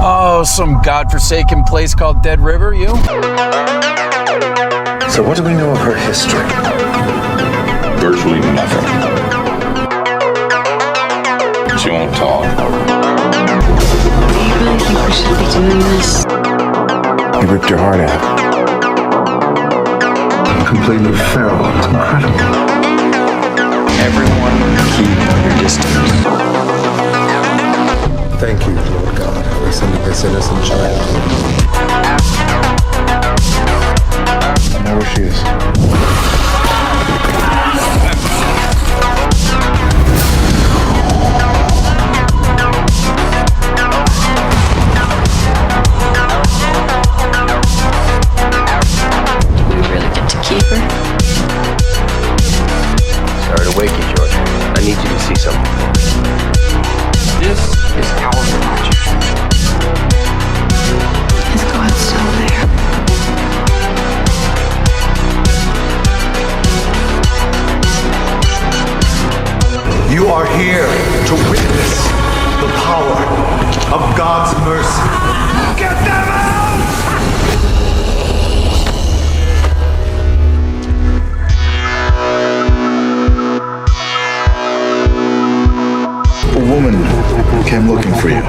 Oh, some godforsaken place called Dead River, you? So what do we know of her history? Virtually nothing. She won't talk. Do you really think we should be doing this? You ripped your heart out. Completely feral. It's incredible. Everyone keep your distance. Thank you, Lord God, for sending this innocent child. I know where she is. Do we really get to keep her? Sorry to wake you, George. I need you to see something. This is our project. Is God still there? You are here to witness the power of God's mercy. Get them out! A woman came looking for you.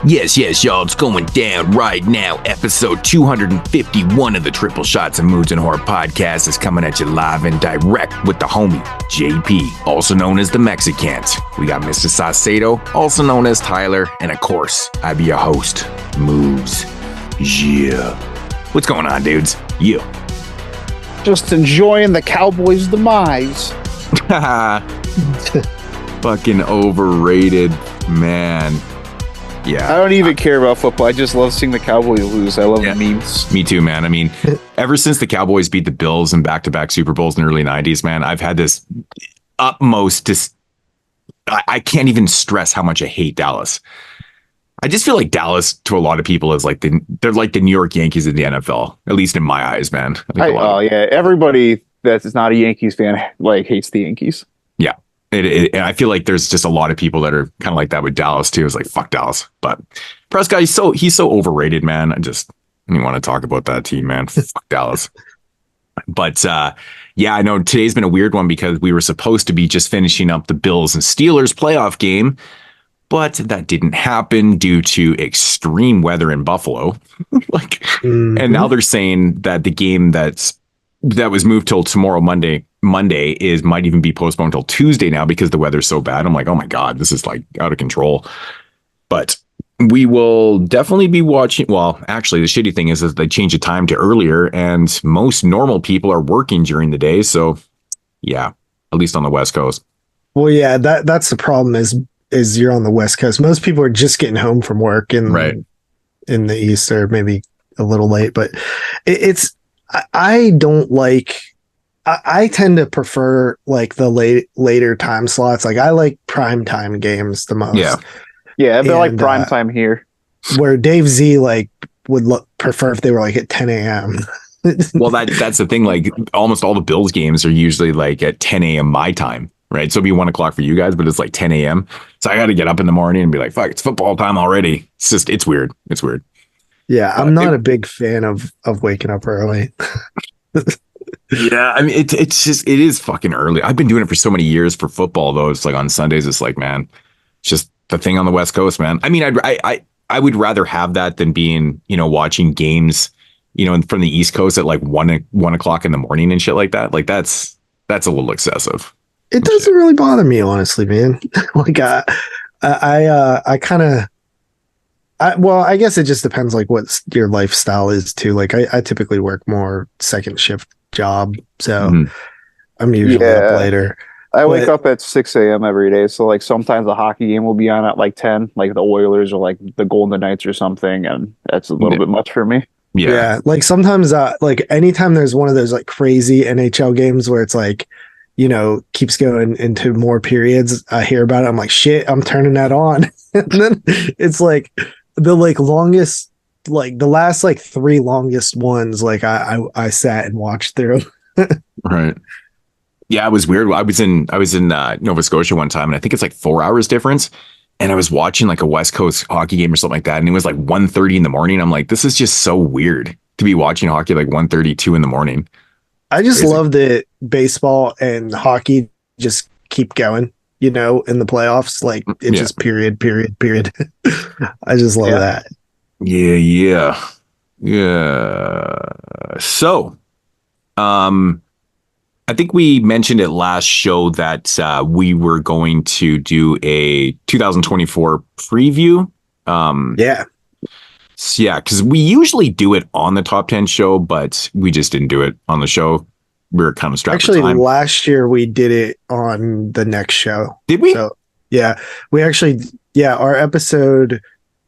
Yes, y'all, it's going down right now. Episode 251 of the Triple Shots of Moods and Horror podcast is coming at you live and direct with the homie, JP, also known as the Mexicans. We got Mr. Saucedo, also known as Tyler, and of course, I be your host, Moodz. Yeah. What's going on, dudes? Yeah. Just enjoying the Cowboys' demise. Fucking overrated, man. Yeah. I don't even care about football. I just love seeing the Cowboys lose. I love the memes. Me too, man. I mean, ever since the Cowboys beat the Bills in back-to-back Super Bowls in the early 90s, man, I've had this I can't even stress how much I hate Dallas. I just feel like Dallas, to a lot of people, is like they're like the New York Yankees in the NFL, at least in my eyes, man. Yeah, everybody that's not a Yankees fan hates the Yankees. Yeah, and I feel like there's just a lot of people that are kind of like that with Dallas too. It's like fuck Dallas, but Prescott, he's so overrated, man. I don't even want to talk about that team, man. Fuck Dallas. But yeah, I know today's been a weird one because we were supposed to be just finishing up the Bills and Steelers playoff game. But that didn't happen due to extreme weather in Buffalo. And now they're saying that the game that was moved till tomorrow, Monday might even be postponed till Tuesday now because the weather's so bad. I'm like, oh my God, this is like out of control. But we will definitely be watching. Well, actually, the shitty thing is that they changed the time to earlier, and most normal people are working during the day. So yeah, at least on the West Coast. Well, yeah, that's the problem is you're on the West Coast. Most people are just getting home from work in the East, or maybe a little late, but I don't like, I tend to prefer like the later time slots. Like I like prime time games the most. Yeah, they're like prime time here. Where Dave Z would prefer if they were like at 10 a.m. Well, that's the thing. Like almost all the Bills games are usually like at 10 a.m. my time. Right. So it'd be 1 o'clock for you guys, but it's like 10 a.m. So I got to get up in the morning and be like, fuck, it's football time already. It's weird. It's weird. Yeah. I'm not a big fan of waking up early. Yeah. I mean, it is fucking early. I've been doing it for so many years for football, though. It's like on Sundays, it's like, man, it's just the thing on the West Coast, man. I mean, I would rather have that than being, watching games, from the East Coast at like 1 o'clock in the morning and shit like that. Like that's a little excessive. It doesn't really bother me, honestly, man. Like I guess it just depends like what your lifestyle is too. Like I typically work more second shift job, so I'm usually up later. I wake up at 6 a.m. every day, so like sometimes the hockey game will be on at like 10, like the Oilers or like the Golden Knights or something, and that's a little bit much for me. Yeah. Like sometimes like anytime there's one of those like crazy NHL games where it's like, keeps going into more periods, I hear about it, I'm like, shit, I'm turning that on. And then it's like the longest, like the last 3 longest ones, like I sat and watched through. Right. Yeah, it was weird. I was in Nova Scotia one time, and I think it's like 4 hours difference. And I was watching like a West Coast hockey game or something like that, and it was like 1:30 in the morning. I'm like, this is just so weird to be watching hockey like 1:32 in the morning. I just love that baseball and hockey just keep going, in the playoffs. Like it's just period. I just love that. Yeah. So, I think we mentioned it last show that we were going to do a 2024 preview. Yeah, because we usually do it on the top 10 show, but we just didn't do it on the show. We were kind of strapped for time. Actually, last year we did it on the next show. Did we? So, yeah, we actually, our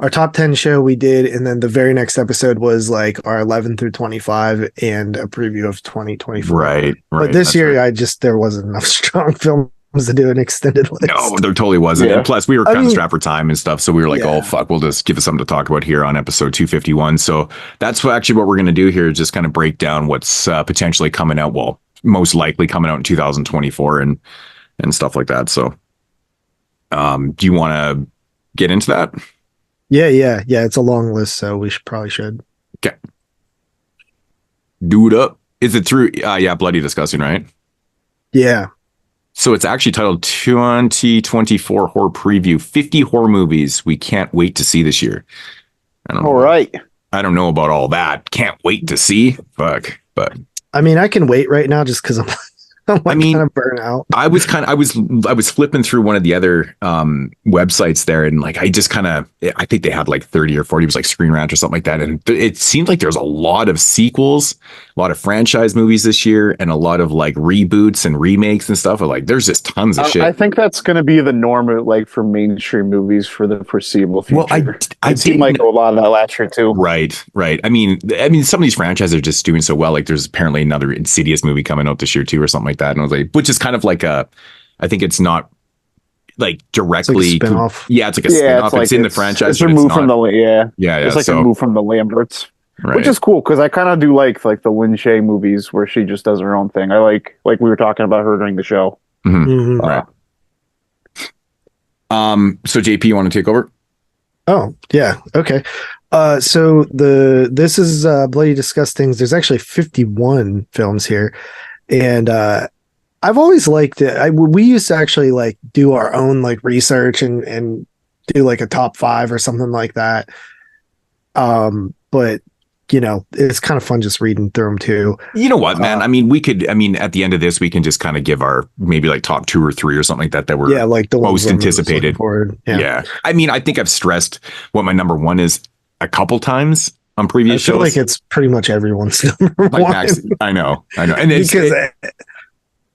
top 10 show we did, and then the very next episode was like our 11 through 25 and a preview of 2024. Right. But this year, there wasn't enough strong films to do an extended list. No, there totally wasn't. Yeah. And plus, we were kind of strapped for time and stuff, so we were like, oh, fuck, we'll just give us something to talk about here on episode 251. So that's what we're going to do here, just kind of break down what's potentially coming out, well, most likely coming out in 2024 and stuff like that. So do you want to get into that? Yeah. It's a long list, so we should. Okay. Do it up. Is it through? Bloody Disgusting, right? Yeah. So it's actually titled 2024 Horror Preview, 50 horror movies we can't wait to see this year. I don't know. All right. I don't know about all that. Can't wait to see. Fuck. But I mean, I can wait right now just because I'm kind of burnt out. I was flipping through one of the other websites there, and like I think they had like 30 or 40. It was like Screen Rant or something like that, and it seemed like there's a lot of sequels, a lot of franchise movies this year, and a lot of like reboots and remakes and stuff. Like there's just tons of shit. I think that's going to be the norm, like for mainstream movies for the foreseeable future. Well, I seemed like a lot of that last year too. Right. I mean, some of these franchises are just doing so well. Like there's apparently another Insidious movie coming out this year too, or something like that. And I was like, which is kind of like I think it's not like directly it's like a spin-off. Yeah, it's like a spin-off. It's in the franchise. It's removed from the It's like a move from the Lamberts, which is cool because I kind of do like the Lin Shaye movies where she just does her own thing. I like we were talking about her during the show. Mm-hmm. Right. So JP, you want to take over? Oh yeah, okay. So this is Bloody Disgusting. There's actually 51 films here, and I've always liked it. We used to actually like do our own like research and do like a top 5 or something like that. But it's kind of fun just reading through them too. You know what, man? I mean, at the end of this, we can just kind of give our maybe like top 2 or 3 or something like that were like the most anticipated. Yeah. I mean, I think I've stressed what my number 1 is a couple times on previous shows. I feel like it's pretty much everyone's number 1. I know. And because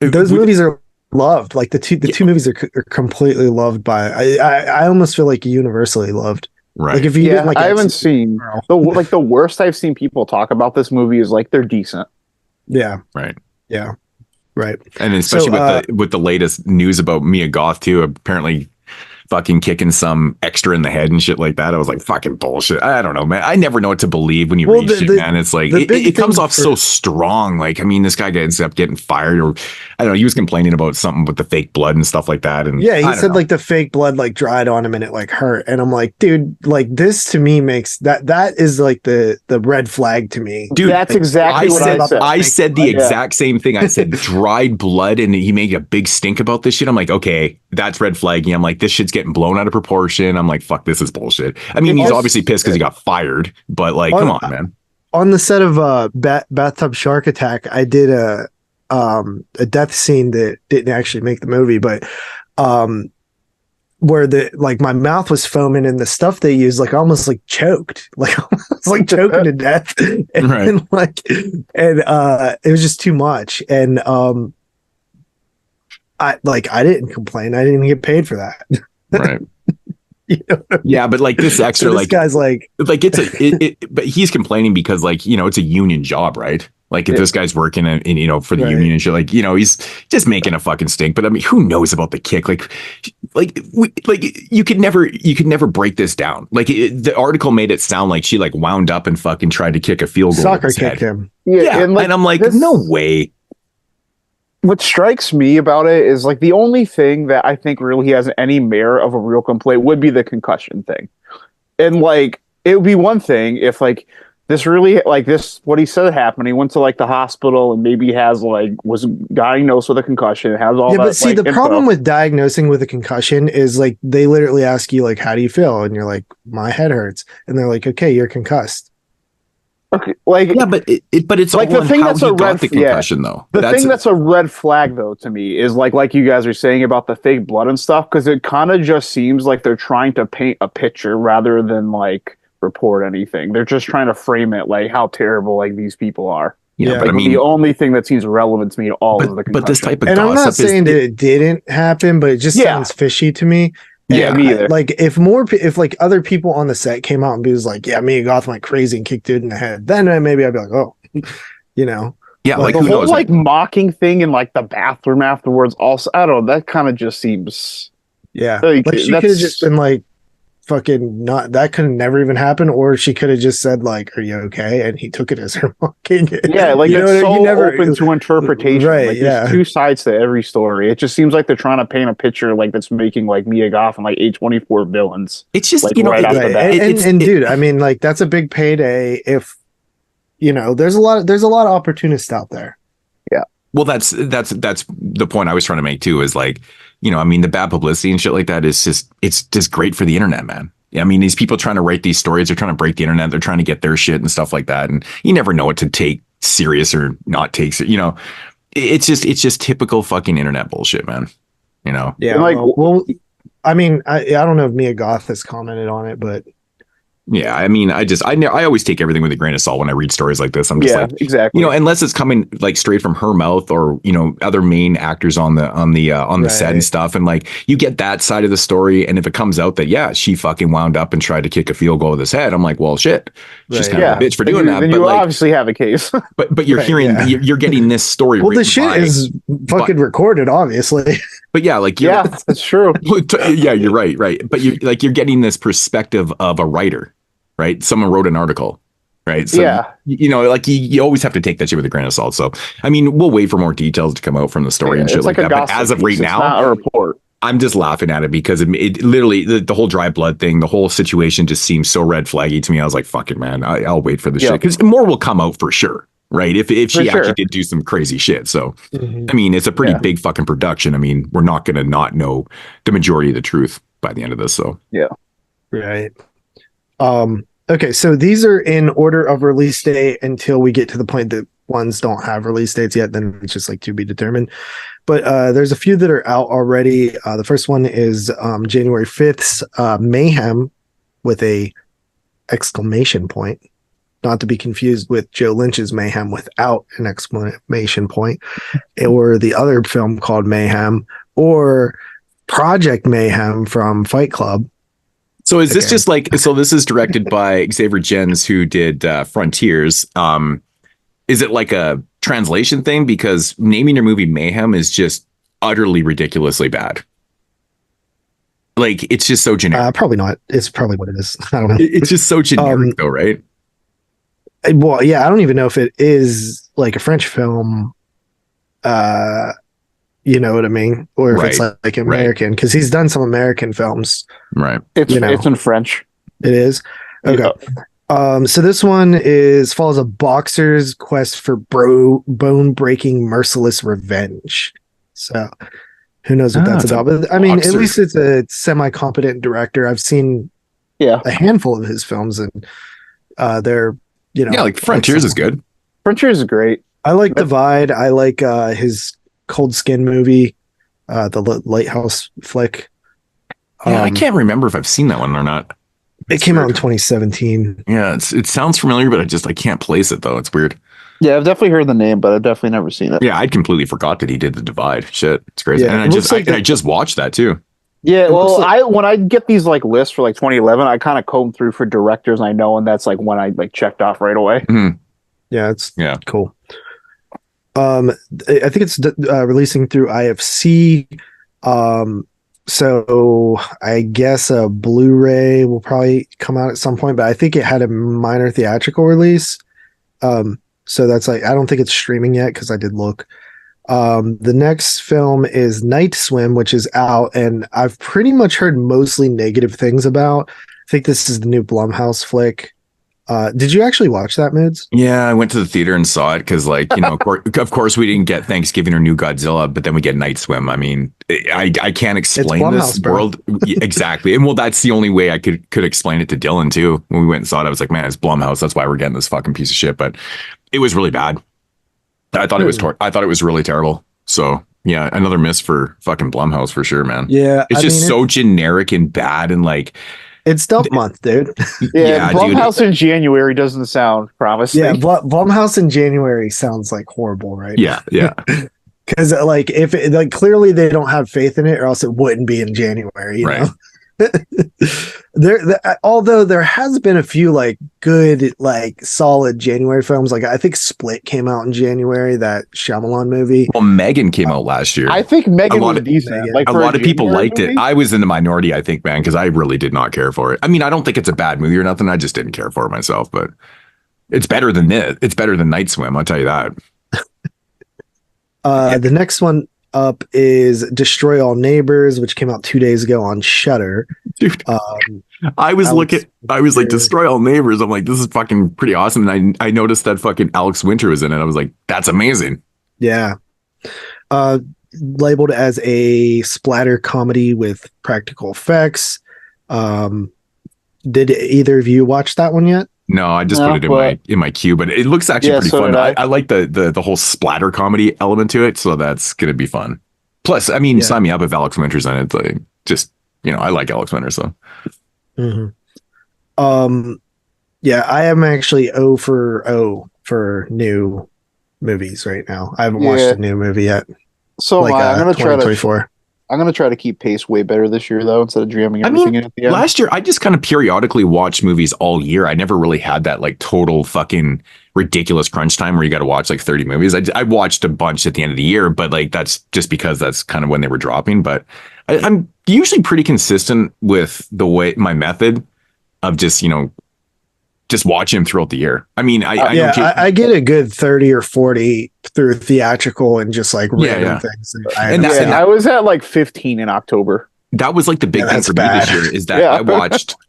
those movies are loved. Like the two movies are completely loved by. I almost feel like universally loved. Right. Like if you didn't, like, I haven't seen the worst I've seen people talk about this movie is like they're decent. Yeah. Right. Yeah. Right. And especially with the latest news about Mia Goth too, apparently fucking kicking some extra in the head and shit like that. I was like, fucking bullshit. I don't know, man. I never know what to believe when you read shit, man. It's like it comes off so strong. Like, I mean, this guy ends up getting fired, or I don't know. He was complaining about something with the fake blood and stuff like that. And yeah, he said like the fake blood like dried on him and it like hurt. And I'm like, dude, like this to me makes that is like the red flag to me. Dude, that's like, exactly what I said. I said the exact same thing. I said dried blood, and he made a big stink about this shit. I'm like, okay, that's red flagging. I'm like, this shit's getting blown out of proportion. I'm like, fuck, this is bullshit. I mean, he's obviously pissed because he got fired, but like, come on, man. On the set of Bathtub Shark Attack, I did a death scene that didn't actually make the movie, but where my mouth was foaming and the stuff they used like almost like choked, like almost like choking to death, and it was just too much. And I didn't complain. I didn't get paid for that. Right. Yeah, but like this extra, so this guy's like but he's complaining because like, it's a union job, right? Like if this guy's working for the union and shit, like, he's just making a fucking stink. But I mean, who knows about the kick? Like you could never break this down. Like the article made it sound like she like wound up and fucking tried to kick a field goal. Soccer kicked him. Yeah. And I'm like, no way. what strikes me about it is like the only thing that I think really has any merit of a real complaint would be the concussion thing. And like it would be one thing if like this really like this what he said happened. He went to like the hospital and maybe has like was diagnosed with a concussion. It has all Yeah, that. but see, like, the info. problem with diagnosing with a concussion is like they literally ask you like, "How do you feel?" And you're like, "My head hurts," and they're like, "Okay, you're concussed." Okay, like Yeah, but it's like all the on thing how that's he a got red the concussion though. The thing that's a red flag though to me is like you guys are saying about the fake blood and stuff because it kind of just seems like they're trying to paint a picture rather than like report anything. They're just trying to frame it like how terrible like these people are. Yeah, Yeah. but I mean, The only thing that seems relevant to me at all is the concussion. but this type of And I'm not gossip saying that it didn't happen, but it just sounds fishy to me. Yeah, And me either. like if like other people on the set came out and was like, "Yeah, me and Goth went crazy and kicked dude in the head," then maybe I'd be like, "Oh, you know." yeah, like the who whole knows? like mocking thing in like the bathroom afterwards. Also, I don't know. That kind of just seems Yeah, Like, like she could have that's- just been like, "Fucking not." That could have never even happened, or she could have just said like, "Are you okay?" And he took it as her mocking. yeah. Like You know it's what I- so you never- open to interpretation. Right, Like, yeah. there's two sides to every story. It just seems like they're trying to paint a picture like that's making like Mia Goth and like A24 villains. It's just like, you know, right it- off the Right. bat. And dude, I mean, like that's a big payday. If you know, there's a lot of opportunists out there. well, that's the point I was trying to make too. Is like, you know, I mean, the bad publicity and shit like that is just it's just great for the internet, man. I mean, these people trying to write these stories, they're trying to break the internet, they're trying to get their shit and stuff like that, and you never know what to take serious or not take. You know, it's just typical fucking internet bullshit, man. You know. Yeah. And, like, well, I mean, I don't know if Mia Goth has commented on it, but Yeah, I mean, I always take everything with a grain of salt when I read stories like this. I'm just like, exactly. you know, unless it's coming like straight from her mouth or, you know, other main actors on the set and stuff. And like you get that side of the story. And if it comes out that, yeah, she fucking wound up and tried to kick a field goal with his head, I'm like, well, shit, she's kind of a bitch for doing that. Then But you like, obviously have a case. but you're Right, hearing, yeah. you're getting this story. well, the written shit by- is fucking recorded, obviously. but yeah, like, you're, yeah, that's true. yeah, you're right. But you're getting this perspective of a writer, right? Someone wrote an article, right? So, Yeah. you know, like you always have to take that shit with a grain of salt. So, I mean, we'll wait for more details to come out from the story and shit It's like a that. But gossip as of piece. right It's now, not a report. I'm just laughing at it because it literally, the whole dry blood thing, the whole situation just seems so red flaggy to me. I was like, fuck it, man. I'll wait for the shit because more will come out for sure. Right. If she sure. actually did do some crazy shit. So, Mhm. I mean, it's a pretty big fucking production. I mean, we're not going to not know the majority of the truth by the end of this. So, Right. Okay, so these are in order of release date until we get to the point that ones don't have release dates yet, then it's just like to be determined. But there's a few that are out already. The first one is January 5th's Mayhem with a exclamation point. Not to be confused with Joe Lynch's Mayhem without an exclamation point, or the other film called Mayhem, or Project Mayhem from Fight Club. So is this Okay. just like, so this is directed by Xavier Jens, who did Frontiers. Is it like a translation thing? Because naming your movie Mayhem is just utterly ridiculously bad. Like, it's just so generic. Probably not. It's probably what it is. I don't know. It's just so generic though, right? Well, yeah, I don't even know if it is like a French film. You know what I mean? Or if it's Right. like American, because he's done some American films. Right. It's You know. it's in French. It is. Okay. So this one follows a boxer's quest for bone-breaking, merciless revenge. So who knows what that's it's a about? But I mean, boxer. at least it's a semi-competent director. I've seen Yeah. a handful of his films, and they're, you know, Yeah, like Frontiers is good. Frontiers is great. I like Divide. I like his Cold Skin movie, the Lighthouse flick. Yeah, I can't remember if I've seen that one or not. It came out in 2017. Yeah, it sounds familiar, but I can't place it though. It's weird. Yeah, I've definitely heard the name, but I've definitely never seen it. Yeah, I'd completely forgot that he did The Divide. Shit, it's crazy. Yeah, and I it looks like I just watched that too. Yeah, well, looks when I get these like lists for like 2011, I kind of comb through for directors I know, and that's like when I like checked off right away. Yeah, it's Yeah. cool. I think it's releasing through IFC. So I guess a Blu-ray will probably come out at some point, but I think it had a minor theatrical release. So that's like, I don't think it's streaming yet because I did look. The next film is Night Swim, which is out, and I've pretty much heard mostly negative things about. I think this is the new Blumhouse flick. Did you actually watch that, Moods? Yeah, I went to the theater and saw it because, like, you know, of course, we didn't get Thanksgiving or New Godzilla, but then we get Night Swim. I mean, I can't explain this world exactly, and well, that's the only way I could explain it to Dylan too. When we went and saw it, I was like, man, it's Blumhouse. That's why we're getting this fucking piece of shit. But it was really bad. I thought it was. I thought it was really terrible. So yeah, another miss for fucking Blumhouse for sure, man. Yeah, it's just so generic and bad and like. It's dump month, dude. Yeah, Blumhouse in January doesn't sound promising. Yeah, Blumhouse in January sounds like horrible, right? Yeah. Because like if it, like clearly they don't have faith in it, or else it wouldn't be in January. You know? Although there has been a few like good, like solid January films. Like I think Split came out in January, that Shyamalan movie. Well, Megan came out last year. I think Megan was decent. Like a lot of people liked it. I was in the minority, I think, man, because I really did not care for it. I mean, I don't think it's a bad movie or nothing. I just didn't care for it myself, but it's better than this. It's better than Night Swim, I'll tell you that. The next one up is Destroy All Neighbors, which came out 2 days ago on Shudder. Dude, I was like, Destroy All Neighbors. I'm like, this is fucking pretty awesome. And I noticed that fucking Alex Winter was in it. I was like, that's amazing. Yeah. Labeled as a splatter comedy with practical effects. Did either of you watch that one yet? No, I just put it in my queue, but it looks actually pretty fun. I like the whole splatter comedy element to it, so that's gonna be fun. Plus, I mean, sign me up if Alex Winter's in it. Like, just, you know, I like Alex Winter, so. Yeah, I am actually 0 for 0 for new movies right now. I haven't watched a new movie yet. So like, I'm gonna try to keep pace way better this year, though, instead of jamming everything in at the end. Last year, I just kind of periodically watched movies all year. I never really had that like total fucking ridiculous crunch time where you got to watch like 30 movies. I watched a bunch at the end of the year, but like that's just because that's kind of when they were dropping. But I'm usually pretty consistent with my method of just, you know, just watch him throughout the year. I mean, I get a good 30 or 40 through theatrical and just like random things. I was at like 15 in October. That was like the big thing for me this year is that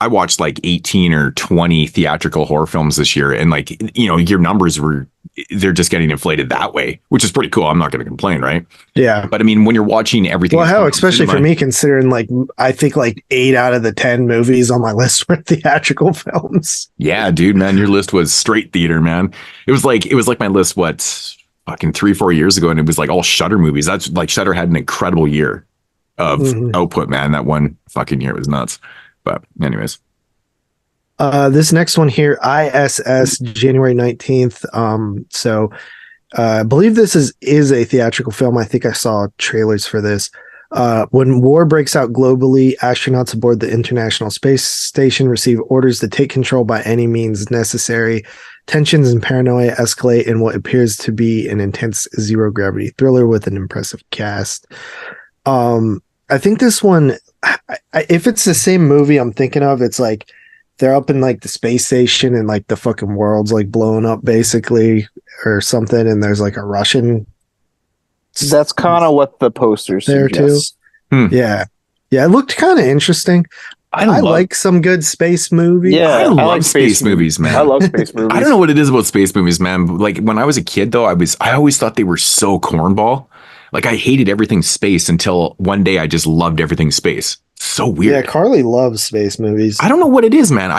I watched like 18 or 20 theatrical horror films this year. And like, you know, your numbers they're just getting inflated that way, which is pretty cool. I'm not going to complain. Right. Yeah. But I mean, when you're watching everything. Well, hell, especially for me, considering like, I think like 8 out of the 10 movies on my list were theatrical films. Yeah, dude, man, your list was straight theater, man. It was like my list, fucking 3-4 years ago. And it was like all Shudder movies. That's like Shudder had an incredible year of output, man. That one fucking year was nuts. But anyways. This next one here, ISS, January 19th. So I believe this is a theatrical film. I think I saw trailers for this. When war breaks out globally, astronauts aboard the International Space Station receive orders to take control by any means necessary. Tensions and paranoia escalate in what appears to be an intense zero-gravity thriller with an impressive cast. I think this one, if it's the same movie I'm thinking of, it's like they're up in like the space station and like the fucking world's like blowing up basically or something, and there's like a Russian. That's kind of what the posters there suggest. Too. Yeah, it looked kind of interesting. I like some good space movies. Yeah, I love space movies, man. I love space movies. I don't know what it is about space movies, man. Like when I was a kid, though, I always thought they were so cornball. Like I hated everything space until one day I just loved everything space. So weird. Yeah, Carly loves space movies. I don't know what it is, man.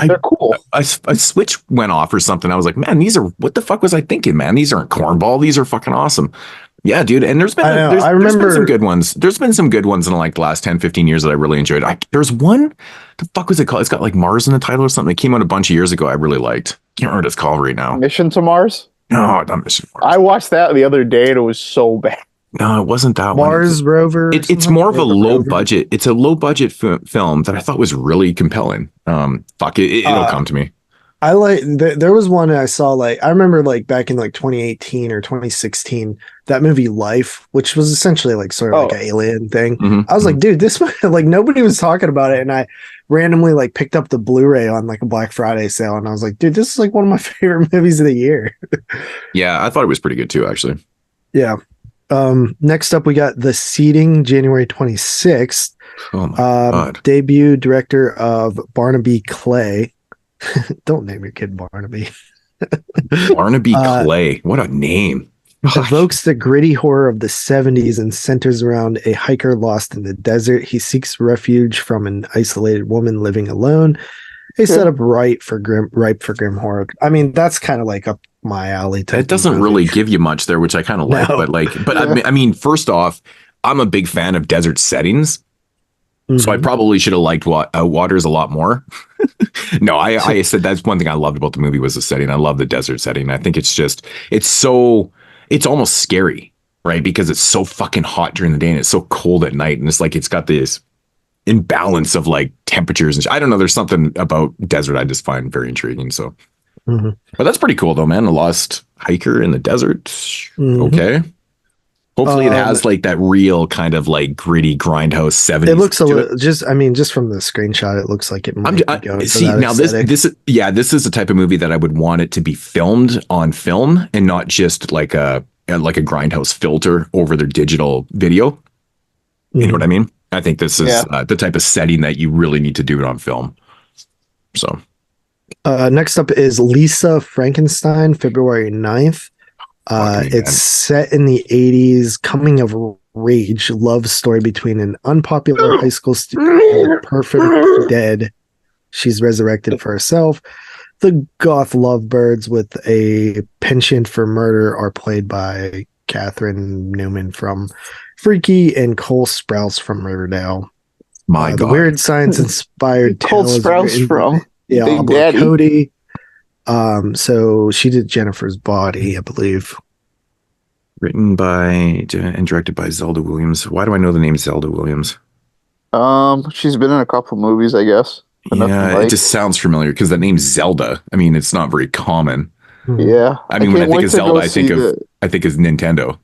They're cool. A switch went off or something. I was like, man, what the fuck was I thinking, man? These aren't cornball. These are fucking awesome. Yeah, dude. And there's been some good ones. There's been some good ones in like the last 10, 15 years that I really enjoyed. There's one, the fuck was it called? It's got like Mars in the title or something. It came out a bunch of years ago. I really liked. Can't remember what it's called right now. Mission to Mars? No, not Mission to Mars. I watched that the other day and it was so bad. No, it wasn't that Mars one. Rover. It's more of a low budget. It's a low budget film that I thought was really compelling. It'll come to me. I like. There was one I saw. Like I remember, like back in like 2018 or 2016, that movie Life, which was essentially like sort of like an alien thing. I was like, dude, this one, like nobody was talking about it, and I randomly like picked up the Blu-ray on like a Black Friday sale, and I was like, dude, this is like one of my favorite movies of the year. Yeah, I thought it was pretty good too, actually. Yeah. Next up, we got The Seeding, January 26th. Oh my God. Debut director of Barnaby Clay. Don't name your kid Barnaby. Barnaby Clay. What a name. Evokes the gritty horror of the 70s and centers around a hiker lost in the desert. He seeks refuge from an isolated woman living alone. A setup ripe for grim horror. I mean, that's kind of like up my alley. It doesn't really give you much there, which I kind of like. But I mean, first off, I'm a big fan of desert settings. So I probably should have liked Waters a lot more. No, I said that's one thing I loved about the movie was the setting. I love the desert setting. I think it's almost scary, right? Because it's so fucking hot during the day and it's so cold at night. And it's got this imbalance of like temperatures. And I don't know. There's something about desert I just find very intriguing. So, but that's pretty cool though, man. A lost hiker in the desert. Okay. Hopefully it has like that real kind of like gritty grindhouse 70s. It looks just from the screenshot, it looks like it might be going see now aesthetic. This is the type of movie that I would want it to be filmed on film and not just like a grindhouse filter over their digital video. You know what I mean? I think this is the type of setting that you really need to do it on film. So next up is Lisa Frankenstein, February 9th. It's set in the 80s, coming of rage love story between an unpopular high school student and a perfect dead. She's resurrected for herself. The goth lovebirds with a penchant for murder are played by Catherine Newman from Freaky and Cole Sprouse from Riverdale. My God. The weird science inspired Cole Sprouse from Big Daddy. Cody. So she did Jennifer's Body, I believe. Written by and directed by Zelda Williams. Why do I know the name Zelda Williams? She's been in a couple movies, I guess. Yeah, it just sounds familiar because that name's Zelda. I mean, it's not very common. Yeah. I mean, when I think of Zelda, I think of Nintendo.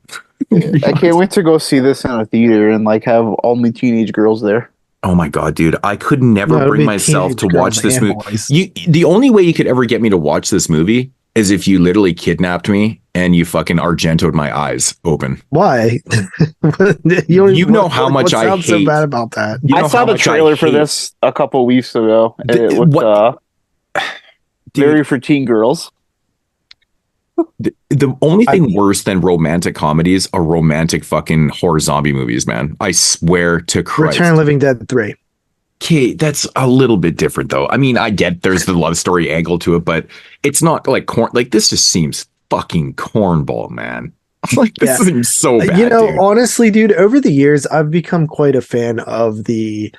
I can't wait to go see this in a theater and like have only teenage girls there. Oh my God, dude. I could never bring myself to watch this movie. The only way you could ever get me to watch this movie is if you literally kidnapped me and you fucking Argento'd my eyes open. Why? you know how much I hate. So bad about that. I saw the trailer for this a couple weeks ago, and it looked very for teen girls. The only thing worse than romantic comedies are romantic fucking horror zombie movies, man. I swear to Christ. Return of the Living Dead 3. Okay, that's a little bit different though. I mean, I get there's the love story angle to it, but it's not like this just seems fucking cornball, man. Like this seems so bad. You know, honestly, dude, over the years I've become quite a fan of the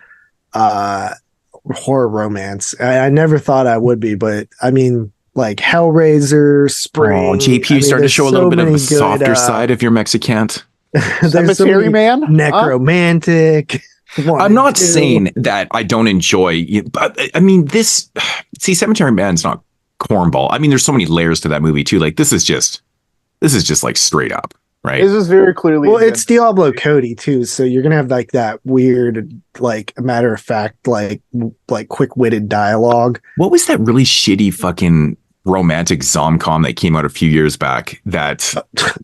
horror romance. I never thought I would be, but I mean, like Hellraiser, Spring. Oh, JP started to show a little bit of the softer side of your Mexicant. Cemetery Man? Necromantic. I'm not saying that I don't enjoy, but I mean, Cemetery Man's not cornball. I mean, there's so many layers to that movie too. Like this is just like straight up, right? This is very clearly. Well, it's Diablo Cody too, so you're gonna have like that weird, like matter of fact, like quick-witted dialogue. What was that really shitty fucking romantic zomcom that came out a few years back? That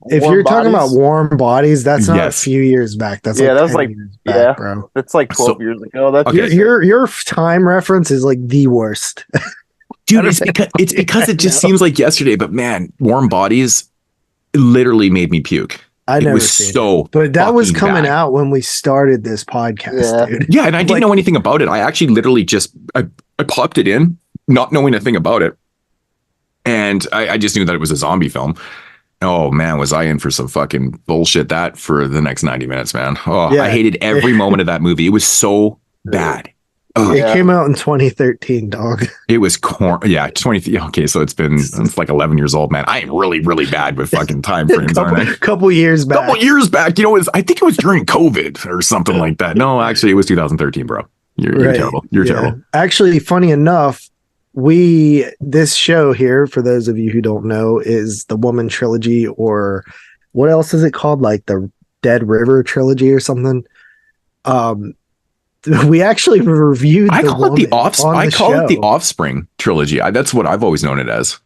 if you're talking about Warm Bodies, that's not a few years back. That's that's like back, bro. That's like 12 years ago. That's your time reference is like the worst. Dude, it's because it just seems like yesterday, but man, Warm Bodies literally made me puke. I never but that was coming out when we started this podcast, dude. Yeah, and I didn't know anything about it. I actually literally just I popped it in, not knowing a thing about it. And I just knew that it was a zombie film. Oh man, was I in for some fucking bullshit that for the next 90 minutes, man. Oh, I hated every moment of that movie. It was so bad. It came out in 2013, dog. It was 20. Okay, so it's like 11 years old, man. I am really, really bad with fucking time frames, aren't I? Couple years back. You know, I think it was during COVID or something like that. No, actually, it was 2013, bro. You're terrible. You're terrible. Actually, funny enough, this show here, for those of you who don't know, is the Woman Trilogy, or what else is it called? Like the Dead River Trilogy or something. We actually reviewed. I call it the Offspring Trilogy. That's what I've always known it as.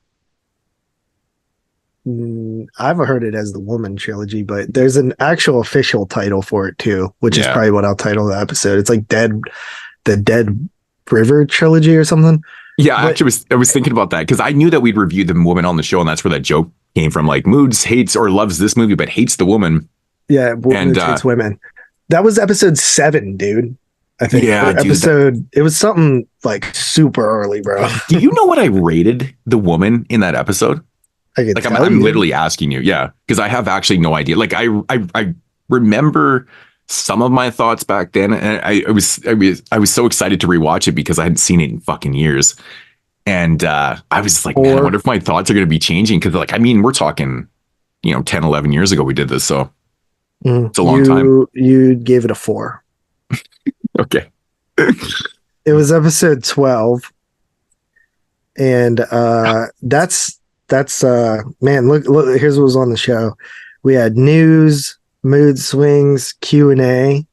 I've heard it as the Woman Trilogy, but there's an actual official title for it too, which is probably what I'll title the episode. It's like the Dead River Trilogy or something. Yeah, actually, I was thinking about that because I knew that we'd reviewed the Woman on the show, and that's where that joke came from. Like, Moodz hates or loves this movie, but hates the woman. Yeah, and hates women. That was episode 7, dude. I think. Yeah, episode. It was something like super early, bro. Do you know what I rated the woman in that episode? I'm literally asking you. Yeah, because I have actually no idea. Like, I remember some of my thoughts back then, and I was so excited to rewatch it because I hadn't seen it in fucking years, and I was like, man, I wonder if my thoughts are going to be changing because, like, I mean, we're talking, 10, 11 years ago we did this, so it's a long time. You gave it a 4. Okay. It was episode 12, and that's man. Look, here's what was on the show. We had news, mood swings, Q&A.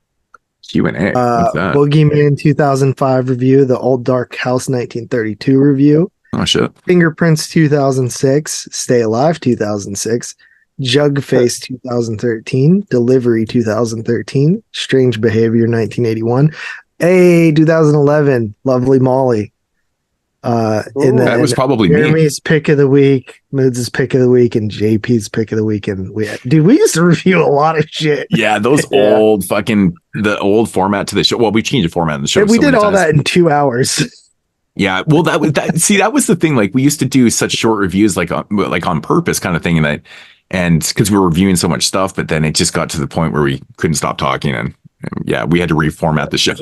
Q&A. What's that? Boogeyman 2005 review, the Old Dark House 1932 review. Oh shit. Fingerprints 2006, Stay Alive 2006, Jugface 2013, Delivery 2013, Strange Behavior 1981, 2011, Lovely Molly. And then that was probably Jeremy's pick of the week, Moods' pick of the week, and JP's pick of the week. And we used to review a lot of shit. Yeah, those old the old format to the show. Well, we changed the format of the show. And we did all that in 2 hours. Yeah, well, that was the thing. Like, we used to do such short reviews, like on purpose, kind of thing, and because we were reviewing so much stuff, but then it just got to the point where we couldn't stop talking, and we had to reformat the show.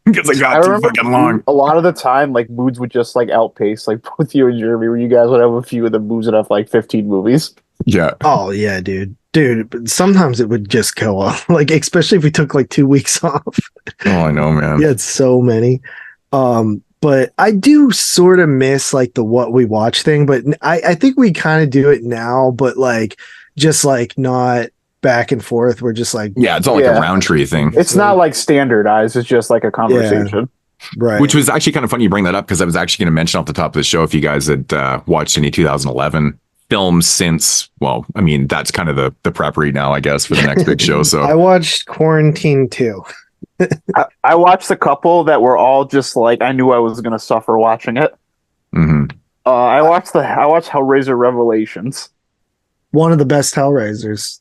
Because it got too fucking long. A lot of the time, like, Moodz would just like outpace like both you and Jeremy, where you guys would have a few of the Moodz would have like 15 movies. Yeah. Oh yeah, dude. But sometimes it would just go off. Like, especially if we took like 2 weeks off. Oh, I know, man. We had so many. But I do sort of miss like the what we watch thing. But I think we kind of do it now, but like just like not back and forth. We're just like, it's all like a Roundtree thing. It's not like standardized. It's just like a conversation. Right. Which was actually kind of funny you bring that up because I was actually going to mention off the top of the show if you guys had watched any 2011 films since, well, I mean, that's kind of the prep read now, I guess, for the next big show. So I watched Quarantine 2. I watched a couple that were all just like, I knew I was going to suffer watching it. Mm-hmm. I watched Hellraiser Revelations. One of the best Hellraisers.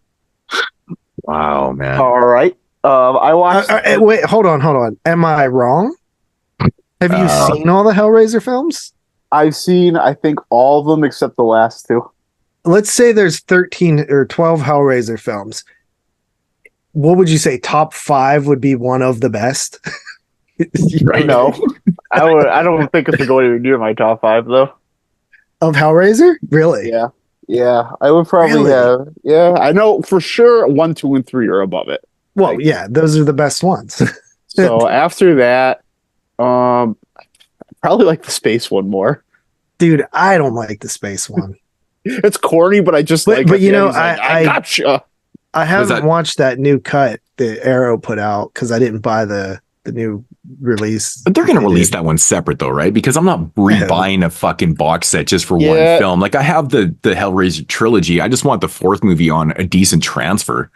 Wow, man. All right. I watched. Wait, hold on. Am I wrong? Have you seen all the Hellraiser films? I've seen, I think, all of them except the last 2. Let's say there's 13 or 12 Hellraiser films. What would you say? Top 5 would be one of the best? Right. No, I don't think it's going to be near my top 5 though. Of Hellraiser? Really? Yeah. I would probably have. Yeah, I know for sure 1, 2, and 3 are above it. Well, yeah, those are the best ones. So after that, probably like the space one more. Dude, I don't like the space one. It's corny, but I just like. But it. I gotcha. I haven't watched that new cut that Arrow put out because I didn't buy the new release. But they're going to release that one separate though, right? Because I'm not rebuying a fucking box set just for one film. Like, I have the Hellraiser trilogy. I just want the 4th movie on a decent transfer.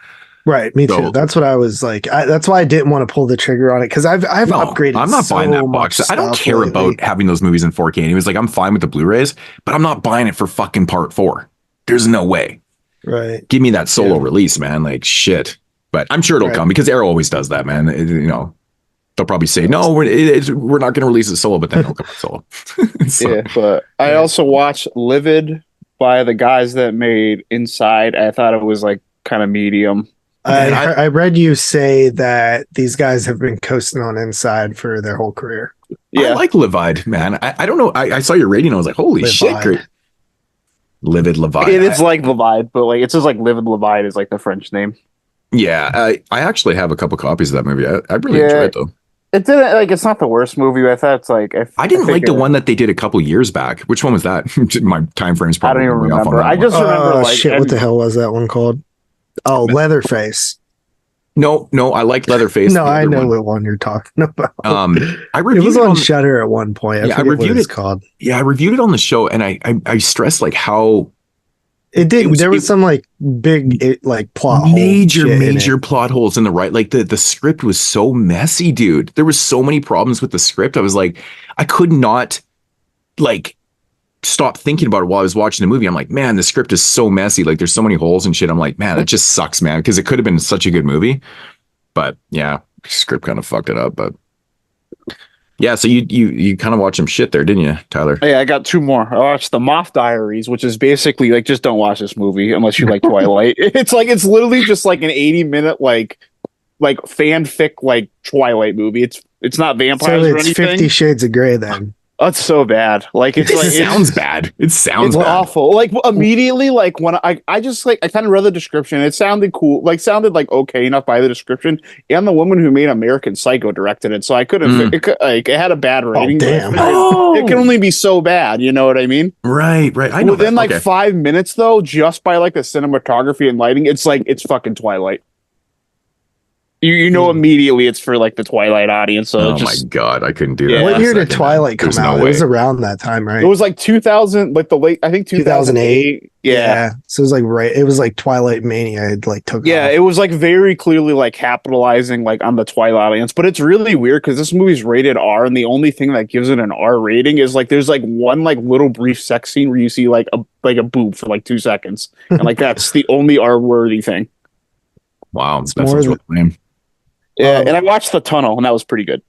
Right, me too. That's what I was like. That's why I didn't want to pull the trigger on it because I've upgraded. I'm not buying that box set. I don't care about having those movies in 4K. And he was like, I'm fine with the Blu-rays, but I'm not buying it for fucking part 4. There's no way. Right. Give me that solo release, man. Like, shit. But I'm sure it'll come because Arrow always does that, man. They'll probably say, no, we're not going to release it solo, but then it'll come solo. So, but I also watched Livid by the guys that made Inside. I thought it was like kind of medium. I read you say that these guys have been coasting on Inside for their whole career. Yeah. I like Livid, man. I don't know. I saw your rating. I was like, holy shit. Great. Livid Livid. It is like Livid, but like it's just like Livid Livid is like the French name. Yeah. I actually have a couple copies of that movie. I really enjoyed it though. It didn't like. It's not the worst movie. I thought it's like. I didn't like the one that they did a couple years back. Which one was that? My time frame's probably. I don't even remember. I just remember. Like, shit! What the hell was that one called? Oh, Leatherface. No, I like Leatherface. No, I know what one you're talking about. I reviewed it was on Shudder at one point. I reviewed it called. Yeah, I reviewed it on the show, and I stressed like how It did. There was some like big like plot holes, major plot holes in the right. Like the script was so messy, dude. There was so many problems with the script. I was like, I could not like stop thinking about it while I was watching the movie. I'm like, man, the script is so messy. Like there's so many holes and shit. I'm like, man, that just sucks, man. Because it could have been such a good movie. But yeah, script kind of fucked it up. But yeah, so you kind of watched some shit there, didn't you, Tyler? Hey, I got two more. I watched The Moth Diaries, which is basically like, just don't watch this movie unless you like Twilight. It's literally just like an 80-minute like fanfic like Twilight movie. It's not vampires or anything. 50 Shades of Grey then. That's so bad. Like it sounds bad. It sounds bad. awful. Like immediately, like when I kind of read the description, it sounded cool. Like sounded like okay enough by the description. And the woman who made American Psycho directed it, so I couldn't. It had a bad rating. Oh, damn! It can only be so bad. You know what I mean? Right. I know. Within like 5 minutes, though, just by like the cinematography and lighting, it's fucking Twilight. You know immediately it's for like the Twilight audience. So my god, I couldn't do that. What year did Twilight come out? It was around that time, right? It was like 2000, like the late, I think 2008. Yeah. So it was like it was like Twilight Mania had like took off. It was like very clearly like capitalizing like on the Twilight audience. But it's really weird because this movie's rated R, and the only thing that gives it an R rating is like there's like one like little brief sex scene where you see like a boob for like 2 seconds, and like that's the only R worthy thing. Wow, that sounds really lame. Yeah, and I watched The Tunnel, and that was pretty good.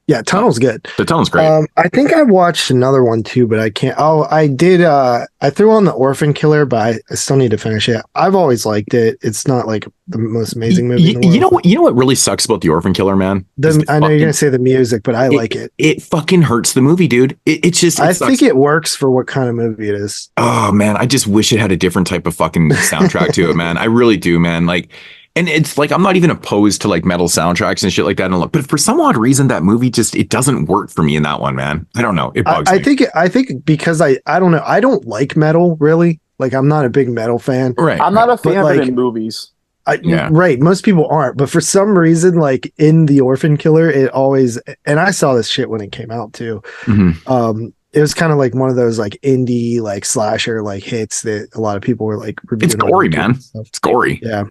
Yeah, Tunnel's good. The Tunnel's great. I think I watched another one too, but I can't. Oh, I did. I threw on The Orphan Killer, but I still need to finish it. I've always liked it. It's not like the most amazing movie in the world. You know what really sucks about The Orphan Killer, man? I know you're gonna say the music, but I like it. It fucking hurts the movie, dude. It's just. I think it works for what kind of movie it is. Oh man, I just wish it had a different type of fucking soundtrack to it, man. I really do, man. Like. And it's like, I'm not even opposed to like metal soundtracks and shit like that. But for some odd reason, that movie it doesn't work for me in that one, man. I don't know. It bugs me. I think because I don't know. I don't like metal really. Like I'm not a big metal fan. Right. I'm not a fan of it in movies. Right. Most people aren't. But for some reason, like in The Orphan Killer, it always, and I saw this shit when it came out too. Mm-hmm. It was kind of like one of those like indie, like slasher, like hits that a lot of people were like, it's gory, man. It's gory. Yeah.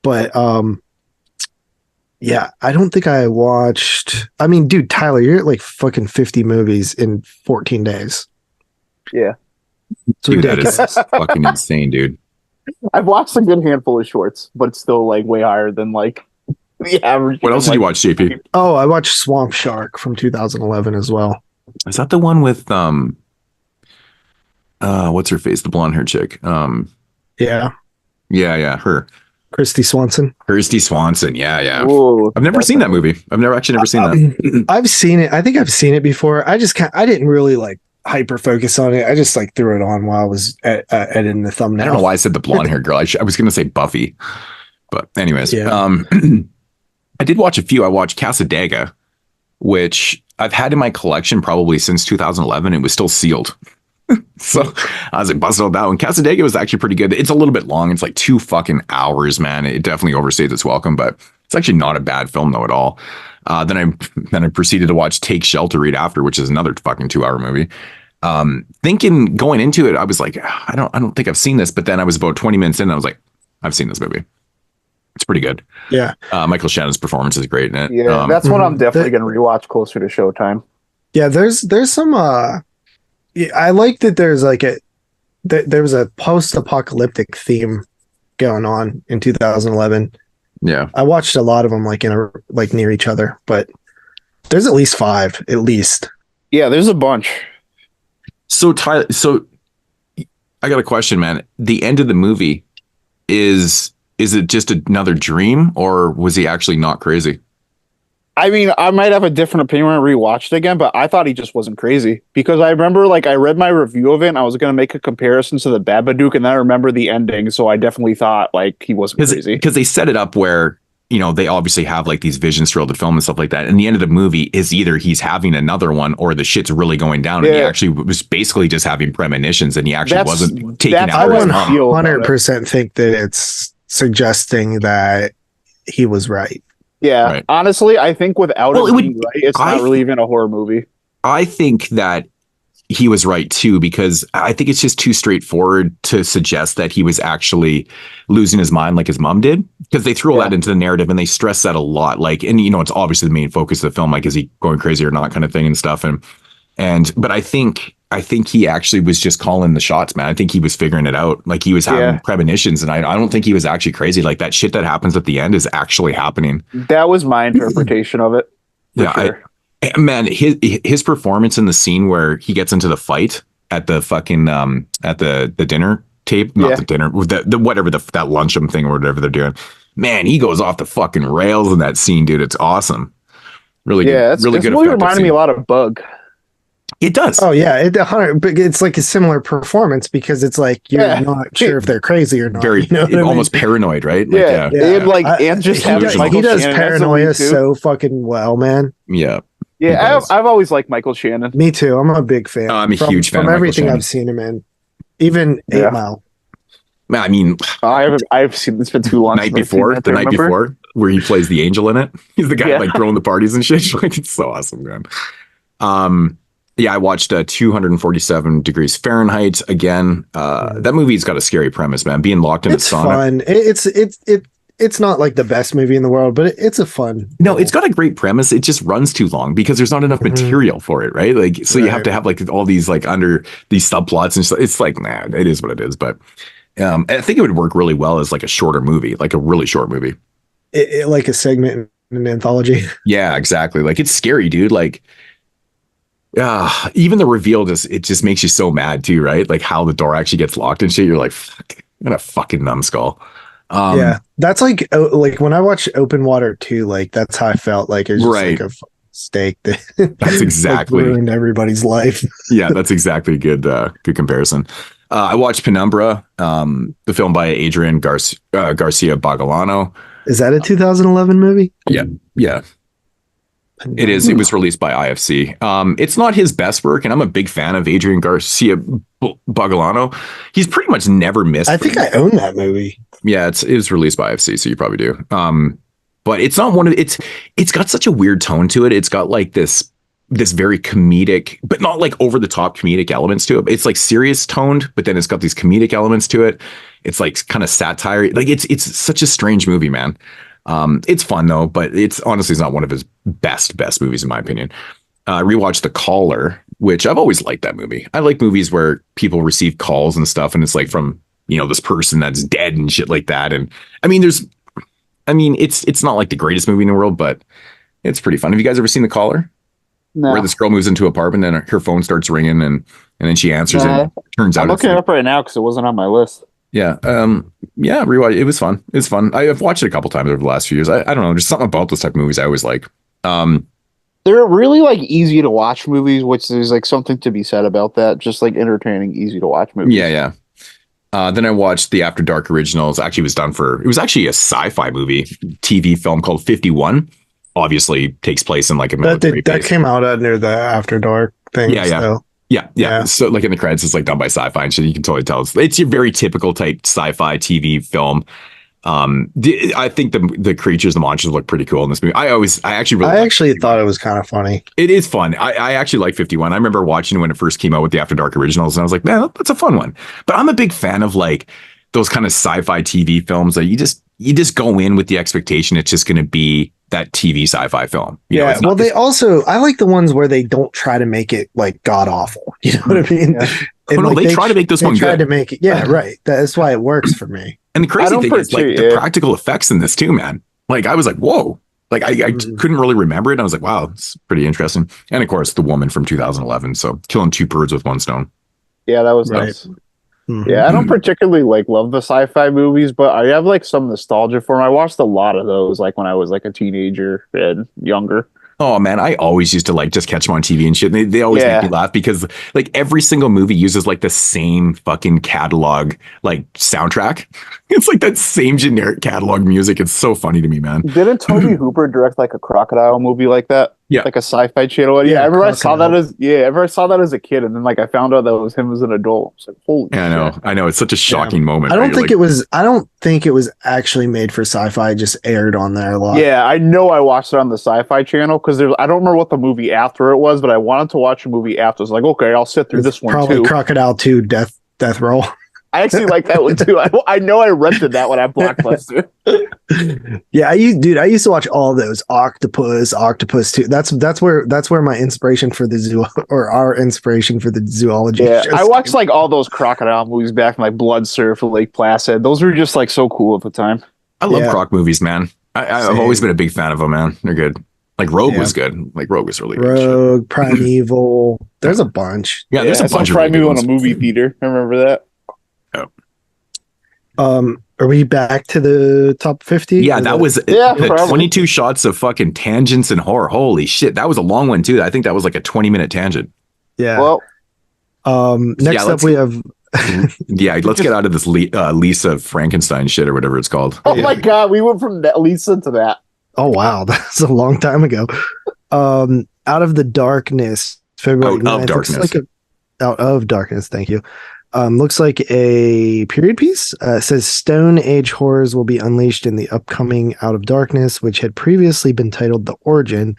But yeah, I don't think I watched. I mean, dude, Tyler, you're at like fucking 50 movies in 14 days. Yeah, dude, that is fucking insane, dude. I've watched a good handful of shorts, but it's still like way higher than like the average. What else did you watch, JP? Oh, I watched Swamp Shark from 2011 as well. Is that the one with what's her face, the blonde hair chick? Yeah, her. Christy Swanson. Yeah. Ooh, I've never seen that movie. I've never seen that. I've seen it. I think I've seen it before. I didn't really like hyper focus on it. I just like threw it on while I was editing the thumbnail. I don't know why I said the blonde hair girl. I was going to say Buffy, but anyways, yeah. I did watch a few. I watched Cassadaga, which I've had in my collection probably since 2011. It was still sealed. So I was like busted on that one. Cassadaga was actually pretty good. It's a little bit long. It's like 2 fucking hours, man. It definitely overstays its welcome, but it's actually not a bad film though at all. Then I proceeded to watch Take Shelter right after, which is another fucking 2-hour movie. Thinking going into it, I was like, I don't think I've seen this. But then I was about 20 minutes in and I was like, I've seen this movie. It's pretty good. Yeah. Michael Shannon's performance is great in it. Yeah, that's what I'm definitely going to rewatch closer to showtime. Yeah, there's some I like that there's like there was a post-apocalyptic theme going on in 2011. Yeah. I watched a lot of them like near each other, but there's at least 5 at least. Yeah, there's a bunch. So Tyler, I got a question, man. The end of the movie is it just another dream, or was he actually not crazy? I mean, I might have a different opinion when I rewatched it again, but I thought he just wasn't crazy because I remember like I read my review of it and I was going to make a comparison to the Babadook, and then I remember the ending. So I definitely thought like he wasn't crazy because they set it up where, you know, they obviously have like these visions throughout the film and stuff like that. And the end of the movie is either he's having another one or the shit's really going down. And he actually was basically just having premonitions and he actually wasn't taking out. I 100% think that it's suggesting that he was right. Yeah, right. Honestly, I think without it being right, it's not really even a horror movie. I think that he was right too, because I think it's just too straightforward to suggest that he was actually losing his mind like his mom did, because they threw all that into the narrative and they stress that a lot. Like, and it's obviously the main focus of the film, like, is he going crazy or not kind of thing and stuff. But I think he actually was just calling the shots, man. I think he was figuring it out. Like, he was having premonitions, and I don't think he was actually crazy. Like, that shit that happens at the end is actually happening. That was my interpretation of it. Sure. Man, his performance in the scene where he gets into the fight at the fucking at the dinner tape, not the dinner, the whatever that luncheon thing or whatever they're doing. Man, he goes off the fucking rails in that scene, dude. It's awesome. Really good. Yeah, really good. It really reminded me a lot of Bug. It does. Oh yeah, but it's like a similar performance, because it's like you're not sure if they're crazy or not. Very almost paranoid, right? Like, and just he does paranoia so fucking well, man. Yeah. Yeah, I've always liked Michael Shannon. Me too. I'm a big fan. I'm a huge fan from of everything Michael I've seen him in. Even 8 Mile. I mean, I've seen this been too long. The night before, where he plays the angel in it. He's the guy like throwing the parties and shit. Like, it's so awesome, man. Yeah, I watched 247 Degrees Fahrenheit again. That movie's got a scary premise, man. Being locked in a sauna. It's fun. It's not like the best movie in the world, but it's a fun. No, it's got a great premise. It just runs too long because there's not enough material for it, right? Like, so you have to have like all these like under these subplots and stuff. It's like, nah, it is what it is. But I think it would work really well as like a shorter movie, like a really short movie. Like a segment in an anthology. Yeah, exactly. Like, it's scary, dude. Like, even the reveal just makes you so mad too, right? Like how the door actually gets locked and shit. You're like, fuck, I'm gonna fucking numbskull. Yeah, that's like when I watched Open Water 2, like that's how I felt. Like it's just like a steak that's exactly like ruined everybody's life. Yeah, that's exactly good comparison. I watched Penumbra, the film by Adrian Garcia Bagalano. Is that a 2011 movie? Yeah. It is. It was released by IFC. It's not his best work, and I'm a big fan of Adrian Garcia Bagalano. He's pretty much never missed. I think I own that movie. Yeah, it was released by IFC, so you probably do. But it's not one of it's got such a weird tone to it. It's got like this very comedic, but not like over the top comedic elements to it. It's like serious toned, but then it's got these comedic elements to it. It's like kind of satire. Like it's such a strange movie, man. It's fun though, but it's honestly not one of his best movies in my opinion. I rewatched The Caller, which I've always liked that movie. I like movies where people receive calls and stuff, and it's like from, this person that's dead and shit like that. And I mean, it's not like the greatest movie in the world, but it's pretty fun. Have you guys ever seen The Caller? No. Where this girl moves into an apartment and her phone starts ringing and then she answers and it turns out I'm looking it up right now because it wasn't on my list. Yeah. Rewatch. It was fun. It's fun. I've watched it a couple times over the last few years. I don't know. There's something about those type of movies I always like. They're really like easy to watch movies, which there's like something to be said about that. Just like entertaining, easy to watch movies. Yeah. Then I watched the After Dark originals. Actually, it was actually a sci-fi movie, TV film called 51. Obviously takes place in like a military that came out under the After Dark thing. Yeah. So like in the credits, it's like done by Sci-Fi and shit. You can totally tell it's your very typical type sci-fi TV film. I think the creatures, the monsters look pretty cool in this movie. I actually thought it was kind of funny. It is fun. I actually like 51. I remember watching it when it first came out with the After Dark originals, and I was like, man, that's a fun one. But I'm a big fan of like those kind of sci-fi TV films that you just go in with the expectation it's just going to be that TV sci-fi film. I like the ones where they don't try to make it like god awful. You know what I mean? Yeah. They try to make this one good. To make it, right. That's why it works for me. And the crazy thing is like the practical effects in this too, man. Like I was like, whoa. Like I couldn't really remember it. I was like, wow, it's pretty interesting. And of course, The Woman from 2011. So killing two birds with one stone. Yeah, that was nice. Yeah, I don't particularly like love the sci-fi movies, but I have like some nostalgia for them. I watched a lot of those like when I was like a teenager and younger. Oh man, I always used to like just catch them on TV and shit. They always make me laugh because like every single movie uses like the same fucking catalog like soundtrack. It's like that same generic catalog music. It's so funny to me, man. Didn't Toby Hooper direct like a crocodile movie like that? Yeah. like a sci-fi channel. Yeah, Yeah, I remember I saw that Crocodile. as a kid, and then like I found out that it was him as an adult. I was like, holy Yeah, shit. I know. It's such a shocking moment. I right? don't You're think like, it was. I don't think it was actually made for sci-fi. It just aired on there a lot. Yeah, I know I watched it on the Sci-Fi Channel because I don't remember what the movie after it was, but I wanted to watch a movie after. I was like, okay, I'll sit through It's this one probably too. Crocodile 2 Death Roll. I actually like that one too. I know I rented that one at Blockbuster. Yeah, I used to watch all those Octopus 2. That's where my inspiration for the zoo or our inspiration for the zoology. Yeah, shows I watched came. like all those crocodile movies back from like Blood Surf, Lake Placid. Those were just like so cool at the time. I love Yeah. Croc movies, man. I've Same. always been a big fan of them, man. They're good. Like Rogue Yeah. was good. Like Rogue was really good. Rogue, Primeval. There's a bunch. Yeah, there's a I saw bunch of really good Primeval in ones. a movie theater. I remember that. Are we back to the top 50? Yeah, that was Yeah, the probably. 22 shots of fucking tangents and horror. Holy shit, that was a long one too. I think that was like a 20-minute tangent. Yeah. Well, Next up let's- we have Yeah, let's get out of this Lisa Frankenstein shit or whatever it's called. oh my god, we went from that Lisa to that. oh wow, that's a long time ago. Out of the Darkness, February Out of 9th. Darkness. Looks like Out of Darkness, thank you. Looks like a period piece. It says Stone Age horrors will be unleashed in the upcoming Out of Darkness, which had previously been titled The Origin.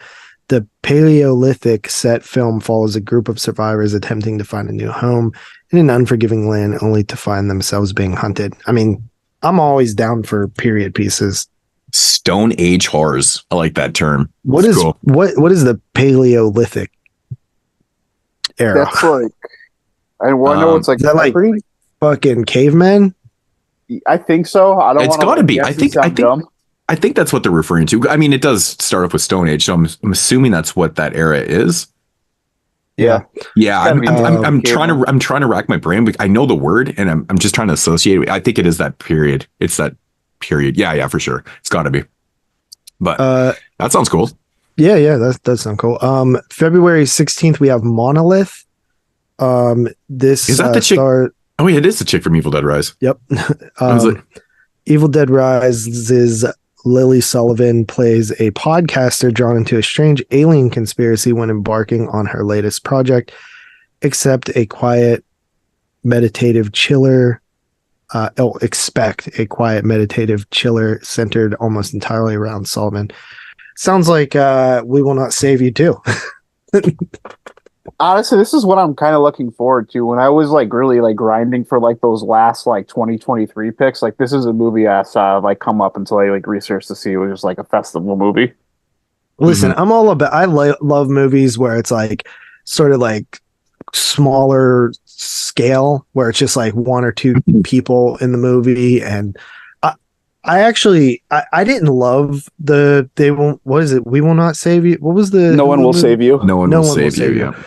The Paleolithic set film follows a group of survivors attempting to find a new home in an unforgiving land, only to find themselves being hunted. I mean, I'm always down for period pieces. Stone Age horrors. I like that term. What It's is cool. what is the Paleolithic era? That's like I want to know it's like, is that like- pretty. Fucking cavemen? I think so. I don't. It's wanna, gotta be. guess I and think- sound dumb. I think that's what they're referring to. I mean, it does start off with Stone Age, so I'm assuming that's what that era is. Yeah. Yeah, I'm Gotta be trying to rack my brain. I know the word, and I'm just trying to associate it. I think it is that period. It's that period. Yeah, for sure. It's got to be. But that sounds cool. Yeah, that does sound cool. February 16th, we have Monolith. This Is that the chick? star- Oh, yeah, it is the chick from Evil Dead Rise. Yep. I was like, Evil Dead Rises Lily Sullivan plays a podcaster drawn into a strange alien conspiracy when embarking on her latest project. Expect a quiet, meditative chiller centered almost entirely around Sullivan. Sounds like We Will Not Save You too. Honestly, this is what I'm kind of looking forward to. When I was like really like grinding for like those last like 2023 picks, like this is a movie I saw like come up until I like researched to see it was just like a festival movie. Listen, I'm all about. I love movies where it's like sort of like smaller scale, where it's just like one or two people in the movie. And I actually I didn't love the what is it? We Will Not Save You. What was the No one will save you. no one will save you. Yeah.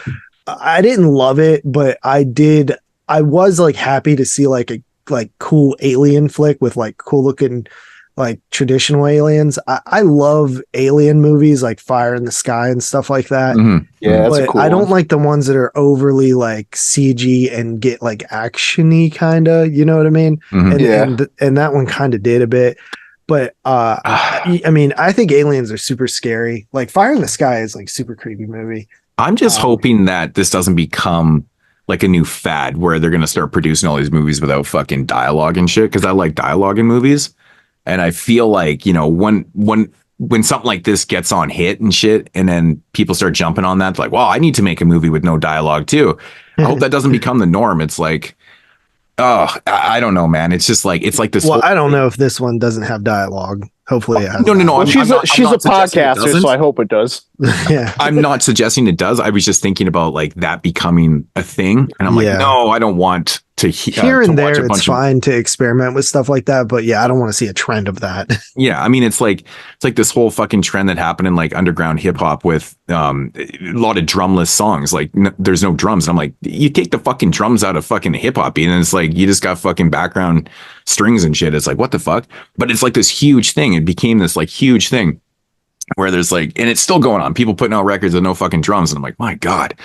I didn't love it, but I did. I was like happy to see like a cool alien flick with like cool looking like traditional aliens. I love alien movies like Fire in the Sky and stuff like that. Mhm. Yeah, that's a But cool I don't one. like the ones that are overly like CG and get like actiony kind of, you know what I mean? Mhm. And, Yeah. and that one kind of did a bit. But I mean, I think aliens are super scary. Like Fire in the Sky is like super creepy movie. I'm just hoping that this doesn't become like a new fad where they're going to start producing all these movies without fucking dialogue and shit. Cause I like dialogue in movies. And I feel like, you know, when something like this gets on hit and shit, and then people start jumping on that, like, well, I need to make a movie with no dialogue too. I hope that doesn't become the norm. It's like, oh, I don't know, man. It's just like, it's like this. Well, whole- I don't know if this one doesn't have dialogue. Hopefully it has. No. Well, I'm she's not a suggesting it podcaster, doesn't. so I hope it does. Yeah. I'm not suggesting it does. I was just thinking about like that becoming a thing. And I'm like, Yeah. no, I don't want to Here to and watch there, a it's bunch of fine to experiment with stuff like that, but yeah, I don't want to see a trend of that. Yeah, I mean, it's like this whole fucking trend that happened in like underground hip hop with a lot of drumless songs. Like there's no drums, and I'm like, you take the fucking drums out of fucking hip hop beat, and it's like you just got fucking background strings and shit. It's like, what the fuck? But it's like this huge thing. It became this like huge thing where there's like, and it's still going on. People putting out records with no fucking drums, and I'm like, my god.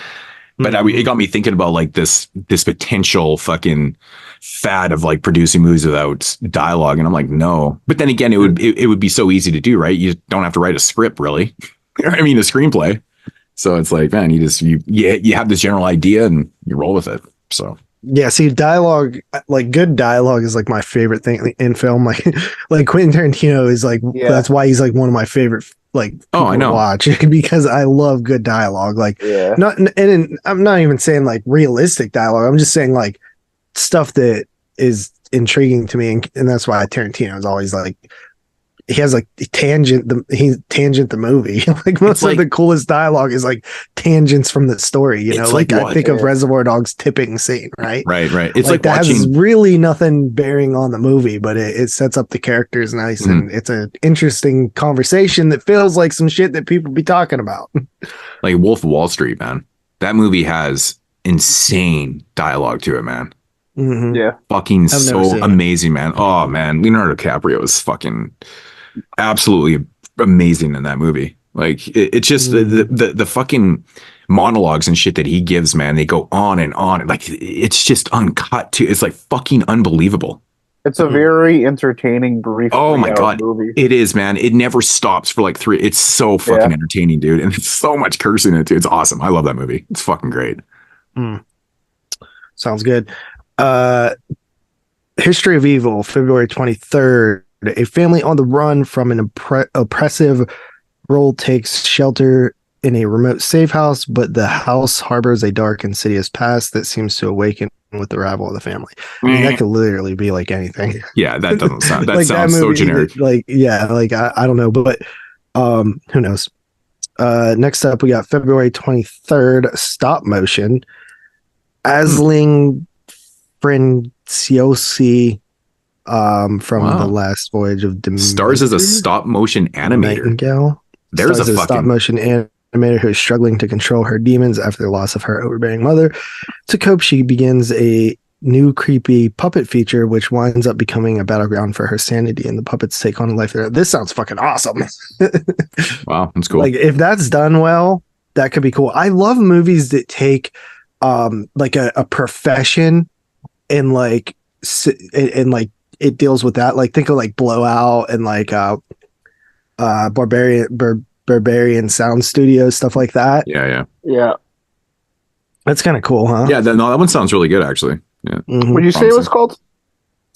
But it got me thinking about like this potential fucking fad of like producing movies without dialogue, and I'm like, no. But then again, it would be so easy to do, right? You don't have to write a script, really. I mean, a screenplay. So it's like, man, you have this general idea and you roll with it. So Yeah, see, dialogue, like good dialogue, is like my favorite thing in film. Like Quentin Tarantino is like that's why he's like one of my favorite I know to watch because I love good dialogue. Like not and I'm not even saying like realistic dialogue. I'm just saying like stuff that is intriguing to me, and that's why Tarantino is always like he has like tangent the movie. Like most of the coolest dialogue is like tangents from the story, you know, like I think of Reservoir Dogs tipping scene, right? Right. It's like that watching has really nothing bearing on the movie, but it sets up the characters nice and it's an interesting conversation that feels like some shit that people be talking about. Like Wolf of Wall Street, man. That movie has insane dialogue to it, man. Mm-hmm. Yeah. Fucking so amazing, man. Oh man, Leonardo DiCaprio was fucking absolutely amazing in that movie. Like it's just the fucking monologues and shit that he gives, man. They go on and on. Like it's just uncut too. It's like fucking unbelievable. It's a very entertaining, brief. Oh my god, movie. It is, man. It never stops for like 3. It's so fucking entertaining, dude, and it's so much cursing in it too. It's awesome. I love that movie. It's fucking great. Sounds good. History of Evil, February 23rd. A family on the run from an oppressive rule takes shelter in a remote safe house, but the house harbors a dark, insidious past that seems to awaken with the arrival of the family. I mean, that could literally be like anything. Yeah, that doesn't sound. That like sounds that movie, so generic. I don't know, but who knows? Next up, we got February 23rd, stop motion. Asling Franciosi from The Last Voyage of Demeter. Stars as a stop motion animator. Nightingale. There's Stars a as fucking stop motion animator who is struggling to control her demons after the loss of her overbearing mother. To cope, she begins a new creepy puppet feature, which winds up becoming a battleground for her sanity, and the puppets take on a life there. This sounds fucking awesome. Wow, that's cool. Like if that's done well, that could be cool. I love movies that take like a profession and like it deals with that. Like think of like Blowout and like Barbarian Sound Studio, stuff like that. Yeah. That's kind of cool, huh? Yeah, that one sounds really good, actually. Yeah. Mm-hmm. What did you say it was called?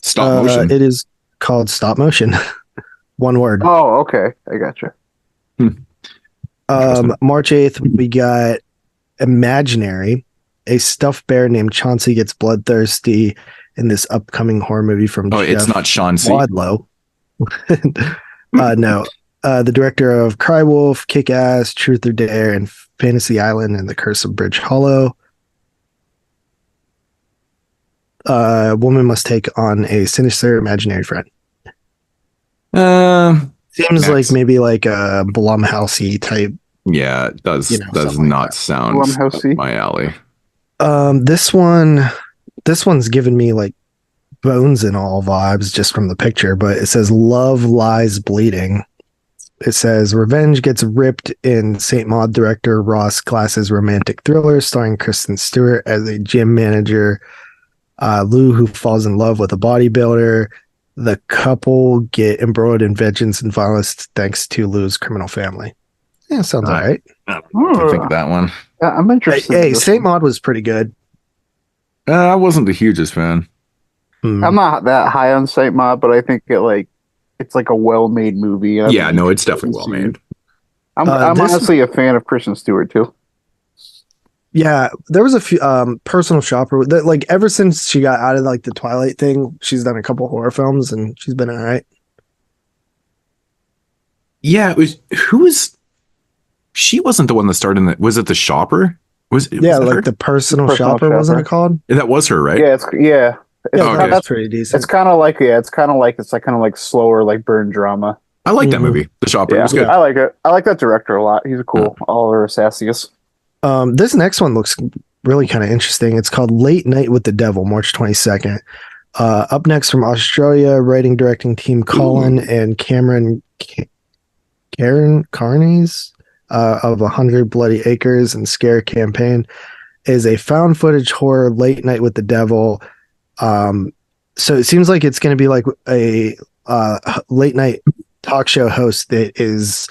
Stop motion. It is called stop motion. One word. Oh, okay. I gotcha. March 8th, we got Imaginary. A stuffed bear named Chauncey gets bloodthirsty in this upcoming horror movie from it's not Chauncey. Wadlow. No. The director of Cry Wolf, Kick Ass, Truth or Dare, and Fantasy Island and The Curse of Bridge Hollow. Woman must take on a sinister imaginary friend. Seems like maybe like a Blumhousey type. Yeah, it does not sound up my alley. This one's given me like Bones and All vibes just from the picture, but it says Love Lies Bleeding. It says revenge gets ripped in St. Maud director Ross Glass's romantic thriller starring Kristen Stewart as a gym manager, Lou who falls in love with a bodybuilder. The couple get embroiled in vengeance and violence thanks to Lou's criminal family. Yeah, sounds all right. I think of that one. I'm interested. Hey, St. Maud was pretty good. I wasn't the hugest fan. I'm not that high on St. Maud, but I think it's like a well-made movie. Yeah, no, it's definitely well made. I'm honestly a fan of Kristen Stewart too. Yeah, there was a few Personal Shopper that like ever since she got out of like the Twilight thing, she's done a couple horror films and she's been all right. Yeah, she wasn't the one that started in the, was it The Shopper? Was it like her? the Personal Shopper, wasn't it called? That was her, right? Yeah. That's pretty decent. It's kind of like slower, like burn drama. I like that movie. The Shopper. It was good. I like it. I like that director a lot. He's cool. Oliver Assayas. This next one looks really kind of interesting. It's called Late Night with the Devil, March 22nd. Up next from Australia, writing directing team Colin and Karen Carnes of 100 Bloody Acres and Scare Campaign is a found footage horror Late Night with the Devil. So it seems like it's going to be like a late night talk show host that is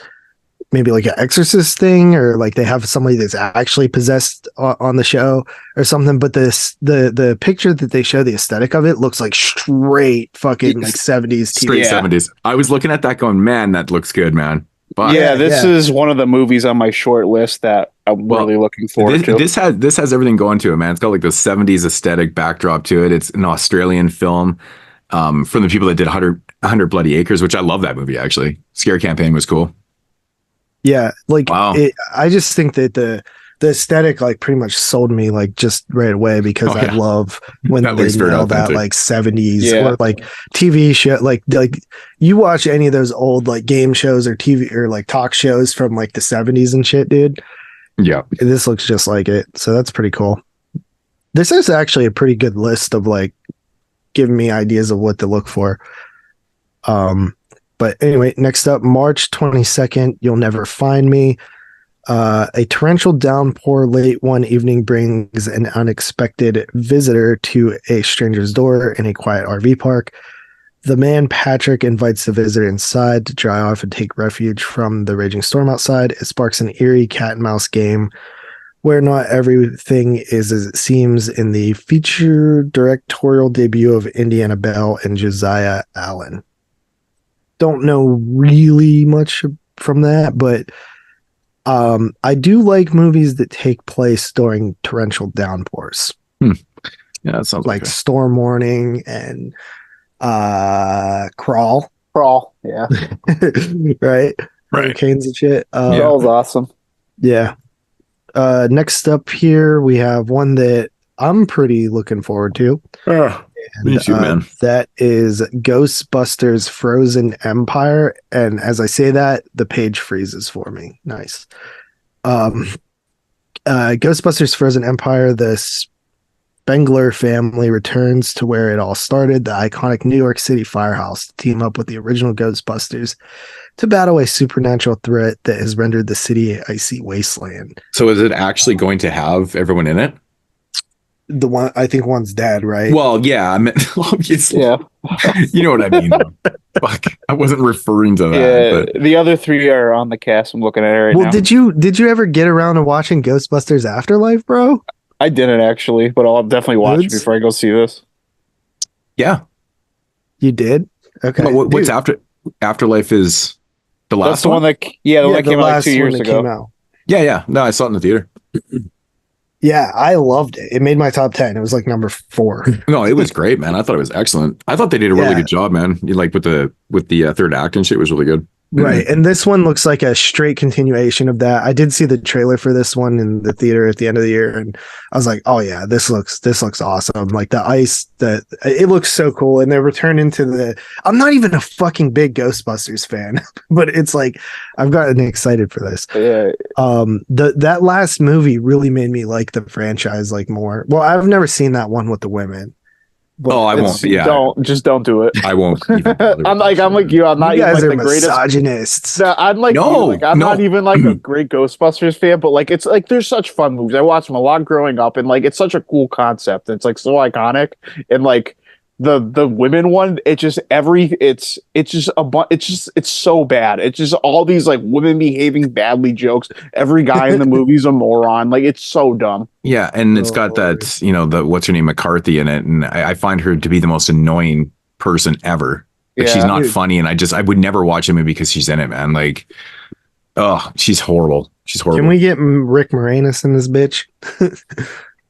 maybe like an exorcist thing, or like they have somebody that's actually possessed on the show or something. But the picture that they show, the aesthetic of it looks like straight fucking like 70s TV. Straight 70s. I was looking at that going, man, that looks good, man. But this is one of the movies on my short list that I'm really looking forward to. This has everything going to it, man. It's got like the 70s aesthetic backdrop to it. It's an Australian film from the people that did 100 Bloody Acres, which I love that movie, actually. Scare Campaign was cool. Yeah, like wow. I just think that the aesthetic like pretty much sold me like just right away, because I love when they nail that like 70s or like TV show, like you watch any of those old like game shows or TV or like talk shows from like the 70s and shit, dude. Yeah, this looks just like it, so that's pretty cool. This is actually a pretty good list of like giving me ideas of what to look for. But anyway, next up, March 22nd, You'll Never Find Me. A torrential downpour late one evening brings an unexpected visitor to a stranger's door in a quiet RV park. The man, Patrick, invites the visitor inside to dry off and take refuge from the raging storm outside. It sparks an eerie cat and mouse game where not everything is as it seems in the feature directorial debut of Indiana Bell and Josiah Allen. Don't know really much from that, but I do like movies that take place during torrential downpours. Yeah, that sounds like Storm Warning and Crawl, yeah. right hurricanes and shit. Crawl's awesome. Yeah. Next up here we have one that I'm pretty looking forward to. Me too, man. That is Ghostbusters Frozen Empire. And as I say that, the page freezes for me. Nice. Ghostbusters Frozen Empire, the Spengler family returns to where it all started, the iconic New York City firehouse, to team up with the original Ghostbusters to battle a supernatural threat that has rendered the city an icy wasteland. So is it actually going to have everyone in it? The one, I think one's dead, right? Well, yeah, I mean, obviously. Yeah. You know what I mean. Fuck, I wasn't referring to that. Yeah, but the other three are on the cast. I'm looking at it right now. Well, did you ever get around to watching Ghostbusters Afterlife, bro? I didn't actually, but I'll definitely watch it Moodz? before I go see this. Yeah. You did? Okay. What's Afterlife is the last That's the one that the one that came out like 2 years ago. Yeah. No, I saw it in the theater. Yeah, I loved it. It made my top 10. It was like number 4. No, it was great, man. I thought it was excellent. I thought they did a really good job, man. Like with the third act and shit was really good. Right. And this one looks like a straight continuation of that. I did see the trailer for this one in the theater at the end of the year, and I was like, oh yeah, this looks awesome. Like the ice, it looks so cool. And they return into I'm not even a fucking big Ghostbusters fan, but it's like I've gotten excited for this. Yeah. That last movie really made me like the franchise like more. Well, I've never seen that one with the women. But I won't. Yeah, don't do it. I won't. I'm like you. I'm not you guys even like are the greatest misogynists. I'm like no, you. Like, I'm not even like a great Ghostbusters fan, but like it's like there's such fun movies. I watched them a lot growing up, and like it's such a cool concept. It's like so iconic, and like the women one, it's so bad. It's just all these like women behaving badly jokes. Every guy in the movie's a moron. Like it's so dumb. Yeah, and it's got that, the what's her name, McCarthy in it, and I find her to be the most annoying person ever. Like, she's not funny, and I would never watch a movie because she's in it, man. Like, oh, she's horrible. She's horrible. Can we get Rick Moranis in this bitch?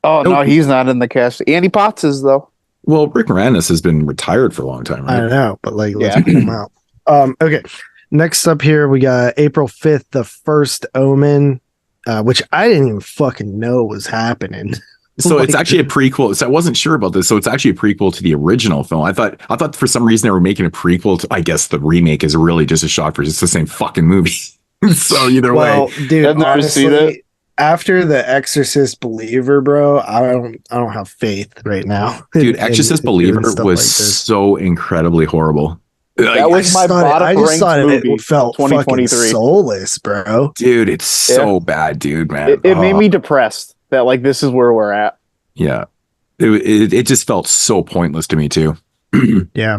No, he's not in the cast. Andy Potts is though. Well, Rick Moranis has been retired for a long time, right? I don't know, but like, let's put him out. Okay. Next up here, we got April 5th, The First Omen, which I didn't even fucking know was happening. So it's actually a prequel. So I wasn't sure about this. So it's actually a prequel to the original film. I thought for some reason they were making a prequel to, I guess the remake is really just a shot for it's the same fucking movie. So either way. Dude, I've never seen it. After The Exorcist Believer, bro, I don't have faith right now. Dude, Exorcist Believer was so incredibly horrible. That was my I just thought movie, it felt fucking soulless, bro. Dude, it's so bad, dude, man. It made me depressed that like this is where we're at. Yeah. It just felt so pointless to me too. Yeah.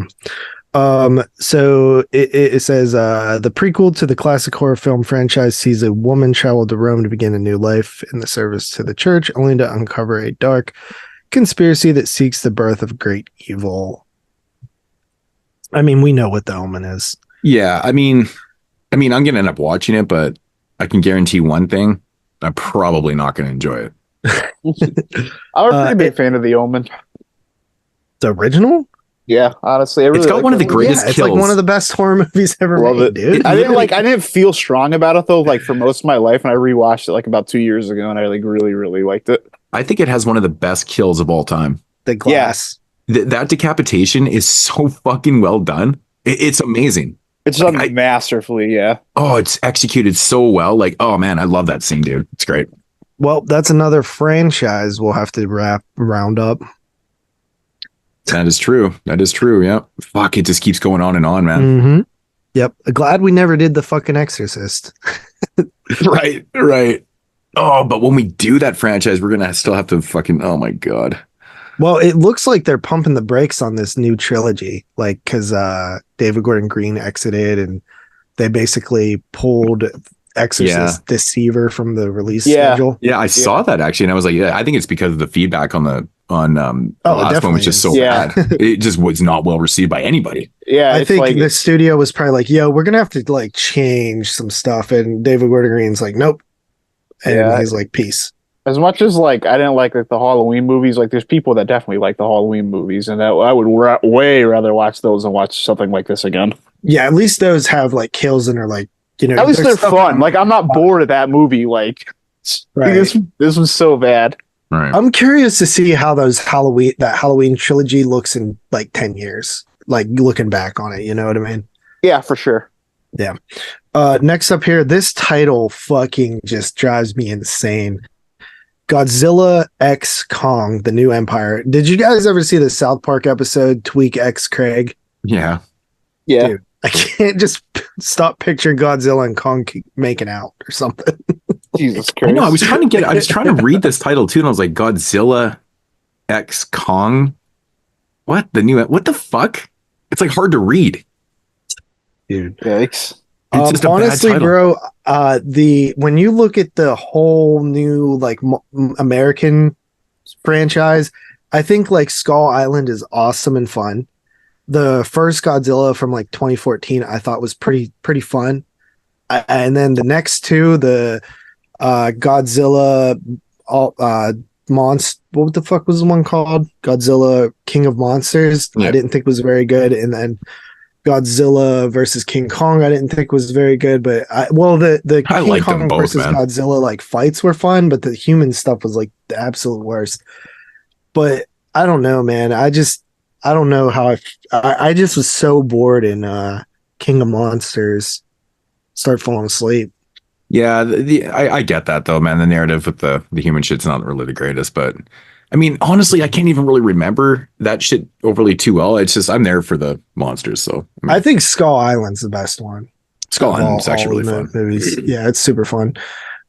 So it says the prequel to the classic horror film franchise sees a woman travel to Rome to begin a new life in the service to the church, only to uncover a dark conspiracy that seeks the birth of great evil. I mean, we know what the Omen is. Yeah, I mean, I'm gonna end up watching it, but I can guarantee one thing: I'm probably not gonna enjoy it. I'm a pretty big fan of The Omen. The original? Yeah, honestly, It's got one of the greatest It's kills. like one of the best horror movies ever Love made, it. dude. I didn't feel strong about it though, like for most of my life, and I rewatched it like about 2 years ago, and I like really, really liked it. I think it has one of the best kills of all time. The glass. That decapitation is so fucking well done. It's amazing. It's done masterfully, yeah. Oh, it's executed so well. Like, oh man, I love that scene, dude. It's great. Well, that's another franchise we'll have to round up. That is true. Yeah. Fuck, it just keeps going on and on, man. Mm-hmm. Yep. Glad we never did the fucking Exorcist. Right. Oh, but when we do that franchise, we're gonna still have to fucking. Oh my god. Well, it looks like they're pumping the brakes on this new trilogy, like because David Gordon Green exited, and they basically pulled Exorcist Deceiver from the release schedule. Yeah, I saw that actually, and I was like, yeah, I think it's because of the feedback on the last one was just so bad. It just was not well received by anybody. Yeah, I think like, the studio was probably like, "Yo, we're gonna have to like change some stuff," and David Gordon Green's like, "Nope," and he's like, "Peace." As much as like I didn't like the Halloween movies, like there's people that definitely like the Halloween movies, and I would way rather watch those than watch something like this again. Yeah, at least those have like kills and are like, you know, at least they're fun. Like I'm not bored of that movie. Like this was so bad. Right. I'm curious to see how that Halloween trilogy looks in like 10 years, like looking back on it. You know what I mean? Yeah, for sure. Yeah. Next up here, this title fucking just drives me insane. Godzilla X Kong, The New Empire. Did you guys ever see the South Park episode Tweak X Craig? Yeah. Dude, I can't just stop picturing Godzilla and Kong making out or something. Jesus Christ. I know. I was trying to read this title too, and I was like, Godzilla X Kong. What the fuck? It's like hard to read. Dude. Yikes. It's just a honestly, bad title. bro, when you look at the whole new like American franchise, I think like Skull Island is awesome and fun. The first Godzilla from like 2014, I thought was pretty fun, and then the next two, the Godzilla, monster. What the fuck was the one called? Godzilla King of Monsters. Yeah. I didn't think was very good, and then Godzilla versus King Kong, I didn't think was very good, but the King Kong both, versus man. Godzilla like fights were fun, but the human stuff was like the absolute worst. But I don't know, man. I don't know how I just was so bored in King of Monsters. Start falling asleep. Yeah, I get that though, man. The narrative with the human shit's not really the greatest, but I mean, honestly, I can't even really remember that shit overly too well. It's just I'm there for the monsters, so I think Skull Island's the best one. Skull Island's actually really fun. Movies. Yeah, it's super fun.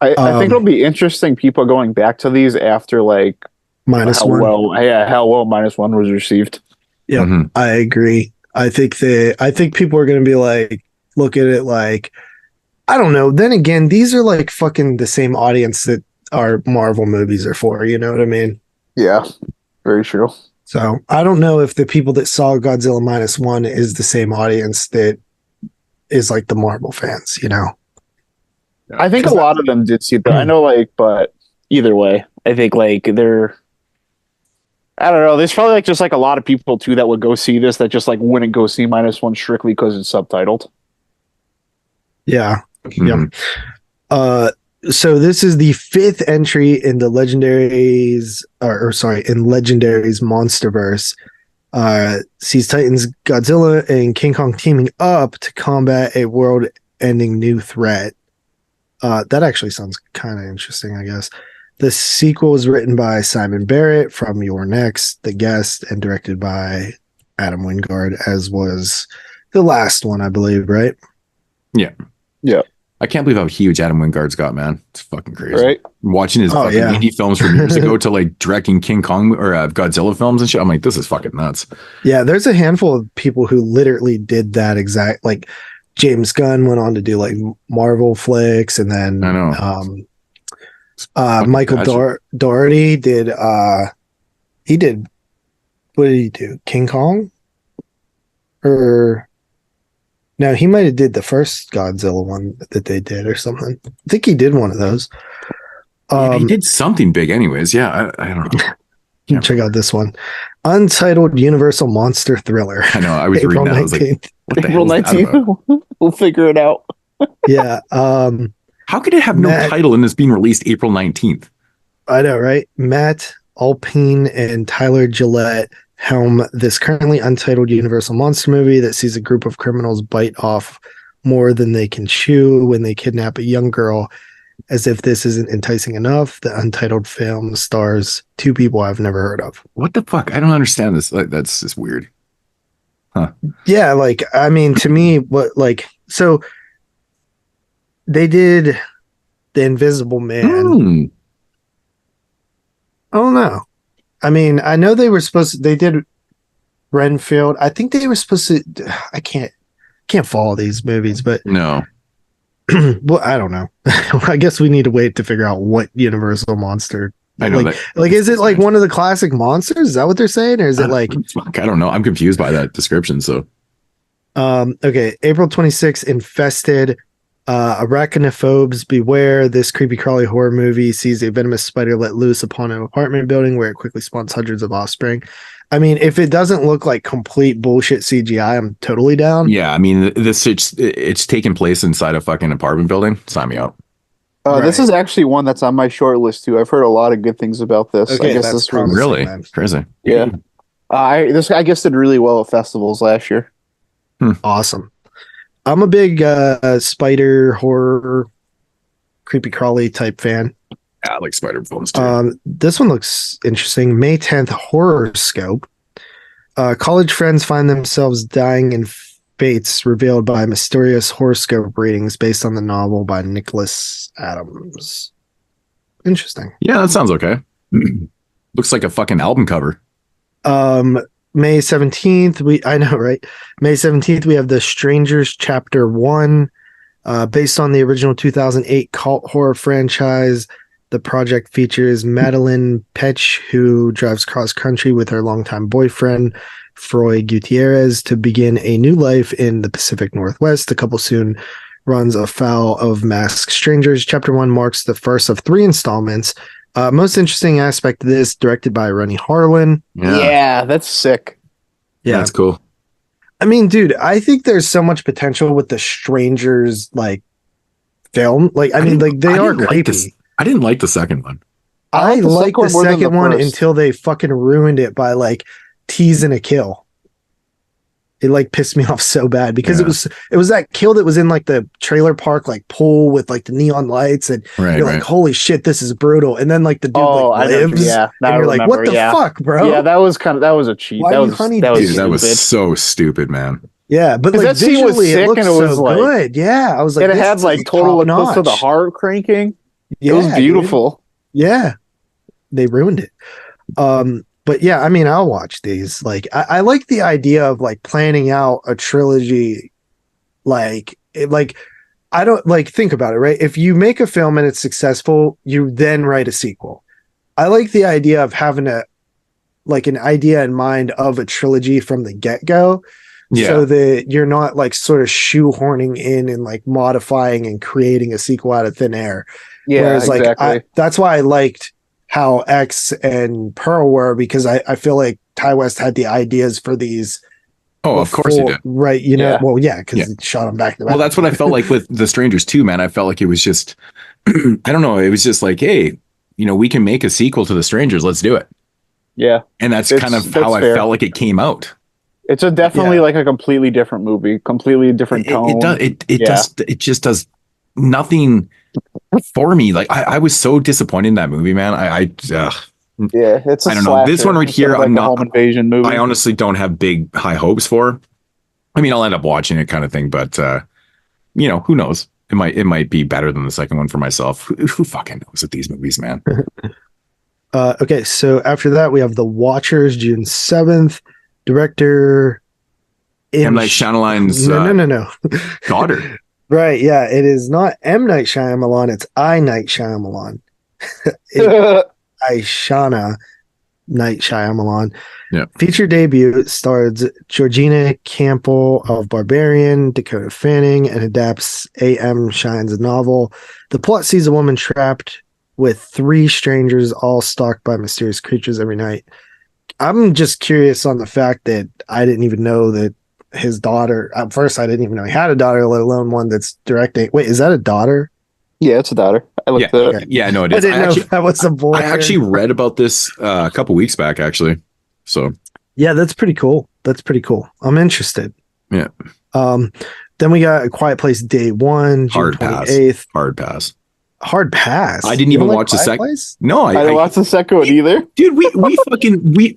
I think it'll be interesting. People going back to these after like -1. how well -1 was received. Yeah, Mm-hmm. I agree. I think people are going to be like, look at it like, I don't know. Then again, these are like fucking the same audience that our Marvel movies are for. You know what I mean? Yeah, very true. So I don't know if the people that saw Godzilla -1 is the same audience that is like the Marvel fans, you know? I think a lot of them did see that. I know, like, but either way, I think like I don't know. There's probably like just like a lot of people too that would go see this that just like wouldn't go see -1 strictly because it's subtitled. Yeah. Mhm. Yeah. So this is the 5th entry in the Legendaries, in Legendaries Monsterverse. Sees Titans Godzilla and King Kong teaming up to combat a world-ending new threat. That actually sounds kind of interesting, I guess. The sequel was written by Simon Barrett from Your Next, The Guest, and directed by Adam Wingard, as was the last one, I believe, right? Yeah. I can't believe how huge Adam Wingard's got, man. It's fucking crazy. Right? Watching his fucking indie films from years ago to like directing King Kong or Godzilla films and shit. I'm like, this is fucking nuts. Yeah, there's a handful of people who literally did that exact. Like James Gunn went on to do like Marvel flicks, and then I know. Michael Dougherty did. He did. What did he do? King Kong, or no? He might have did the first Godzilla one that they did or something. I think he did one of those. Yeah, he did something big, anyways. Yeah, I don't know. Check out this one, Untitled Universal Monster Thriller. I know. I was April reading that. I was like, what the April hell is that 19th. about? We'll figure it out. Yeah. How could it have no title and it's being released April 19th? I know, right? Matt Alpine and Tyler Gillette helm this currently untitled Universal monster movie that sees a group of criminals bite off more than they can chew when they kidnap a young girl. As if this isn't enticing enough, the untitled film stars two people I've never heard of. What the fuck? I don't understand this. Like, that's just weird. Huh. Yeah, like, I mean, to me, so they did The Invisible Man. I don't know. I mean, I know they did Renfield. I think they were supposed to, I can't follow these movies, but no. Well, I don't know. I guess we need to wait to figure out what Universal monster. I know is it like one of the classic monsters? Is that what they're saying, or is it like? Fuck, I don't know. I'm confused by that description. So, okay, April 26th, Infested. Arachnophobes beware. This creepy crawly horror movie sees a venomous spider let loose upon an apartment building where it quickly spawns hundreds of offspring. I mean, if it doesn't look like complete bullshit CGI, I'm totally down. Yeah, I mean, it's taking place inside a fucking apartment building. Sign me up. This is actually one that's on my short list too. I've heard a lot of good things about this. Okay, I guess this was really crazy. Yeah, I guess did really well at festivals last year. Awesome. I'm a big spider horror, creepy crawly type fan. Yeah, I like spider films too. This one looks interesting. May 10th, Horoscope. College friends find themselves dying in fates revealed by mysterious horoscope readings based on the novel by Nicholas Adams. Interesting. Yeah, that sounds okay. Looks like a fucking album cover. May 17th, I know, right? May 17th, we have The Strangers Chapter 1. Based on the original 2008 cult horror franchise, the project features Madeline Petch, who drives cross-country with her longtime boyfriend, Froy Gutierrez, to begin a new life in the Pacific Northwest. The couple soon runs afoul of masked strangers. Chapter 1 marks the first of 3 installments. Most interesting aspect of this, directed by Rennie Harlan. Yeah, that's sick. Yeah, that's cool. I mean, dude, I think there's so much potential with the Strangers like film. Like, I mean, like they are creepy. I didn't like the second one. I like the second one until they fucking ruined it by like teasing a kill. It like pissed me off so bad because it was that kill that was in like the trailer park like pool with like the neon lights and you're like, holy shit, this is brutal. And then like the dude lives, and you're like, what the fuck, bro? Yeah, that was a cheat. Why that was so stupid, man. Yeah, but like that scene was visually, sick it looked and it was so like good. Yeah, I was like, it had like total eclipse of the heart cranking. It was beautiful. Dude. Yeah, they ruined it. But yeah, I mean, I'll watch these. Like, I like the idea of like planning out a trilogy. Like I don't like think about it, right? If you make a film and it's successful, you then write a sequel. I like the idea of having an idea in mind of a trilogy from the get-go. Yeah. So that you're not like sort of shoehorning in and like modifying and creating a sequel out of thin air. Yeah, whereas, exactly. That's why I liked how X and Pearl were, because I feel like Ty West had the ideas for these. Oh, of course he did. Right. You know, well, yeah, because he shot them back to back. Well, that's what I felt like with The Strangers too, man. I felt like it was just, I don't know. It was just like, hey, you know, we can make a sequel to The Strangers. Let's do it. Yeah. And that's kind of how I felt like it came out. It's definitely like a completely different movie, completely different tone. It just does nothing for me. Like I was so disappointed in that movie, man. It's I don't know. This one right here, I'm not. Home invasion movie. I honestly don't have big high hopes for. I mean, I'll end up watching it, kind of thing. But you know, who knows? It might be better than the second one for myself. Who fucking knows with these movies, man? Okay, so after that we have The Watchers, June 7th. Director M. Night Shyamalan's no. daughter. Right, yeah. It is not M. Night Shyamalan, it's I Night Shyamalan. Ishana Night Shyamalan. Yeah. Feature debut stars Georgina Campbell of Barbarian, Dakota Fanning, and adapts A.M. Shine's novel. The plot sees a woman trapped with 3 strangers, all stalked by mysterious creatures every night. I'm just curious on the fact that I didn't even know that his daughter, at first I didn't even know he had a daughter, let alone one that's directing. Wait, is that a daughter? Yeah, it's a daughter. I looked it up. Yeah, no, it I is. didn't know if that was a boy. I actually read about this a couple weeks back, actually. So yeah, that's pretty cool. That's pretty cool. I'm interested. yeah, Then we got A Quiet Place Day 1, June hard pass. 28th. Hard pass. Hard pass. I didn't You even don't watch the Quiet second. Place? No, I didn't watch the second one either. dude,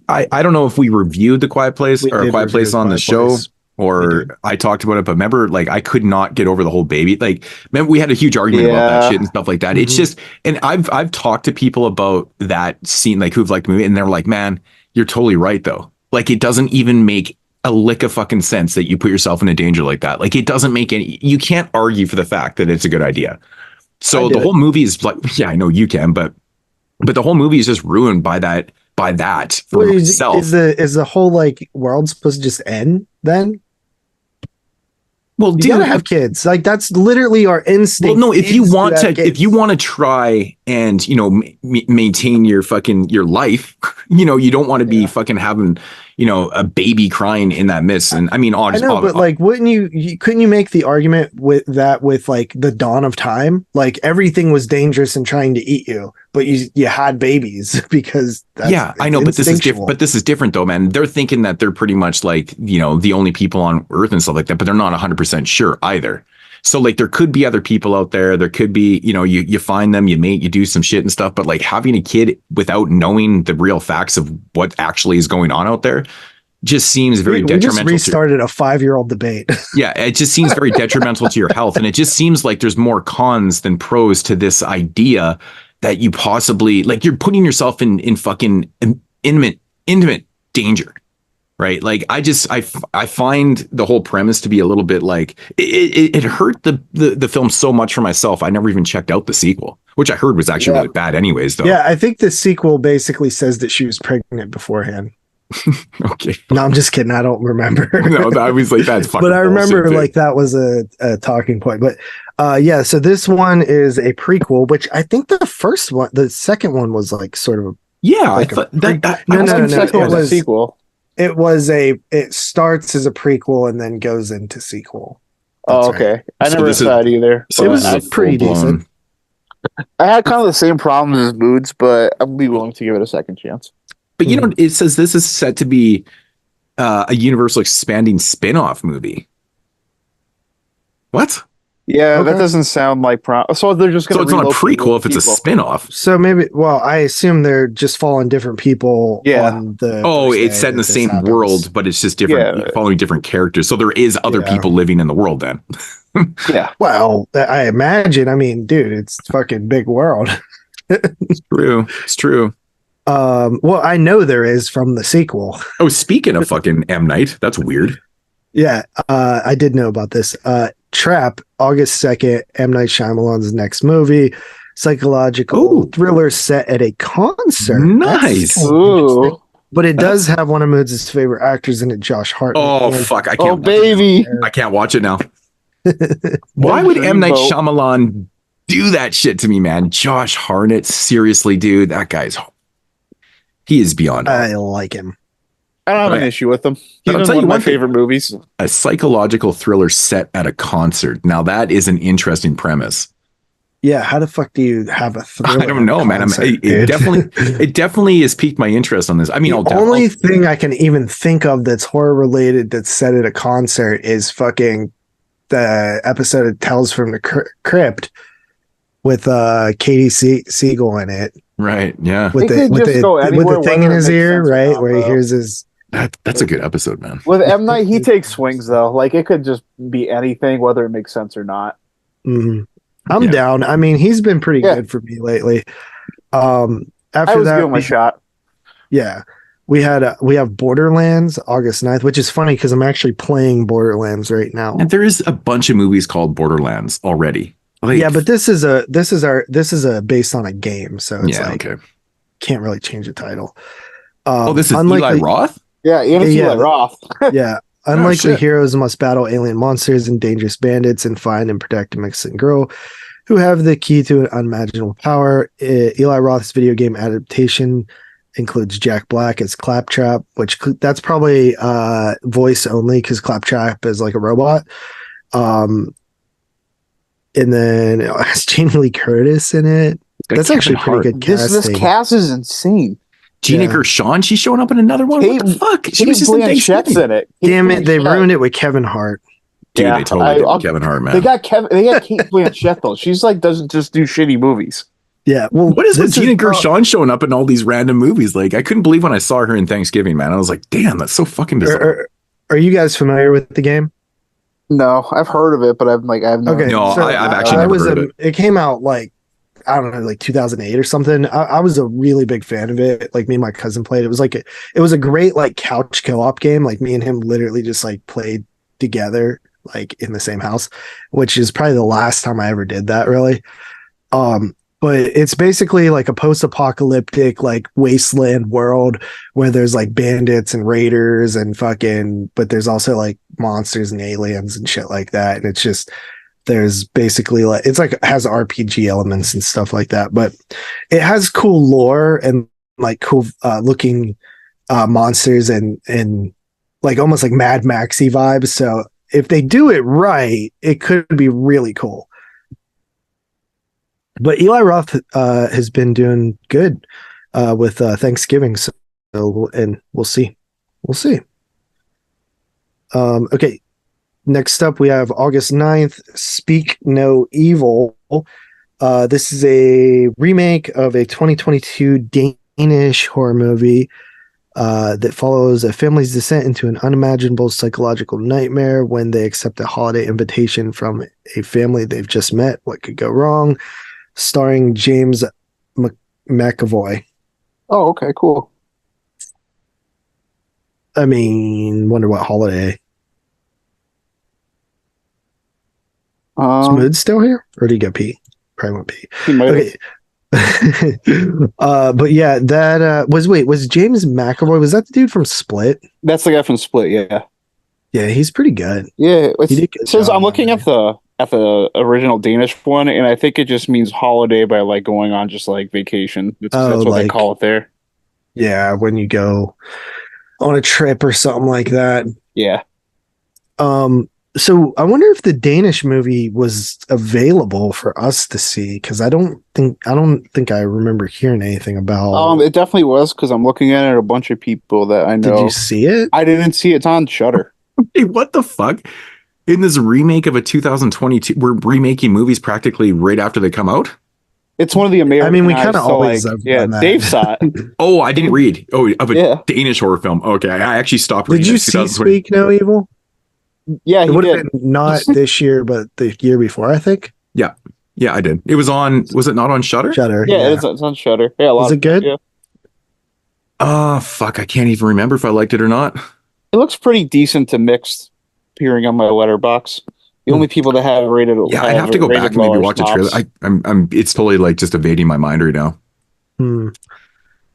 I don't know if we reviewed The Quiet Place We or A did Quiet review Place on the Quiet show. Place. Or I talked about it, but remember, like, I could not get over the whole baby. Like, remember, we had a huge argument about that shit and stuff like that. It's just, and I've talked to people about that scene, like, who've liked the movie, and they're like, man, you're totally right, though. Like, it doesn't even make a lick of fucking sense that you put yourself in a danger like that. Like, it doesn't make any, you can't argue for the fact that it's a good idea. So the whole movie is like, yeah, I know you can, but the whole movie is just ruined by that for myself. Is the whole, like, world supposed to just end then? Well, You dude, gotta have kids. Like, that's literally our instinct. well, no, if you is want to, have kids. if you want to try and, you know, maintain your life, you know, you don't want to be fucking having, you know, a baby crying in that mist. And I mean, I know, but like, wouldn't couldn't you make the argument with like the dawn of time? Like, everything was dangerous and trying to eat you, but you had babies because I know, but this is different. But this is different, though, man. They're thinking that they're pretty much like, you know, the only people on Earth and stuff like that, but they're not 100% sure either. So, like, there could be other people out there. There could be, you know, you find them, you mate, you do some shit and stuff. But like, having a kid without knowing the real facts of what actually is going on out there just seems very detrimental. We just restarted a 5-year-old debate. Yeah, it just seems very detrimental to your health, and it just seems like there's more cons than pros to this idea that you possibly, like, you're putting yourself in fucking intimate danger. Right. Like, I find the whole premise to be a little bit like it hurt the film so much for myself. I never even checked out the sequel, which I heard was actually really bad anyways, though. Yeah, I think the sequel basically says that she was pregnant beforehand. Okay. No, I'm just kidding. I don't remember. No, I was like, that's fucking but I remember bullshit, like that was a talking point. But yeah, so this one is a prequel, which I think the second one was like sort of a like no, It was a sequel. It starts as a prequel and then goes into sequel. Oh, okay. Right. I never saw it either. So It this was is a pretty full-blown- decent. I had kind of the same problems as Moodz, but I'd be willing to give it a second chance. But you know, it says this is set to be a Universal expanding spin-off movie. What? Yeah, that doesn't sound like so they're just going So to. it's not a prequel if it's a spin-off. So maybe, well, I assume they're just following different people. Yeah. On the Oh, first it's day set in the that this same happens. world, but it's just different, Yeah. following different characters. So there is other Yeah. people living in the world then. Yeah. Well, I imagine. I mean, dude, it's fucking big world. True. It's true. Well, I know there is from the sequel. Oh, speaking of fucking M. Night, that's weird. Yeah, I did know about this. Trap, August 2nd, M. Night Shyamalan's next movie. Psychological thriller set at a concert. Nice. That's Ooh. But it does have one of Moods' favorite actors in it, Josh Hartnett. Oh, and fuck. I Oh, can't. baby. I can't watch it now. Why would M. Night Shyamalan do that shit to me, man? Josh Hartnett, seriously, dude, that guy's, he is beyond. I like him. I don't have an issue with them. But I'll He's tell one you of my one thing. favorite movies. A psychological thriller set at a concert. Now that is an interesting premise. Yeah, how the fuck do you have a thriller? I don't know, man. concert, It definitely has piqued my interest on this. I mean, the only thing I can even think of that's horror related that's set at a concert is fucking the episode of Tales from the Crypt with Katie Siegel in it. Right. Yeah. With It could just go with anywhere, the thing whether in it his makes ear, sense or right? not, Where he though. hears his That's a good episode, man. With M. Night, he takes swings, though. Like, it could just be anything, whether it makes sense or not. Mhm. I'm Yeah. down. I mean, he's been pretty Yeah. good for me lately. I After was that, giving him a shot. yeah, we have Borderlands August 9th, which is funny because I'm actually playing Borderlands right now. And there is a bunch of movies called Borderlands already. Like, Yeah, but this is a based on a game, so it's yeah, like okay. can't really change the title. Oh, this is unlike Eli the- Roth? Yeah, and it's Yeah. Eli Roth. Yeah. Unlikely shit. heroes must battle alien monsters and dangerous bandits and find and protect a missing girl who have the key to an unimaginable power. Eli Roth's video game adaptation includes Jack Black as Claptrap, which that's probably voice only because Claptrap is like a robot. And then it has Jamie Lee Curtis in it. That's actually pretty good This casting. cast is insane. Gina Yeah. Gershon, she's showing up in another one. What the fuck? She was just in Blanchett's Thanksgiving. in it. Damn Kate it, they Blanchett. ruined it with Kevin Hart. Dude, Yeah, they totally did with Kevin Hart, man. They got Kate Blanchett though. She's like doesn't just do shitty movies. Yeah. Well, What is with this Gina Gershon showing up in all these random movies? Like, I couldn't believe when I saw her in Thanksgiving, man. I was like, damn, that's so fucking bizarre. Are you guys familiar with the game? No, I've heard of it, but I've no. Okay. No, I've actually never heard of it. It came out like, I don't know, like 2008 or something. I was a really big fan of it. Like me and my cousin played. It was like it was a great like couch co-op game. Like me and him literally just like played together like in the same house, which is probably the last time I ever did that really. But it's basically like a post-apocalyptic like wasteland world where there's like bandits and raiders and fucking, but there's also like monsters and aliens and shit like that. And it's just, there's basically like, it's like, it has RPG elements and stuff like that, but it has cool lore and like cool looking monsters and like almost like Mad Maxy vibes. So if they do it right, it could be really cool. But Eli Roth has been doing good with Thanksgiving, so and we'll see. Okay, next up we have August 9th, Speak No Evil. This is a remake of a 2022 Danish horror movie that follows a family's descent into an unimaginable psychological nightmare when they accept a holiday invitation from a family they've just met. What could go wrong? Starring James McAvoy. Oh, okay, cool. I mean, wonder what holiday. Is Moodz still here? Or did he go pee? Probably won't pee. He might have. Okay. But yeah, that was James McAvoy, was that the dude from Split? That's the guy from Split, yeah. Yeah, he's pretty good. Yeah, He did a good it says job I'm looking on at the original Danish one, and I think it just means holiday by like going on just like vacation. That's what they like- call it there. Yeah, when you go on a trip or something like that. Yeah. So I wonder if the Danish movie was available for us to see, because I don't think I remember hearing anything about. It definitely was because I'm looking at it. A bunch of people that I know. Did you see it? I didn't see it. It's on Shudder. Hey, what the fuck? In this remake of a 2022, we're remaking movies practically right after they come out? It's one of the American. I mean, we kind of always have yeah. done that. Dave saw it. Oh, I didn't read. Oh, of a Yeah. Danish horror film. Okay, I actually stopped reading. Did you in see 2020. Speak No Evil? Yeah, It he would have did. been not this year, but the year before, I think. Yeah, I did. It was on. Was it not on Shutter? Shutter. Yeah, it's on Shudder. Yeah, Was it good? Yeah. Oh fuck! I can't even remember if I liked it or not. It looks pretty decent to mixed. Appearing on my Letterboxd. The only people that have rated. Yeah, I'd have to go back and maybe watch a trailer. I'm. It's totally like just evading my mind right now.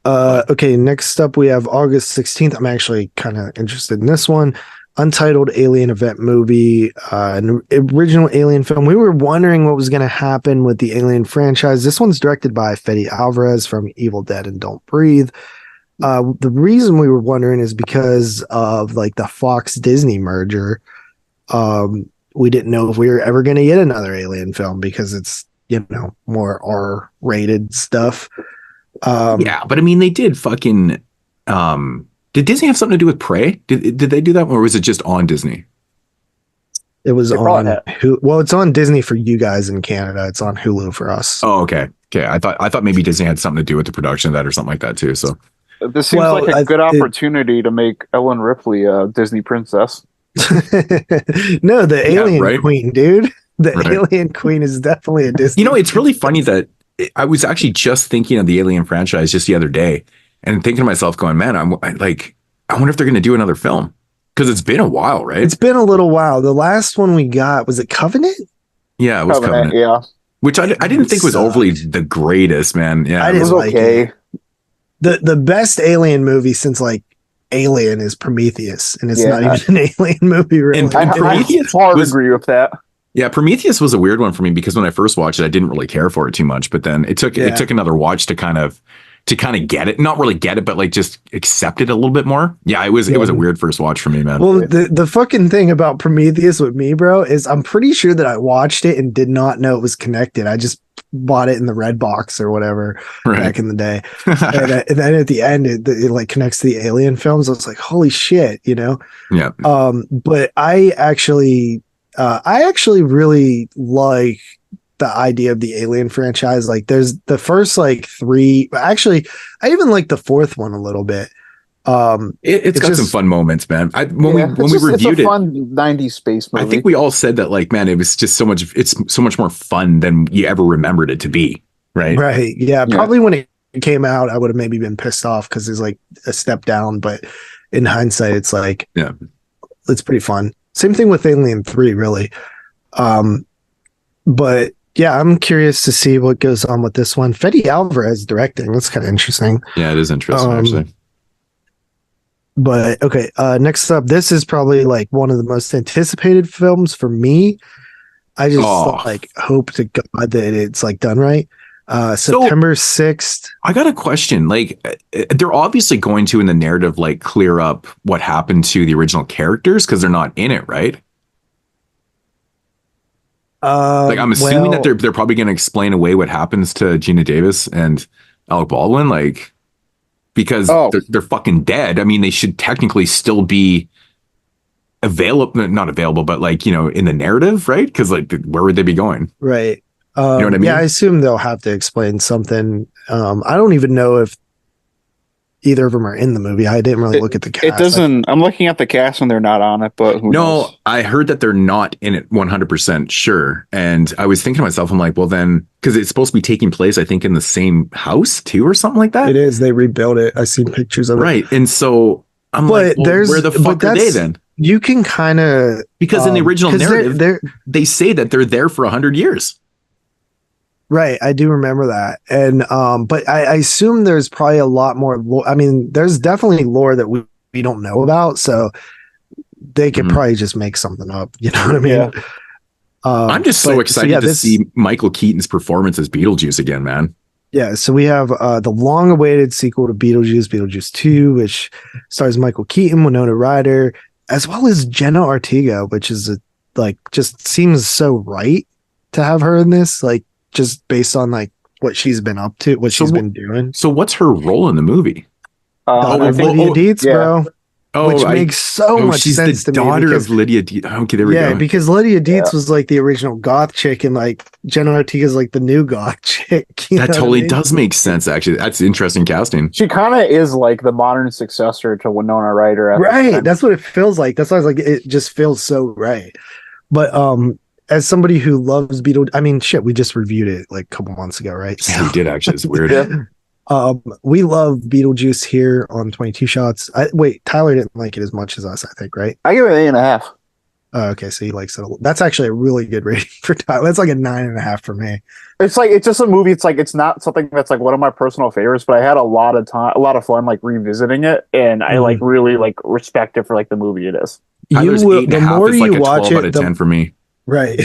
Okay, next up we have August 16th. I'm actually kind of interested in this one. Untitled Alien Event movie, an original Alien film. We were wondering what was going to happen with the Alien franchise. This one's directed by Fede Alvarez from Evil Dead and Don't Breathe. The reason we were wondering is because of like the Fox Disney merger. We didn't know if we were ever going to get another Alien film because it's, more R-rated stuff. Yeah, but I mean, they did fucking. Did Disney have something to do with Prey? Did they do that, or was it just on Disney? It was They on brought Well, it's on Disney for you guys in Canada. It's on Hulu for us. Oh, okay. I thought maybe Disney had something to do with the production of that or something like that too. So This seems like a good opportunity to make Ellen Ripley a Disney princess. No, the Alien right? Queen, dude. The Right. Alien Queen is definitely a Disney. You know, it's really funny that I was actually just thinking of the Alien franchise just the other day and thinking to myself, going, man, I wonder if they're going to do another film because it's been a while, right? It's been a little while. The last one we got, was it Covenant? Yeah, it was Covenant. Yeah. Which I didn't think was overly the greatest, man. Yeah, I It didn't was like okay. it. The best Alien movie since like Alien is Prometheus, and it's not even an Alien movie, really. And I Prometheus hard was- agree with that. Yeah, Prometheus was a weird one for me because when I first watched it, I didn't really care for it too much. But then it took another watch to kind of get it, not really get it, but like just accept it a little bit more. Yeah, it was a weird first watch for me, man. Well, the fucking thing about Prometheus with me, bro, is I'm pretty sure that I watched it and did not know it was connected. I just bought it in the red box or whatever back in the day. And then at the end, it like connects to the Alien films. I was like, holy shit, you know? Yeah. But I actually really like the idea of the Alien franchise. Like there's the first like 3, actually I even like the 4th one a little bit. It's got some fun moments, man. When we reviewed it's a fun 90s space movie. I think we all said that, like, man, it was just it's so much more fun than you ever remembered it to be. Right. Right. Yeah. Probably when it came out, I would have maybe been pissed off because it's like a step down, but in hindsight, it's like, it's pretty fun. Same thing with Alien 3, really. But yeah, I'm curious to see what goes on with this one. Fede Alvarez directing. That's kind of interesting. Yeah, it is interesting, actually. But okay, next up, this is probably like one of the most anticipated films for me. I just like hope to God that it's like done right. September 6th. I got a question. Like, they're obviously going to, in the narrative, like clear up what happened to the original characters because they're not in it, right? Like, I'm assuming that they're probably going to explain away what happens to Gina Davis and Alec Baldwin, like, because they're fucking dead. I mean, they should technically still be not available, but like, you know, in the narrative, right? Because like, where would they be going? Right. You know what I mean? Yeah, I assume they'll have to explain something. I don't even know if either of them are in the movie. I didn't really look at the cast. It doesn't. I'm looking at the cast and they're not on it, but who knows? I heard that they're not in it 100% sure. And I was thinking to myself, I'm like, well, then, because it's supposed to be taking place, I think, in the same house too, or something like that. It is. They rebuilt it. I've seen pictures of it. Right. And so I'm like, well, where the fuck are they then? You can kind of, because in the original narrative, they say that they're there for 100 years. Right, I do remember that, and but I assume there's probably a lot more. I mean, there's definitely lore that we don't know about, so they could probably just make something up. You know what I mean? Yeah. I'm just so excited to see Michael Keaton's performance as Beetlejuice again, man. Yeah, so we have the long-awaited sequel to Beetlejuice, Beetlejuice 2, which stars Michael Keaton, Winona Ryder, as well as Jenna Ortega, which is just seems so right to have her in this, like, just based on like what she's been up to, what she's been doing. So what's her role in the movie? Lydia Dietz, bro. Which makes so much sense to me. She's the daughter of Lydia Dietz. Okay, there we go. Yeah, because Lydia Dietz was like the original goth chick, and like Jenna Ortega's like the new goth chick. That totally does make sense, actually. That's interesting casting. She kind of is like the modern successor to Winona Ryder. Right, that's what it feels like. That's why I was like, it just feels so right. But as somebody who loves Beetlejuice, I mean, shit, we just reviewed it like a couple months ago, right? Yeah, we did actually. It's weird. We love Beetlejuice here on 22 Shots. Tyler didn't like it as much as us, I think, right? I give it 8.5. Okay, so he likes it. That's actually a really good rating for Tyler. That's like a 9.5 for me. It's like, it's just a movie. It's like, it's not something that's like one of my personal favorites, but I had a lot of fun like revisiting it, and I like really like respect it for like the movie it is. The more you watch it, out of 10 for me. Right.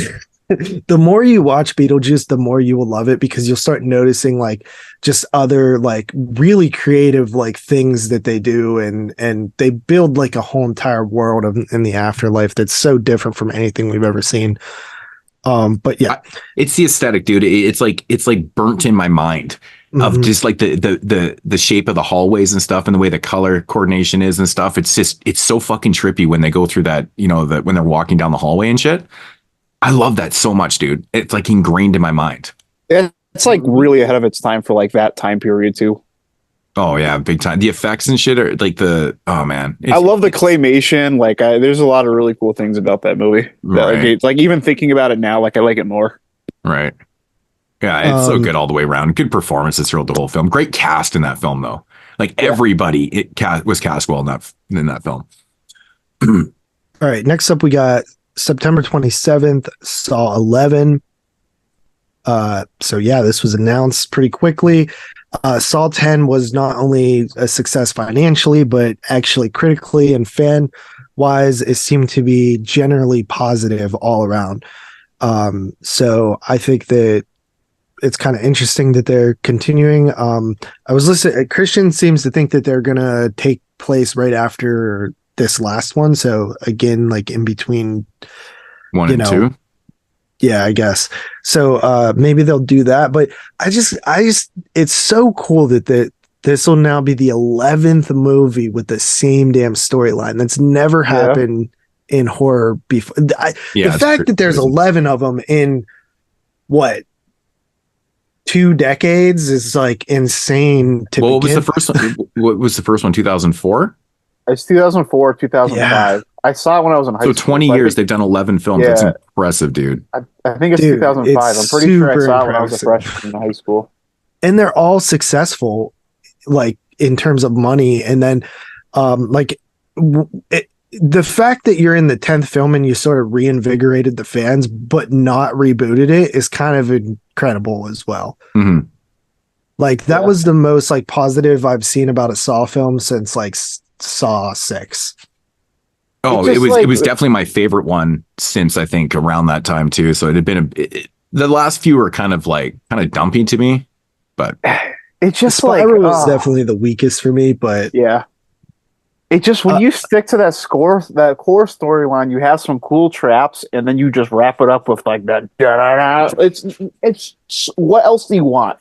The more you watch Beetlejuice, the more you will love it, because you'll start noticing like just other like really creative like things that they do, and they build like a whole entire world in the afterlife that's so different from anything we've ever seen. But yeah, it's the aesthetic, dude. It's like burnt in my mind of just like the shape of the hallways and stuff, and the way the color coordination is and stuff. It's so fucking trippy when they go through that, you know, when they're walking down the hallway and shit. I love that so much, dude. It's like ingrained in my mind. It's like really ahead of its time for like that time period too. Oh yeah, big time. The effects and shit are like oh man. I love the claymation. Like, there's a lot of really cool things about that movie. Right. Like even thinking about it now, like I like it more. Right. Yeah, it's so good all the way around. Good performances throughout the whole film. Great cast in that film, though. Like everybody was cast well in that film. All right, next up we got September 27th, Saw 11. So yeah, this was announced pretty quickly. Saw 10 was not only a success financially, but actually critically and fan wise, it seemed to be generally positive all around. So I think that it's kind of interesting that they're continuing. I was listening. Christian seems to think that they're gonna take place right after this last one. So again, like in between 1 and 2. Yeah, I guess. So maybe they'll do that. But I just it's so cool that this will now be the 11th movie with the same damn storyline. That's never happened in horror before. The fact that there's 11 of them in what? 2 decades is like insane to What was the first one? What was the first one? 2004? It's 2004, 2005. Yeah. I saw it when I was in high school. So 20 years, they've done 11 films. That's impressive, dude. I think it's 2005. I'm pretty sure I saw it when I was a freshman in high school. And they're all successful, like in terms of money. And then, the fact that you're in the 10th film and you sort of reinvigorated the fans, but not rebooted it is kind of incredible as well. Mm-hmm. Like that was the most like positive I've seen about a Saw film since like Saw 6. Oh, it was definitely my favorite one since I think around that time too. So it had been the last few were kind of dumpy to me, but it's just Spiral was definitely the weakest for me. But yeah, it just when you stick to that core storyline, you have some cool traps, and then you just wrap it up with like that. It's what else do you want?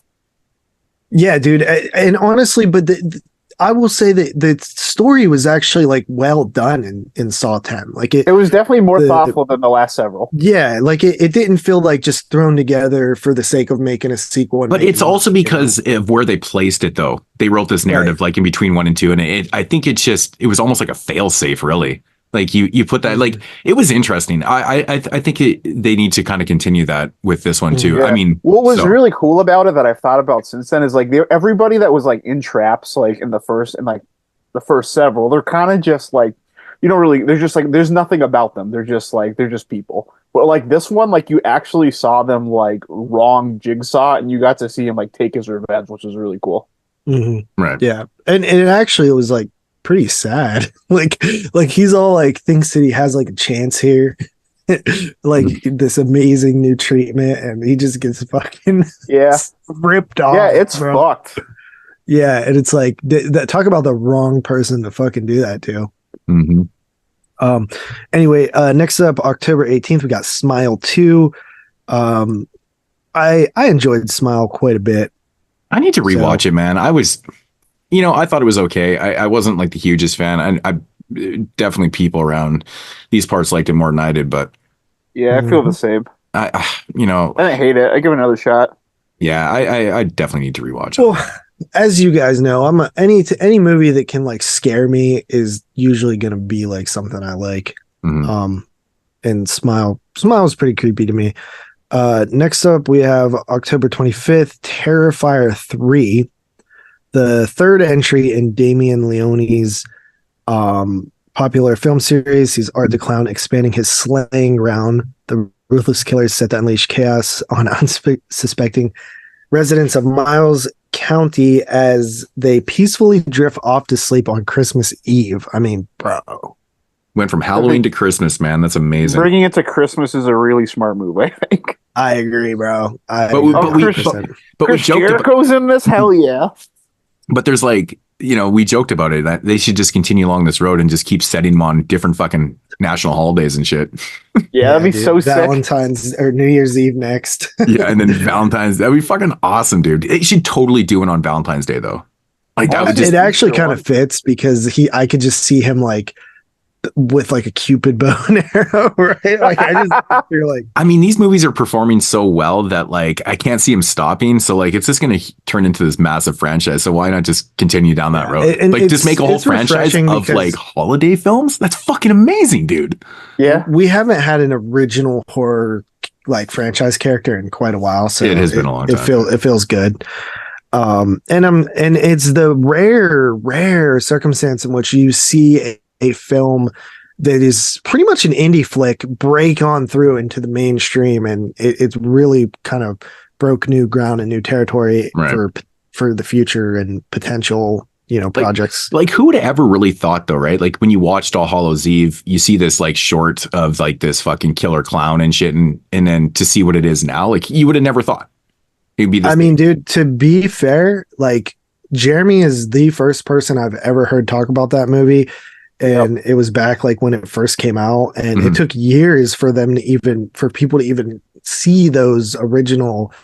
Yeah, dude, and honestly, but I will say that the story was actually like well done in Saw 10. Like it was definitely more thoughtful than the last several. Yeah, like it didn't feel like just thrown together for the sake of making a sequel. But it's also because of where they placed it, though. They wrote this narrative like in between 1 and 2, and I think it was almost like a failsafe, really. Like you put that, like it was interesting. I think they need to kind of continue that with this one too. Yeah. I mean, what was really cool about it that I've thought about since then is like everybody that was like in traps like in the first several, they're kind of just like they're just like there's nothing about them. They're just people. But like this one, like you actually saw them like wrong Jigsaw, and you got to see him like take his revenge, which was really cool. Mm-hmm. Right. Yeah, and it actually was like pretty sad. like he's all like thinks that he has like a chance here, like this amazing new treatment, and he just gets fucking ripped off. Yeah, it's fucked. Yeah, and it's like talk about the wrong person to fucking do that to. Mm-hmm. Anyway, next up, October 18th, we got Smile 2. I enjoyed Smile quite a bit. I need to rewatch it, man. I thought it was okay. I wasn't like the hugest fan. I definitely people around these parts liked it more than I did, but yeah, I feel the same. I didn't hate it. I give it another shot. Yeah, I definitely need to rewatch it. Well, as you guys know, any movie that can like scare me is usually going to be like something I like. Mm-hmm. And Smile is pretty creepy to me. Next up, we have October 25th, Terrifier 3. The third entry in Damien Leone's popular film series. He's Art the Clown, expanding his slaying round. The ruthless killer is set to unleash chaos on unsuspecting residents of Miles County as they peacefully drift off to sleep on Christmas Eve. I mean, bro. Went from Halloween to Christmas, man. That's amazing. Bringing it to Christmas is a really smart move, I think. I agree, bro. Chris Jericho's in this? Hell yeah. But there's like, we joked about it that they should just continue along this road and just keep setting them on different fucking national holidays and shit. Yeah, that'd be so sick. Valentine's or New Year's Eve next. Yeah, and then Valentine's. That'd be fucking awesome, dude. They should totally do it on Valentine's Day, though. Like that would just. It actually kind of fits because I could just see him like with like a Cupid bow and arrow, right? Like I just feel like I mean, these movies are performing so well that like I can't see them stopping. So like it's just going to turn into this massive franchise. So why not just continue down that road? and like just make a whole franchise of like holiday films. That's fucking amazing, dude. Yeah, we haven't had an original horror like franchise character in quite a while, so it has been a long time. It feels good. And it's the rare circumstance in which you see a film that is pretty much an indie flick break on through into the mainstream, and it's really kind of broke new ground and new territory for the future and potential, projects. Like who would have ever really thought though, right? Like when you watched All Hallows Eve, you see this like short of like this fucking killer clown and shit, and then to see what it is now, like you would have never thought it'd be this mean, dude, to be fair, like Jeremy is the first person I've ever heard talk about that movie. And it was back like when it first came out, and it took years for people to even see those original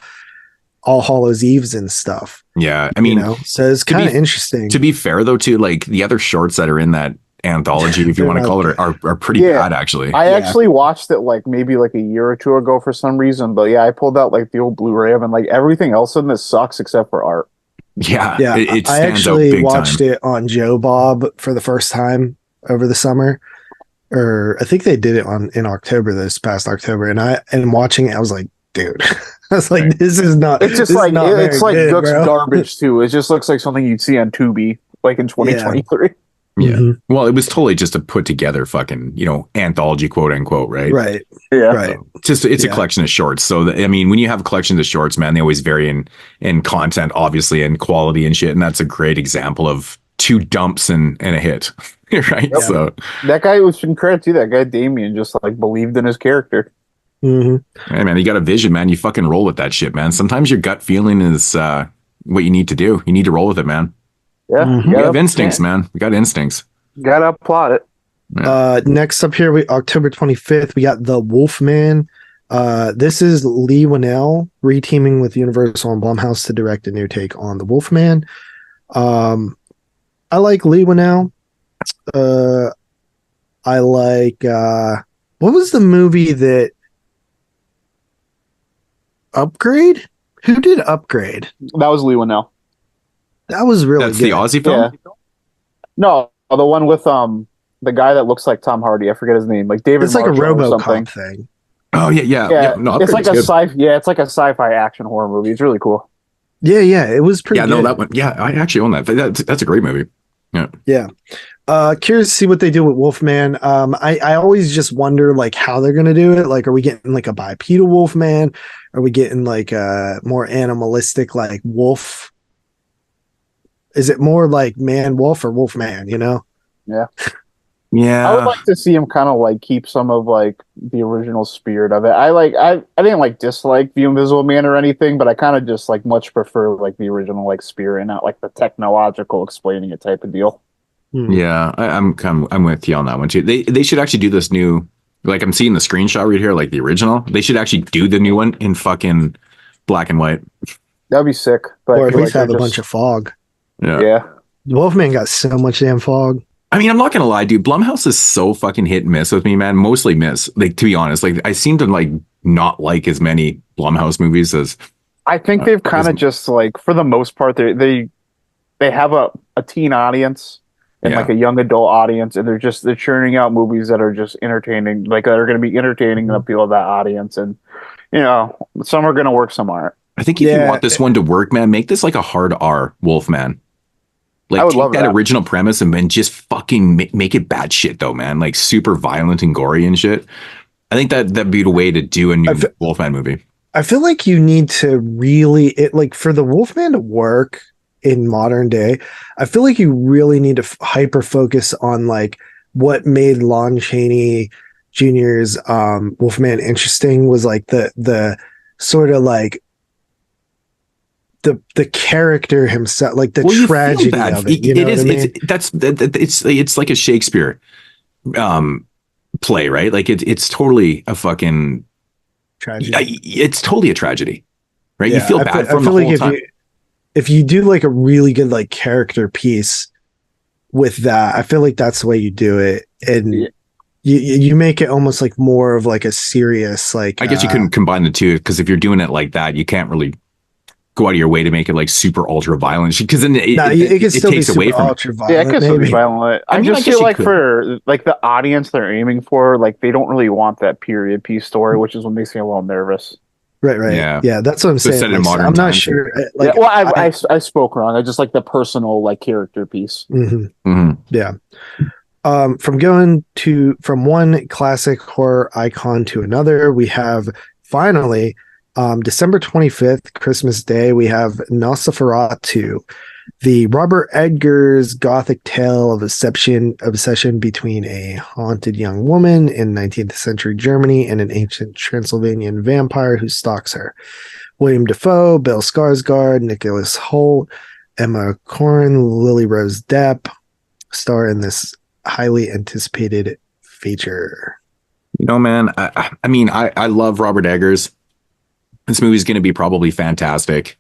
All Hallows Eves and stuff. Yeah, I mean, so it's kind of interesting. To be fair though, too, like the other shorts that are in that anthology, if you want to call it, are pretty bad actually. I actually watched it like maybe like a year or two ago for some reason, but I pulled out like the old Blu-ray of it, and like everything else in this sucks except for art. Yeah, it I stands actually out big watched time. it on Joe Bob for the first time over the summer, or I think they did it in October, this past October, and watching it, I was like, dude, I was like, this is not. It's just like it's like good, looks bro. garbage too. It just looks like something you'd see on Tubi, like in 2023. Yeah. Well, it was totally just a put together fucking, anthology, quote unquote, right? Right. Yeah. Right. It's a collection of shorts. So, I mean, when you have collections of shorts, man, they always vary in content, obviously, and quality and shit. And that's a great example of two dumps and a hit. Right. Yep. So that guy was incredible too. That guy, Damien, just like believed in his character. Hey, man, you got a vision, man. You fucking roll with that shit, man. Sometimes your gut feeling is what you need to do. You need to roll with it, man. Yeah, we have instincts, man. We got instincts. Gotta applaud it. Yeah. Next up here, October 25th, we got The Wolfman. This is Lee Winnell reteaming with Universal and Blumhouse to direct a new take on The Wolfman. I like Lee Winnell. I like what was the movie that Upgrade? Who did Upgrade? That was Lee Winnell. That was really That's good. the Aussie film? Yeah. No, the one with the guy that looks like Tom Hardy. I forget his name. Like David. It's like a Marshall or something. RoboCop thing. Oh yeah. No, it's like a Upgrade's good. it's like a sci-fi action horror movie. It's really cool. Yeah, it was pretty good. No, that one. Yeah, I actually own that. That's a great movie. Yeah. Curious to see what they do with Wolfman. I always just wonder like how they're gonna do it. Like, are we getting like a bipedal Wolfman? Are we getting like a more animalistic like wolf? Is it more like man wolf or wolf man? Yeah. Yeah. I would like to see him kind of like keep some of like the original spirit of it. I didn't like dislike the Invisible Man or anything, but I kind of just like much prefer like the original like spirit and not like the technological explaining it type of deal. Yeah, I'm with you on that one too. They should actually do this new, like I'm seeing the screenshot right here, like the original. They should actually do the new one in fucking black and white. That'd be sick. But Or at least have a bunch of fog. Yeah. Wolfman got so much damn fog. I mean, I'm not gonna lie, dude. Blumhouse is so fucking hit and miss with me, man. Mostly miss. Like, to be honest, like I seem to like not like as many Blumhouse movies as. I think they've kind of just like, for the most part, they have a teen audience and like a young adult audience, and they're churning out movies that are just entertaining, like that are going to be entertaining and appeal to that audience, and some are going to work, some aren't. I think if you want this one to work, man, make this like a hard R Wolfman. Like, I would take love that that. original premise and then just fucking make it bad shit though, man. Like super violent and gory and shit. I think that'd be the way to do a new Wolfman movie. I feel like you need to really for the Wolfman to work in modern day. I feel like you really need to hyper focus on like what made Lon Chaney Jr.'s Wolfman interesting was like the sort of like the character himself, like the tragedy of it. You know what I mean? It's like a Shakespeare play, right? Like it's totally a fucking tragedy. It's totally a tragedy, right? Yeah, you feel bad for him the like whole time. if you do like a really good like character piece with that. I feel like that's the way you do it, and you make it almost like more of like a serious like. I guess you couldn't combine the two, because if you're doing it like that, you can't really go out of your way to make it like super ultra violent, because then it takes away from it. Yeah, it can still be violent. I just feel like for like the audience they're aiming for, like they don't really want that period piece story, which is what makes me a little nervous. Right. Yeah, that's what I'm saying. Set in modern I'm not times. sure. Like, I spoke wrong. I just like the personal like character piece. Yeah. From one classic horror icon to another, we have finally December 25th, Christmas Day, we have Nosferatu, the Robert Eggers gothic tale of obsession between a haunted young woman in 19th century Germany and an ancient Transylvanian vampire who stalks her. William Dafoe, Bill Skarsgård, Nicholas Hoult, Emma Corrin, Lily Rose Depp star in this highly anticipated feature. You know, man, I love Robert Eggers. This movie's going to be probably fantastic.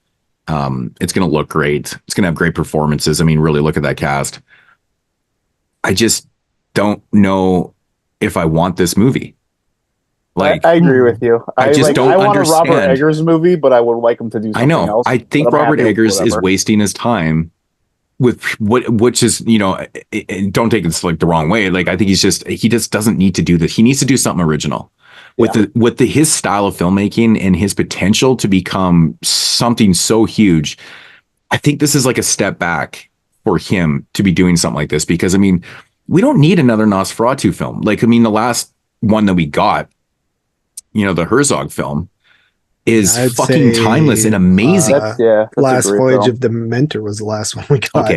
It's going to look great. It's going to have great performances. I mean, really look at that cast. I just don't know if I want this movie. Like, I agree with you. I just don't want understand. a Robert Eggers movie, but I would like him to do something else. I think Robert Eggers is wasting his time with which is, you know, don't take this like the wrong way. Like, I think he just doesn't need to do this. He needs to do something original. With his style of filmmaking and his potential to become something so huge, I think this is like a step back for him to be doing something like this, because I mean, we don't need another Nosferatu film. Like, I mean, the last one that we got, you know, the Herzog film is fucking timeless and amazing. Last Voyage of the Mentor was the last one we got.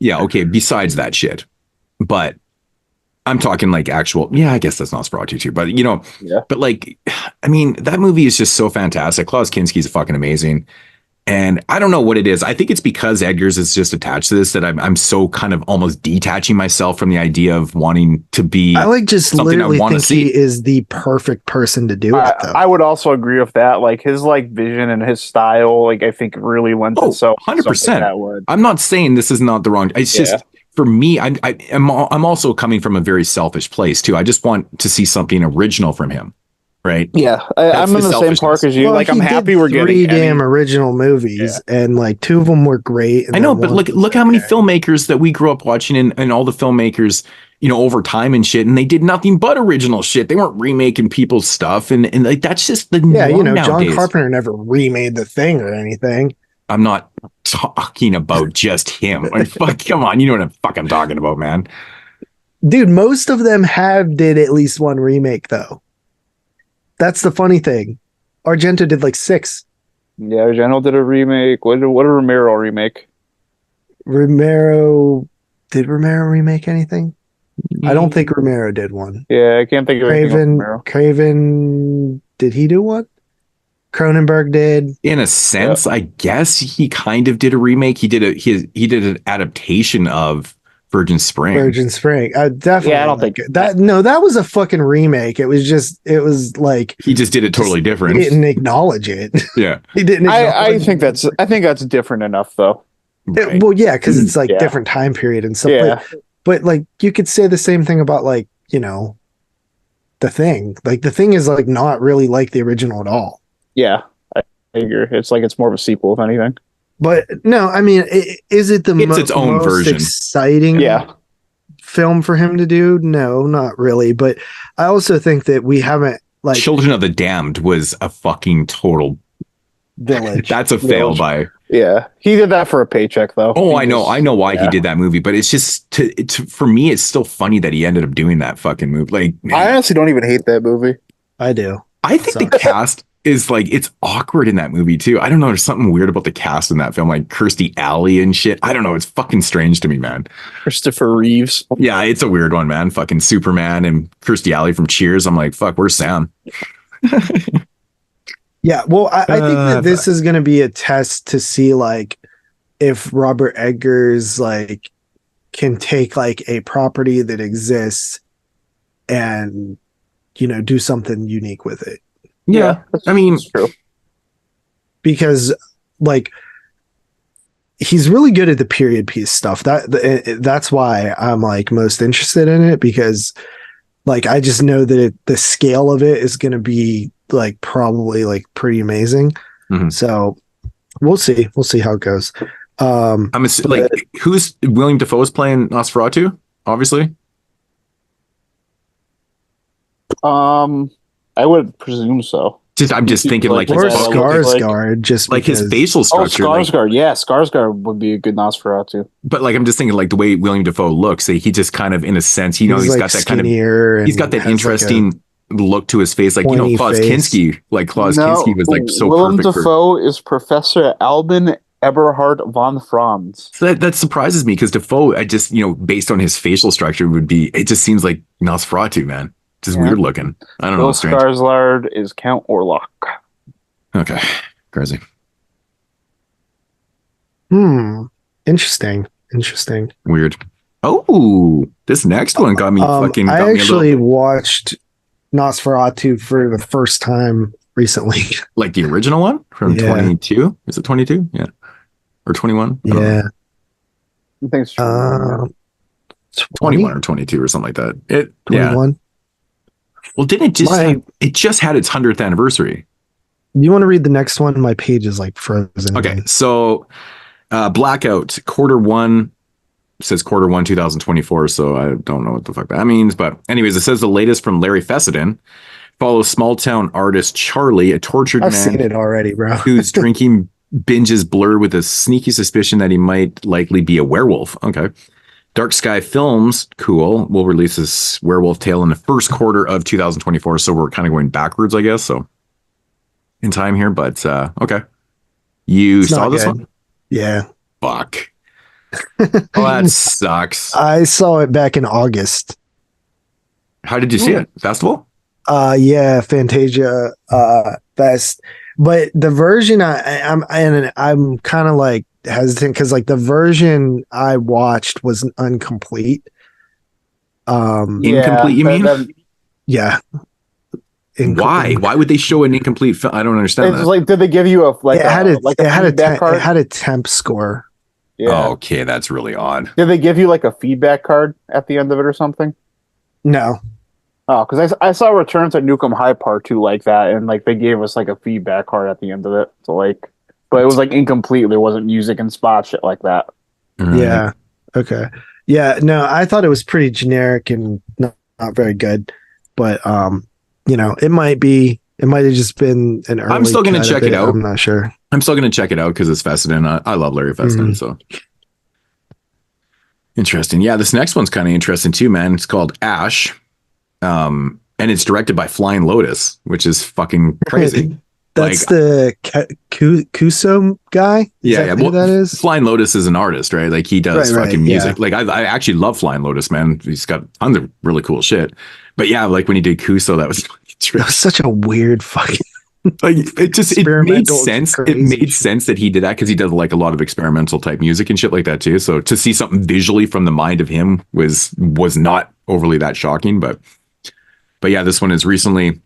Okay. Besides that shit, but I'm talking like actual, I guess that's Nosferatu too, but you know, but like, I mean, that movie is just so fantastic. Klaus Kinski's fucking amazing. And I don't know what it is. I think it's because Eggers is just attached to this that I'm so kind of almost detaching myself from the idea of wanting to be. I like just literally think he is the perfect person to do it. Though. I would also agree with that. Like his like vision and his style, like I think really lends itself 100%. I'm not saying this is not the wrong. It's just for me. I'm also coming from a very selfish place too. I just want to see something original from him. Right. Yeah, I'm in the same park as you. Well, like, I'm happy we're getting 3 damn original movies, and like 2 of them were great. I know, but look how many filmmakers that we grew up watching, and all the filmmakers, you know, over time and shit, and they did nothing but original shit. They weren't remaking people's stuff, and like that's just the norm you know, nowadays. John Carpenter never remade The Thing or anything. I'm not talking about just him. Like, fuck, come on, you know what the fuck I'm talking about, man. Dude, most of them did at least 1 remake though. That's the funny thing. Argento did like 6. Yeah, Argento did a remake. What did Romero remake? Did Romero remake anything? I don't think Romero did one. Yeah, I can't think of anything. Craven, did he do one? Cronenberg did. In a sense, I guess he kind of did a remake. He did an adaptation of Virgin Spring. Definitely. Yeah, I don't think that. No, that was a fucking remake. It was like he just did it totally different. He didn't acknowledge it. Yeah, he didn't. I think that's different enough though. Right. Well, yeah, because it's like different time period and stuff. Yeah. But like you could say the same thing about like, you know, The Thing. Like The Thing is like not really like the original at all. Yeah, I agree. It's like it's more of a sequel if anything. But no, I mean, is it its own most version. Exciting film for him to do? No, not really. But I also think that we haven't like Children of the Damned was a fucking total Village. That's a fail by. Yeah, he did that for a paycheck though. Oh, I know why he did that movie, but it's just for me, it's still funny that he ended up doing that fucking movie. Like, man, I honestly don't even hate that movie. I do. I think the cast is like, it's awkward in that movie too. I don't know. There's something weird about the cast in that film, like Kirstie Alley and shit. I don't know. It's fucking strange to me, man. Christopher Reeves. Yeah, it's a weird one, man. Fucking Superman and Kirstie Alley from Cheers. I'm like, fuck, where's Sam? Yeah, well, I think that this is going to be a test to see like if Robert Eggers like can take like a property that exists and, you know, do something unique with it. Yeah, I mean, that's true. Because like he's really good at the period piece stuff. That's why I'm like most interested in it, because like I just know that the scale of it is going to be like probably like pretty amazing. So we'll see how it goes. Like who's William Dafoe's playing Nosferatu? Obviously. I would presume so. I'm just thinking like or Skarsgård, just like because, his facial structure. Skarsgård, yeah, Skarsgård would be a good Nosferatu. But like I'm just thinking like the way William Dafoe looks, he just kind of in a sense, he's like got that kind of he's got that interesting look to his face, like Klaus Kinski. Like Klaus Kinski was like so Willem perfect. Dafoe is Professor Albin Eberhard von Franz. So that surprises me because Dafoe, I just based on his facial structure, it just seems like Nosferatu, man. Just weird looking. I don't know. Bill Skarsgård is Count Orlok. Okay, crazy. Interesting. Weird. Oh, this next one got me fucking. I actually watched Nosferatu for the first time recently. Like the original one from 22? Is it 22? Yeah, or 21? Yeah, I think it's 21 or 22 or something like that. 21. Yeah. Well, didn't it just had its 100th anniversary? You want to read the next one? My page is like frozen. Okay, so Blackout Q1 says Q1 2024, so I don't know what the fuck that means. But anyways, it says the latest from Larry Fessenden follows small town artist Charlie, a tortured I've man seen it already, bro. whose drinking binges blur with a sneaky suspicion that he might likely be a werewolf. Okay. Dark Sky Films, cool, will release this werewolf tale in the first quarter of 2024. So we're kind of going backwards, I guess. So in time here, but okay. You saw this one? Yeah. Fuck. Oh, that sucks. I saw it back in August. How did you see it? Festival? Yeah, Fantasia Fest. But the version I'm kind of like hesitant because like the version I watched was incomplete. Incomplete, you mean? Yeah. Why? Why would they show an incomplete film? I don't understand that. Like, did they give you a it had a temp score? Yeah. Oh, okay, that's really odd. Did they give you like a feedback card at the end of it or something? No. Oh, because I saw Return to Nukem High Part 2 like that, and like they gave us like a feedback card at the end of it. So like, but it was like incomplete. There wasn't music and spot shit like that. Yeah. Okay. Yeah. No, I thought it was pretty generic and not very good. But it might have just been an early. I'm still gonna check it out. I'm not sure. I'm still gonna check it out because it's Fessenden. I love Larry Fessenden, so interesting. Yeah, this next one's kind of interesting too, man. It's called Ash. And it's directed by Flying Lotus, which is fucking crazy. That's the Kuso guy? That is? Flying Lotus is an artist, right? Like he does fucking music. Yeah. Like I actually love Flying Lotus, man. He's got tons of really cool shit. But yeah, like when he did Kuso, that was such a weird fucking like it made sense. It made sense that he did that because he does like a lot of experimental type music and shit like that too. So to see something visually from the mind of him was not overly that shocking, but yeah, this one is recently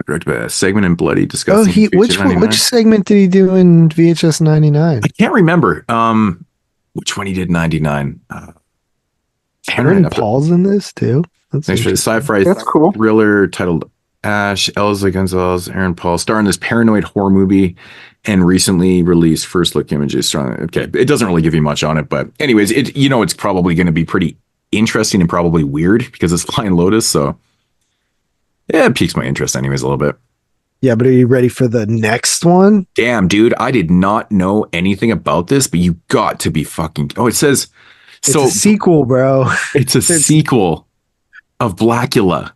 directed by a segment in Bloody discussing. Oh, which segment did he do in VHS 99? I can't remember. Which one he did 99. Aaron Paul's in this too. That's actually a sci-fi thriller titled Ash. Elza Gonzalez, Aaron Paul star in this paranoid horror movie and recently released first look images. Okay, it doesn't really give you much on it, but anyways, it's probably going to be pretty interesting and probably weird because it's Flying Lotus, so. Yeah, it piques my interest anyways a little bit. Yeah, but are you ready for the next one? Damn, dude, I did not know anything about this, but you got to be fucking... Oh, it says... It's a sequel, bro. It's a sequel of Blackula.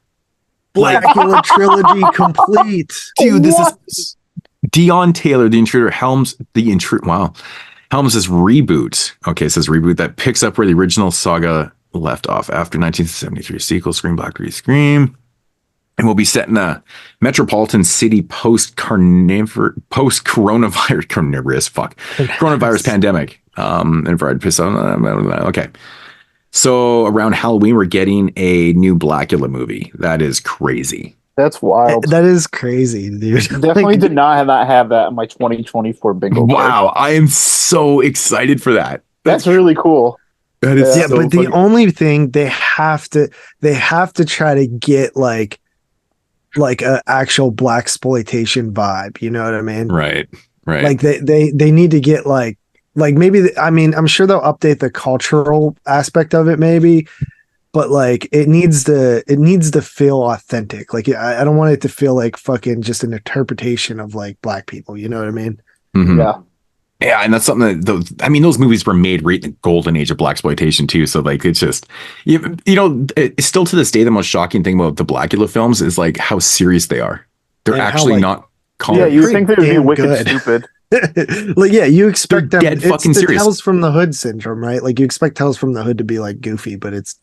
Blackula Trilogy complete. Dude, this is Dion Taylor, The Intruder, Helms' reboot. Okay, it says reboot that picks up where the original saga left off after 1973 sequel, Scream Black Scream. And we'll be set in a metropolitan city coronavirus pandemic. And Fried piss on. Okay. So around Halloween, we're getting a new Blackula movie. That is crazy. That's wild. That is crazy, dude. Definitely Like, did not have that in my 2024 bingo card. Wow, I am so excited for that. That's really cool. That is yeah, so but funny. the only thing they have to try to get like a actual black exploitation vibe. You know what I mean? Right. Like they need to get like maybe I mean I'm sure they'll update the cultural aspect of it maybe, but like it needs to feel authentic. Like I don't want it to feel like fucking just an interpretation of like black people. You know what I mean? Mhm. Yeah. Yeah, and that's something that those movies were made right in the golden age of black exploitation too. So like it's just it's still to this day the most shocking thing about the Blackula films is like how serious they are. They're And how, actually like- not Yeah, comic. you think they'd be damn wicked good. stupid. Like yeah, you expect They're them. dead It's fucking the serious. Tales from the Hood syndrome, right? Like you expect Tales from the Hood to be like goofy, but it's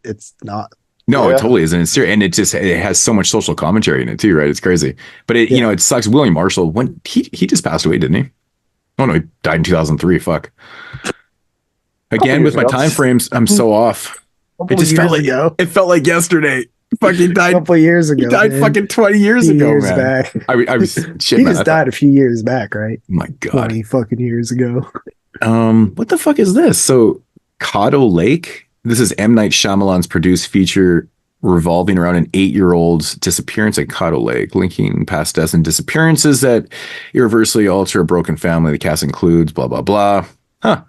not. No, Yeah. it totally isn't. It's serious, and it has so much social commentary in it too, right? It's crazy. But it Yeah. it sucks. William Marshall, when he just passed away, didn't he? Oh no, he died in 2003. Fuck. Again, with years my ago. time frames, I'm so off. It Couple just felt like years ago. it felt like yesterday. Fucking A died. couple years ago. He died man. fucking 20 years Few ago, years man. back. I was shit, He man. just died a few years back, right? Oh my God. 20 fucking years ago. What the fuck is this? So, Caddo Lake. This is M. Night Shyamalan's produced feature revolving around an 8-year-old's disappearance at Caddo Lake, linking past deaths and disappearances that irreversibly alter a broken family. The cast includes blah blah blah. Huh?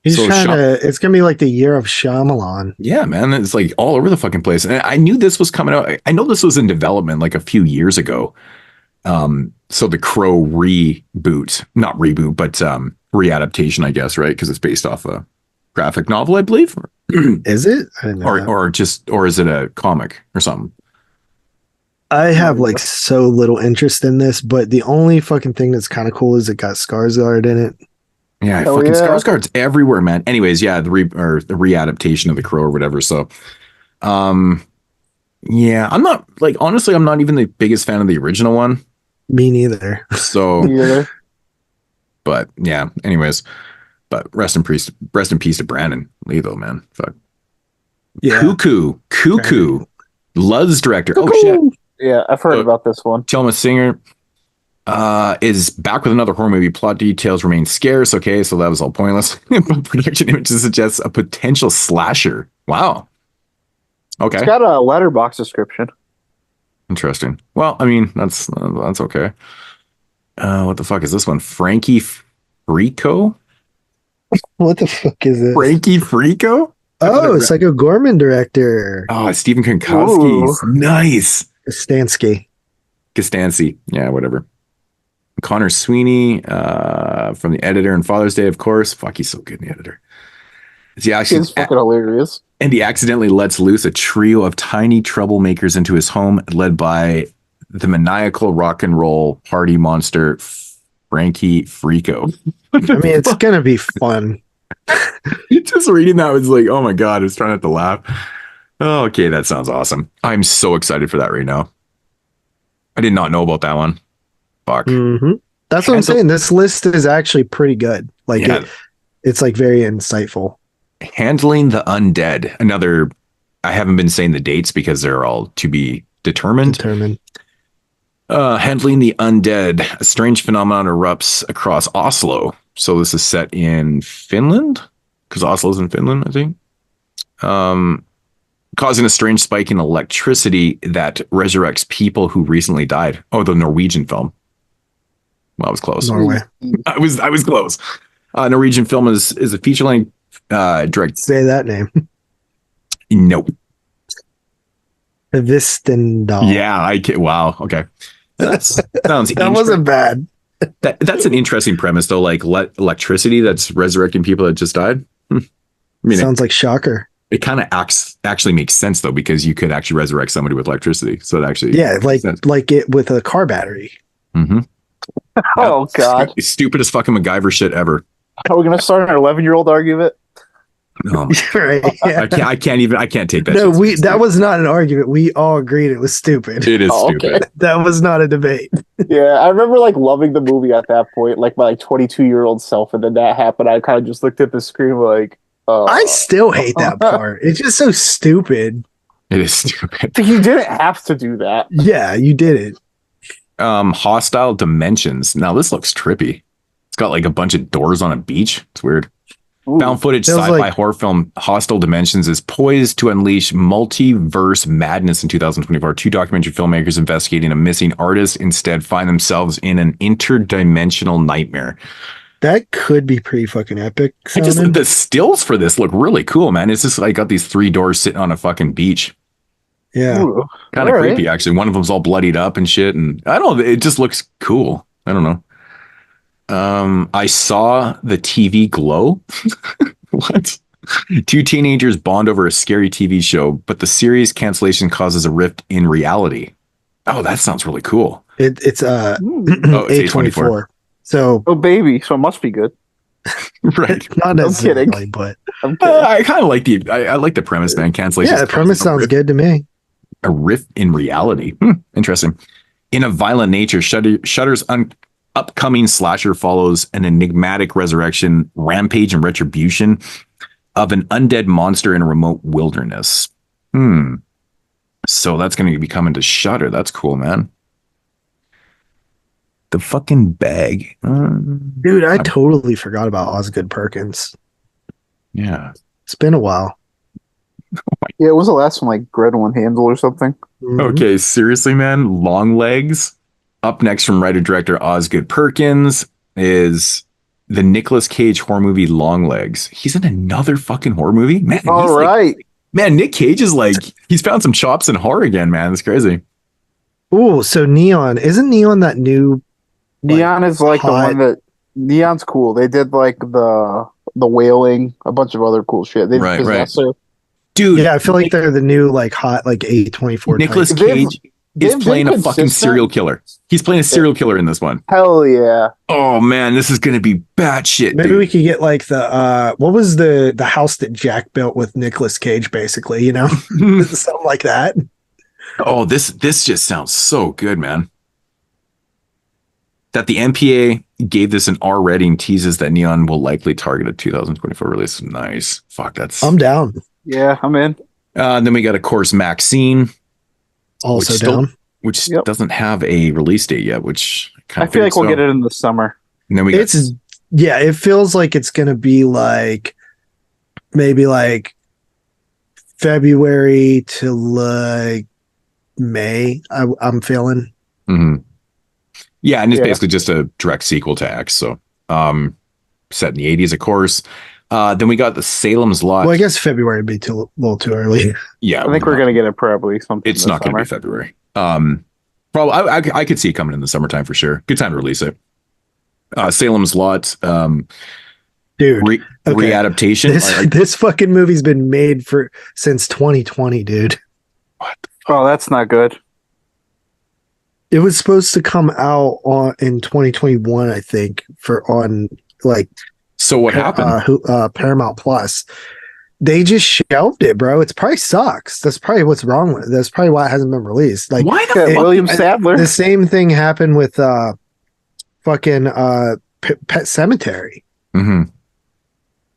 He's So trying to. It's gonna be like the year of Shyamalan. Yeah, man. It's like all over the fucking place. And I knew this was coming out. I know this was in development like a few years ago. So the Crow reboot, not reboot, but readaptation, I guess, right? Because it's based off a graphic novel, I believe. Is it? I didn't know that. or is it a comic or something? I have like so little interest in this, but the only fucking thing that's kind of cool is it got Skarsgård in it. Yeah, Hell fucking yeah. Skarsgård's everywhere, man. Anyways, yeah, the readaptation of the Crow or whatever. So, yeah, I'm not like honestly, I'm not even the biggest fan of the original one. Me neither. So, Yeah. but yeah, anyways, but rest in peace to Brandon Lee, though, man. Fuck. Yeah. Cuckoo, Luz director. Oh shit. Yeah, I've heard about this one. Thelma Singer is back with another horror movie. Plot details remain scarce. Okay, so that was all pointless. But production images suggests a potential slasher. Wow. Okay. It's got a letterbox description. Interesting. Well, I mean, that's okay. What the fuck is this one? Frankie Frico? What the fuck is it? Frankie Frico? Oh, it's like a Gorman director. Oh, Stephen Kankowski's. Nice. Stansky. Costanzi. Yeah, whatever. Connor Sweeney from the editor and Father's Day, of course. Fuck, he's so good in the editor. Is he actually, It's fucking hilarious. and he accidentally lets loose a trio of tiny troublemakers into his home, led by the maniacal rock and roll party monster Frankie Frico. I mean, it's gonna be fun. Just reading that was like, oh my God, I was trying not to laugh. Oh, okay, that sounds awesome. I'm so excited for that right now. I did not know about that one. Fuck. hmm That's what I'm saying. This list is actually pretty good. Like Yeah. it's like very insightful. Handling the Undead. Another, I haven't been saying the dates because they're all to be determined. Handling the Undead. A strange phenomenon erupts across Oslo. So this is set in Finland, because Oslo's in Finland, I think. Causing a strange spike in electricity that resurrects people who recently died. Oh, the Norwegian film. Well, I was close. Norway. I was close. Norwegian film is a feature length direct. Say that name. Nope. Vistendal. Yeah, I can. Wow. Okay. That sounds. That wasn't bad. That's an interesting premise, though. Like electricity that's resurrecting people that just died. I mean, Sounds like Shocker. it kind of actually makes sense though, because you could actually resurrect somebody with electricity. So it actually, Yeah, like makes sense. like it with a car battery. Mm-hmm. Oh, God. Stupidest fucking MacGyver shit ever. Are we going to start an 11-year-old argument? No, Right. Yeah. I can't take that. No, shit. that was not an argument. We all agreed it was stupid. It is Oh, okay. stupid. That was not a debate. Yeah, I remember like loving the movie at that point, like my 22-year-old self, and then that happened. I kind of just looked at the screen like, I still hate that part. It's just so stupid. It is stupid. You didn't have to do that. Yeah, you did it. Hostile Dimensions. Now this looks trippy. It's got like a bunch of doors on a beach. It's weird. Ooh. Found footage Feels sci-fi like- horror film Hostile Dimensions is poised to unleash multiverse madness in 2024. Two documentary filmmakers investigating a missing artist instead find themselves in an interdimensional nightmare. That could be pretty fucking epic. The stills for this look really cool, man. It's just like got these 3 doors sitting on a fucking beach. Yeah. Ooh. Kind of All right. creepy, actually. One of them's all bloodied up and shit. And I don't know. It just looks cool. I don't know. I saw the TV glow. What? 2 teenagers bond over a scary TV show, but the series cancellation causes a rift in reality. Oh, that sounds really cool. It's Oh, it's A24. So Oh, baby. So it must be good. Right. not necessarily, kidding. but I'm kidding. I kind of like I like the premise, man. Cancellation. yeah, the premise sounds good to me. A rift in reality. Interesting. In a violent nature, Shudder's upcoming slasher follows an enigmatic resurrection, rampage, and retribution of an undead monster in a remote wilderness. So that's going to be coming to Shudder. That's cool, man. The fucking bag. Dude, I totally forgot about Osgood Perkins. Yeah. It's been a while. Yeah, it was the last one like Greta One Handle or something. Mhm. Okay, seriously, man. Long Legs. Up next from writer-director Osgood Perkins is the Nicolas Cage horror movie Long Legs. He's in another fucking horror movie? Man, All he's like- right. man, Nick Cage is like, he's found some chops in horror again, man. It's crazy. Ooh, so Neon. Isn't Neon that new? Neon is like the hot- one that Neon's cool. They did like the Wailing, a bunch of other cool shit. They did Right, Possessor. Dude, Yeah, I feel like they're the new like hot like A24. Nicolas type. They've- Cage is they've playing been a fucking consistent. serial killer. He's playing a serial killer in this one. Hell yeah. Oh man, this is gonna be batshit. Maybe dude. we could get like the what was the house that Jack built with Nicolas Cage, basically, you know? Something like that. Oh, this just sounds so good, man. That the MPA gave this an R rating teases that Neon will likely target a 2024 release. Nice. Fuck, that's. I'm down. Yeah, I'm in. Then we got, of course, Maxine, Also Which still- down. which Yep. doesn't have a release date yet, which I feel like we'll get it in the summer. And then we got It's yeah, it feels like it's gonna be like maybe like February to like May. I'm feeling. Mhm. Yeah, and it's Yeah. basically just a direct sequel to X. So, set in the 80s, of course. Then we got the Salem's Lot. Well, I guess February would be a little too early. Yeah, I think we're gonna get it probably sometime. It's not going to be February. Probably. I could see it coming in the summertime for sure. Good time to release it. Salem's Lot. Dude, okay. Readaptation. This fucking movie's been made since 2020, dude. Oh, that's not good. It was supposed to come out in 2021, I think, on like So what happened? Paramount Plus. They just shelved it, bro. It's probably sucks. That's probably what's wrong with it. That's probably why it hasn't been released. Like Why the Yeah, fuck? William Sadler. the same thing happened with fucking Pet Cemetery. Mm-hmm.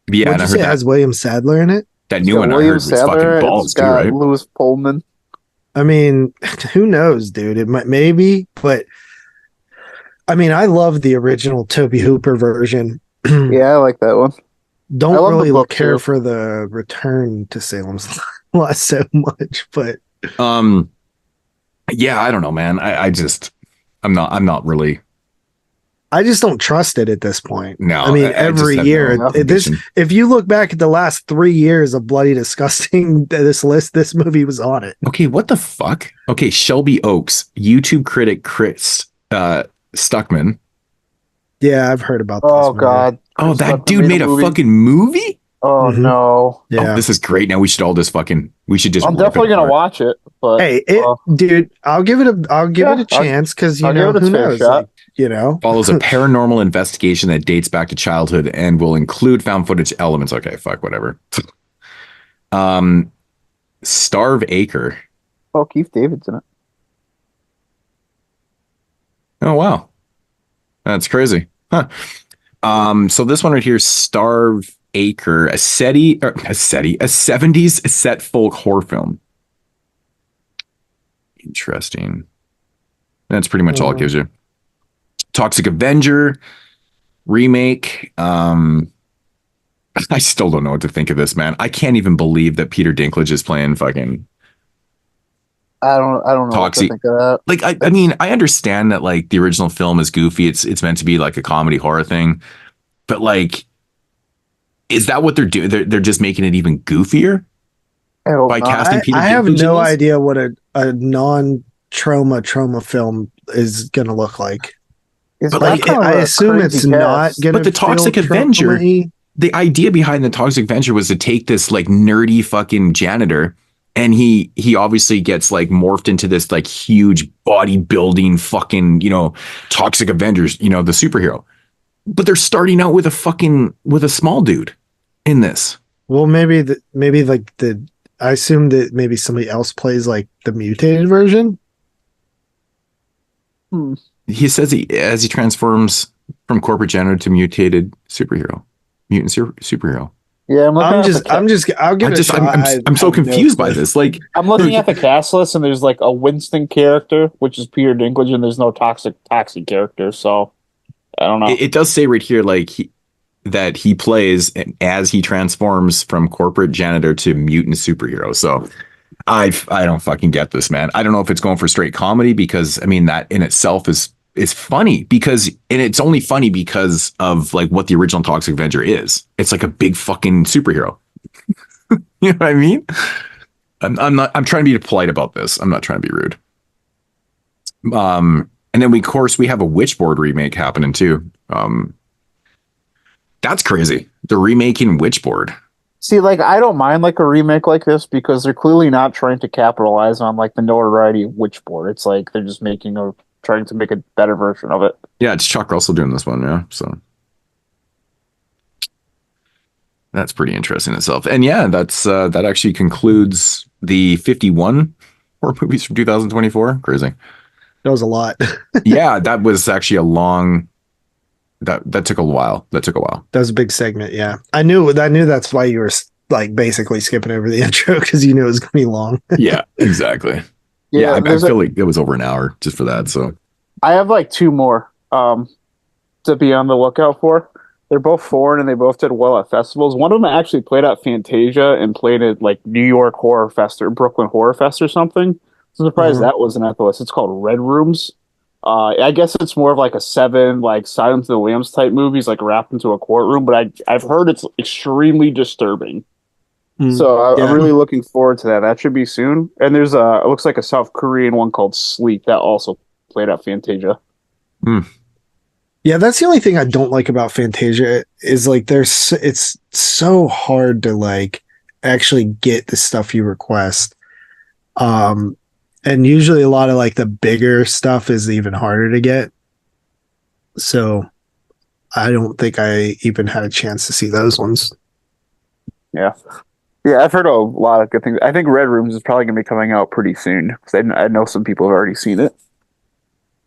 Yeah, and What'd I you heard say it that, has William Sadler in it? that It's new got one I William heard was Sadler, fucking balls it's too, got right? Louis Pullman. I mean, who knows, dude? It might maybe, but I mean, I love the original Toby Hooper version. Yeah, I like that one. I Don't love the really book, care too. for the return to Salem's Lot so much, but Yeah, I don't know, man. I'm not really. I just don't trust it at this point. No, I mean, I just every have year, no this conviction. if you look back at the last 3 years of Bloody Disgusting, this movie was on it. Okay, what the fuck? Okay, Shelby Oaks, YouTube critic Chris Stuckman. Yeah, I've heard about this. Oh movie. God. Oh, Chris that Tucker dude made a movie. fucking movie? Oh Mhm. no. Yeah. Oh, this is great. Now we should just I'm rip it definitely gonna apart. watch it. But Hey, uh, dude, I'll give it a Yeah, chance because you I'll know give it who a fair knows, shot. like, you know. Follows a paranormal investigation that dates back to childhood and will include found footage elements. Okay, fuck, whatever. Starve Acre. oh, Keith David's in it. Oh wow, that's crazy, huh? So this one right here, Starve Acre, a 70s set folk horror film. Interesting. That's pretty much all it gives you. Toxic Avenger remake. I still don't know what to think of this, man. I can't even believe that Peter Dinklage is playing fucking I don't know Toxic. what to think of that. Like, I mean, I understand that like the original film is goofy. It's meant to be like a comedy horror thing, but like, is that what they're doing? They're just making it even goofier by casting Peter Dinklage. I have no idea what a non-trauma film is gonna look like. But like, I assume it's not gonna. But the Toxic Avenger, the idea behind the Toxic Avenger was to take this like nerdy fucking janitor, and he obviously gets like morphed into this like huge bodybuilding fucking, you know, Toxic Avengers, you know, the superhero. But they're starting out with a small dude in this. Well, maybe I assume that maybe somebody else plays like the mutated version. He says as he transforms from corporate janitor to mutant superhero. Yeah, I'm so confused by this. Like, I'm looking at the cast list, and there's like a Winston character, which is Peter Dinklage, and there's no toxic character. So I don't know. It does say right here, like that he plays as he transforms from corporate janitor to mutant superhero. So I don't fucking get this, man. I don't know if it's going for straight comedy, because I mean that in itself is funny, because and it's only funny because of like what the original Toxic Avenger is. It's like a big fucking superhero. You know what I mean? I'm trying to be polite about this. I'm not trying to be rude. And then we have a Witchboard remake happening too. That's crazy. They're remaking Witchboard. See, like, I don't mind like a remake like this, because they're clearly not trying to capitalize on like the notoriety of Witchboard. It's like they're just trying to make a better version of it. Yeah, it's Chuck Russell doing this one, yeah. So that's pretty interesting in itself. And yeah, that actually concludes the 51 horror movies from 2024. Crazy. That was a lot. Yeah, that was actually a long. That took a while. That was a big segment. Yeah, I knew that's why you were like basically skipping over the intro, because you knew it was going to be long. Yeah, exactly. Yeah, I feel like it was over an hour just for that. So I have like two more to be on the lookout for. They're both foreign, and they both did well at festivals. One of them actually played at Fantasia and played at like New York Horror Fest or Brooklyn Horror Fest or something. I'm surprised that wasn't at the list. It's called Red Rooms. I guess it's more of like a 7, like Silence of the Lambs type movies, like wrapped into a courtroom. But I've heard it's extremely disturbing. So I'm really looking forward to that. That should be soon. And there's it looks like a South Korean one called Sleep that also played at Fantasia. Yeah, that's the only thing I don't like about Fantasia is like it's so hard to like actually get the stuff you request. And usually a lot of like the bigger stuff is even harder to get. So I don't think I even had a chance to see those ones. Yeah. Yeah, I've heard a lot of good things. I think Red Rooms is probably going to be coming out pretty soon, because I know some people have already seen it.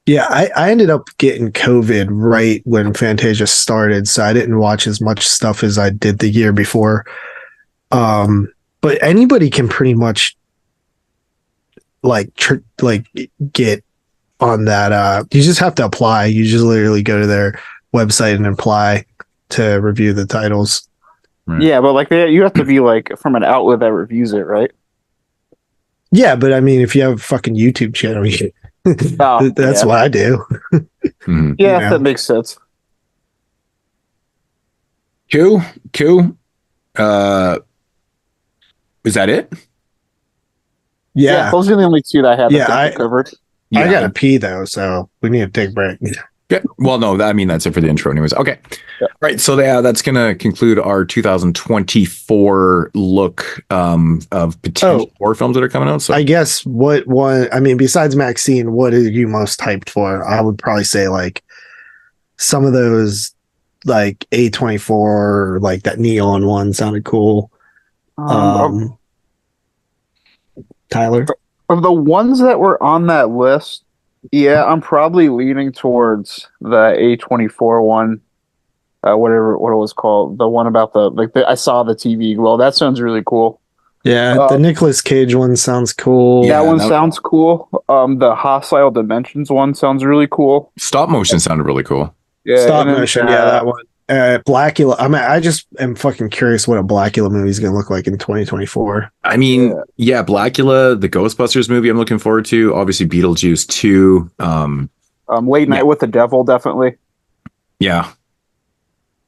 Yeah, I ended up getting COVID right when Fantasia started, so I didn't watch as much stuff as I did the year before. But anybody can pretty much like get on that. You just have to apply. You just literally go to their website and apply to review the titles. Right. Yeah, but like you have to be like from an outlet that reviews it, right? Yeah, but I mean, if you have a fucking YouTube channel, that's what I do. Mm-hmm. Yeah, that makes sense. Cool. Is that it? Yeah, those are the only two that I have covered. Yeah. I gotta pee though, so we need to take a break. Okay. Well, no, that's it for the intro anyways. Okay. Yeah. Right. So that's going to conclude our 2024 look of potential horror films that are coming out. So I guess besides Maxine, what are you most hyped for? I would probably say like some of those like A24, like that neon one sounded cool. Tyler? Of the ones that were on that list, yeah, I'm probably leaning towards the A24 one, what it was called, the one about I saw the TV glow. That sounds really cool. Yeah, the Nicolas Cage one sounds cool. That one sounds cool. The Hostile Dimensions one sounds really cool. Stop motion sounded really cool. Yeah, Stop motion, that one. Blackula. I mean, I just am fucking curious what a Blackula movie is going to look like in 2024. I mean, Blackula, the Ghostbusters movie, I'm looking forward to. Obviously, Beetlejuice 2. Late Night with the Devil, definitely. Yeah.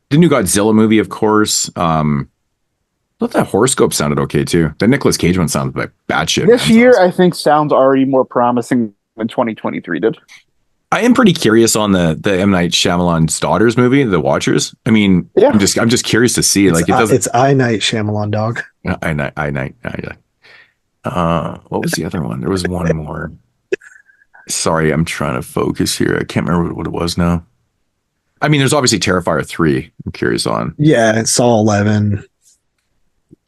The new Godzilla movie, of course. I thought that Horoscope sounded okay too. The Nicolas Cage one sounds like bad shit. This year, I think, sounds already more promising than 2023 did. I am pretty curious on the M. Night Shyamalan's Daughters movie, The Watchers. I mean, I'm just curious to see. It's I Night Shyamalan, dog. I Night. What was the other one? There was one more. Sorry, I'm trying to focus here. I can't remember what it was now. I mean, there's obviously Terrifier 3. I'm curious on. Yeah, Saw 11.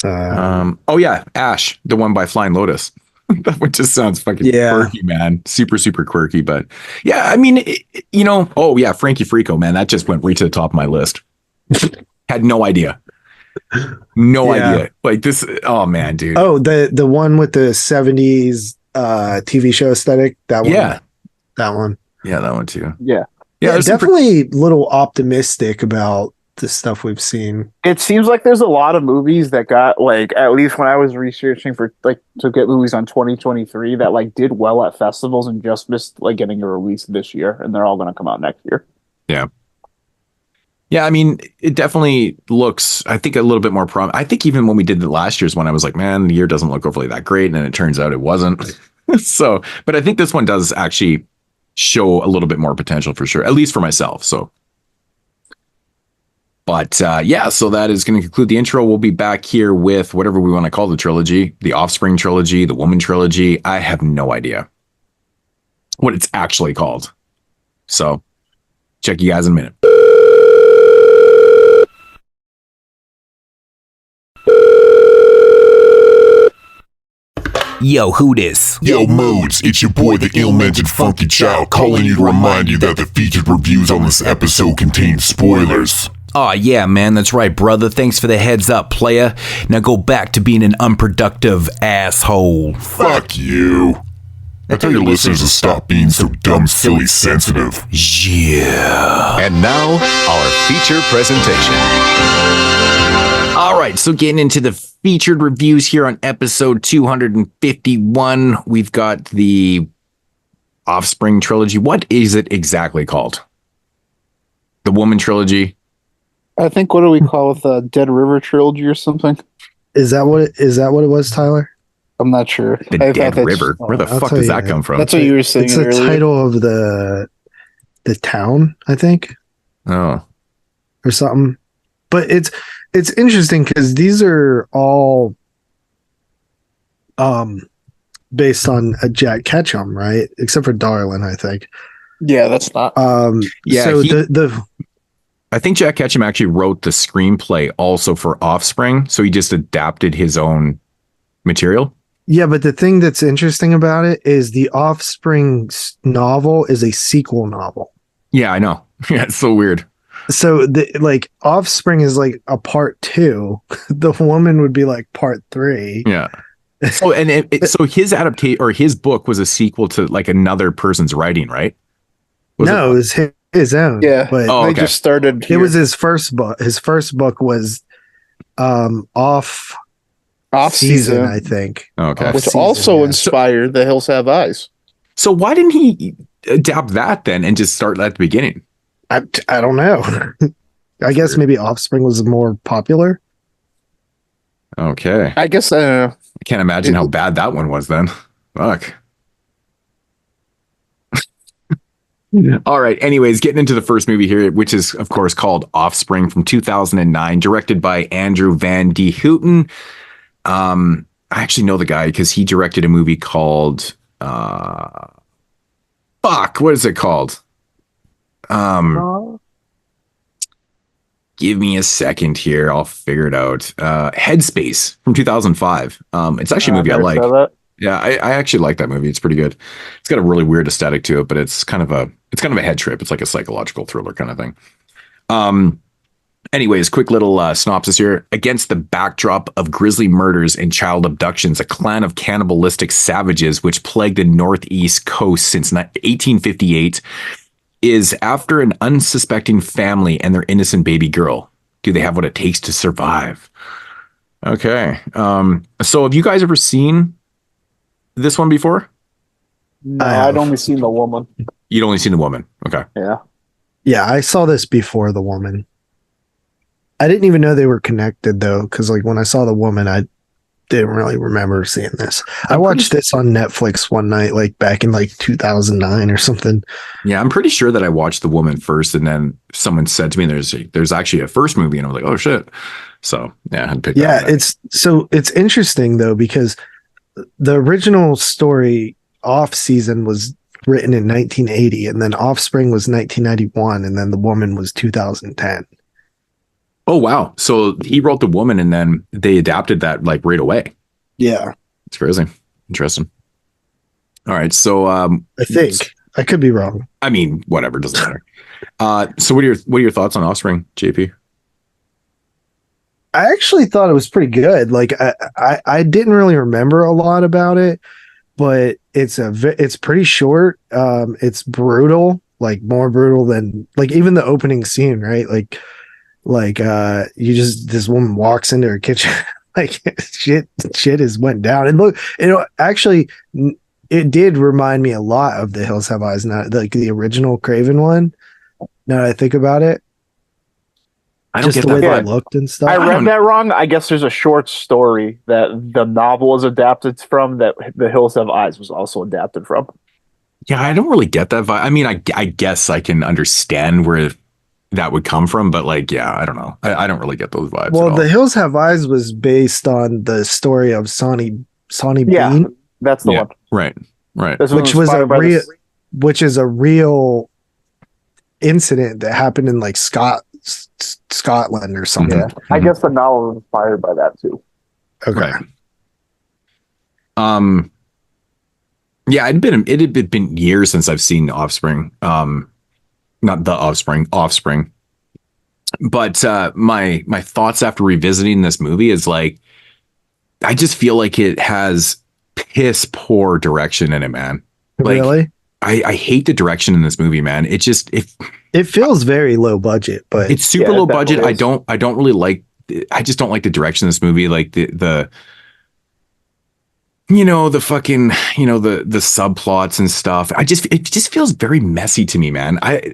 Ash, the one by Flying Lotus. That one just sounds fucking quirky, man. Super, super quirky. But yeah, I mean, Frankie Frico, man, that just went right to the top of my list. Had no idea. No idea. Like this. Oh man, dude. Oh, the one with the 70s TV show aesthetic. That one. Yeah. That one. Yeah, that one too. Yeah. Yeah, definitely a little optimistic about the stuff we've seen. It seems like there's a lot of movies that got, like, at least when I was researching for, like, to get movies on 2023 that, like, did well at festivals and just missed, like, getting a release this year, and they're all going to come out next year. Yeah. Yeah, I mean, it definitely looks, I think, a little bit more I think even when we did the last year's one, I was like, man, the year doesn't look overly that great, and then it turns out it wasn't. So, but I think this one does actually show a little bit more potential for sure, at least for myself, so. But so that is going to conclude the intro. We'll be back here with whatever we want to call the trilogy, the Offspring trilogy, the Woman trilogy. I have no idea what it's actually called. So check you guys in a minute. Yo, who this? Yo, Moodz, it's your boy, the ill-mannered funky child, calling you to remind you that the featured reviews on this episode contain spoilers. Aw, yeah, man, that's right, brother. Thanks for the heads up, player. Now go back to being an unproductive asshole. Fuck you. I tell your listeners to stop being so dumb, silly, sensitive. Yeah. And now, our feature presentation. All right, so getting into the featured reviews here on episode 251, we've got the Offspring trilogy. What is it exactly called? The Woman trilogy? I think, what do we call it, the Dead River trilogy or something? Is that what it was, Tyler? I'm not sure. The Dead River? Where the fuck does that come from? That's what you were saying. It's the title of the town, I think. Oh. Or something. But it's interesting because these are all based on a Jack Ketchum, right? Except for Darlin, I think. Yeah, that's not. So I think Jack Ketchum actually wrote the screenplay also for Offspring, so he just adapted his own material. Yeah, but the thing that's interesting about it is the Offspring novel is a sequel novel. Yeah, I know. Yeah, it's so weird. So Offspring is like a part 2. The Woman would be like part 3. Yeah. So so his adaptation or his book was a sequel to like another person's writing, right? It was his own. Yeah, but they just started. It was his first book. His first book was off season, I think. Okay, which also inspired The Hills Have Eyes. So why didn't he adapt that then and just start at the beginning? I don't know. I guess maybe Offspring was more popular. Okay, I guess I can't imagine how bad that one was then. Fuck. All right. Anyways, getting into the first movie here, which is, of course, called Offspring from 2009, directed by Andrew Van de Houten. I actually know the guy because he directed a movie called what is it called? Give me a second here. I'll figure it out. Headspace from 2005. It's actually a movie I like. Yeah, I actually like that movie. It's pretty good. It's got a really weird aesthetic to it, but it's kind of a head trip. It's like a psychological thriller kind of thing. Anyways, quick little synopsis here. Against the backdrop of grisly murders and child abductions, a clan of cannibalistic savages which plagued the northeast coast since 1858 is after an unsuspecting family and their innocent baby girl. Do they have what it takes to survive? Okay. So have you guys ever seen this one before? No, I'd only seen the woman. You'd only seen the woman. Okay. Yeah. Yeah, I saw this before the woman. I didn't even know they were connected though, because like when I saw the woman, I didn't really remember seeing this. I watched this on Netflix one night, like back in like 2009 or something. Yeah, I'm pretty sure that I watched the woman first, and then someone said to me, "There's actually a first movie," and I was like, "Oh shit!" So yeah, I had to pick. Yeah, it's interesting though because the original story Off Season was written in 1980, and then Offspring was 1991, and then the woman was 2010. Oh wow! So he wrote the woman, and then they adapted that like right away. Yeah, it's crazy. Interesting. All right, so I think I could be wrong. I mean, whatever, doesn't matter. So what are your thoughts on Offspring, JP? I actually thought it was pretty good. Like I didn't really remember a lot about it, but it's pretty short. It's brutal, like more brutal than like even the opening scene, right? Like this woman walks into her kitchen like shit has went down, and look, actually it did remind me a lot of The Hills Have Eyes, not like the original Craven one. Now that I think about it, I don't just get the way that they looked and stuff. I read that wrong. I guess there's a short story that the novel was adapted from that The Hills Have Eyes was also adapted from. Yeah, I don't really get that vibe. I mean, I guess I can understand where that would come from, but like, yeah, I don't know. I don't really get those vibes. Well, The Hills Have Eyes was based on the story of Sonny Bean. That's the one. Right. Which is a real incident that happened in like Scotland or something. Yeah. I guess the novel was inspired by that too. Okay. Right. Yeah, it had been years since I've seen Offspring. Not The Offspring. But my thoughts after revisiting this movie is like, I just feel like it has piss poor direction in it, man. Like, really? I hate the direction in this movie, man. It feels very low budget, but it's super low budget. I don't really like. I just don't like the direction of this movie. Like the fucking the subplots and stuff. It just feels very messy to me, man. I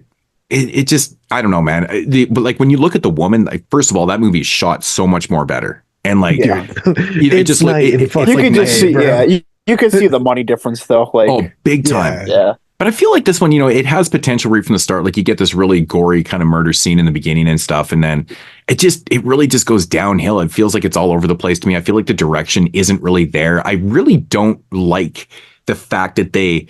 don't know, man. But like when you look at the woman, like first of all, that movie is shot so much more better, and like it just you can just see, you can see the money difference though. Like big time, yeah. But I feel like this one, it has potential right from the start. Like you get this really gory kind of murder scene in the beginning and stuff, and then it really just goes downhill. It feels like it's all over the place to me. I feel like the direction isn't really there. I really don't like the fact that they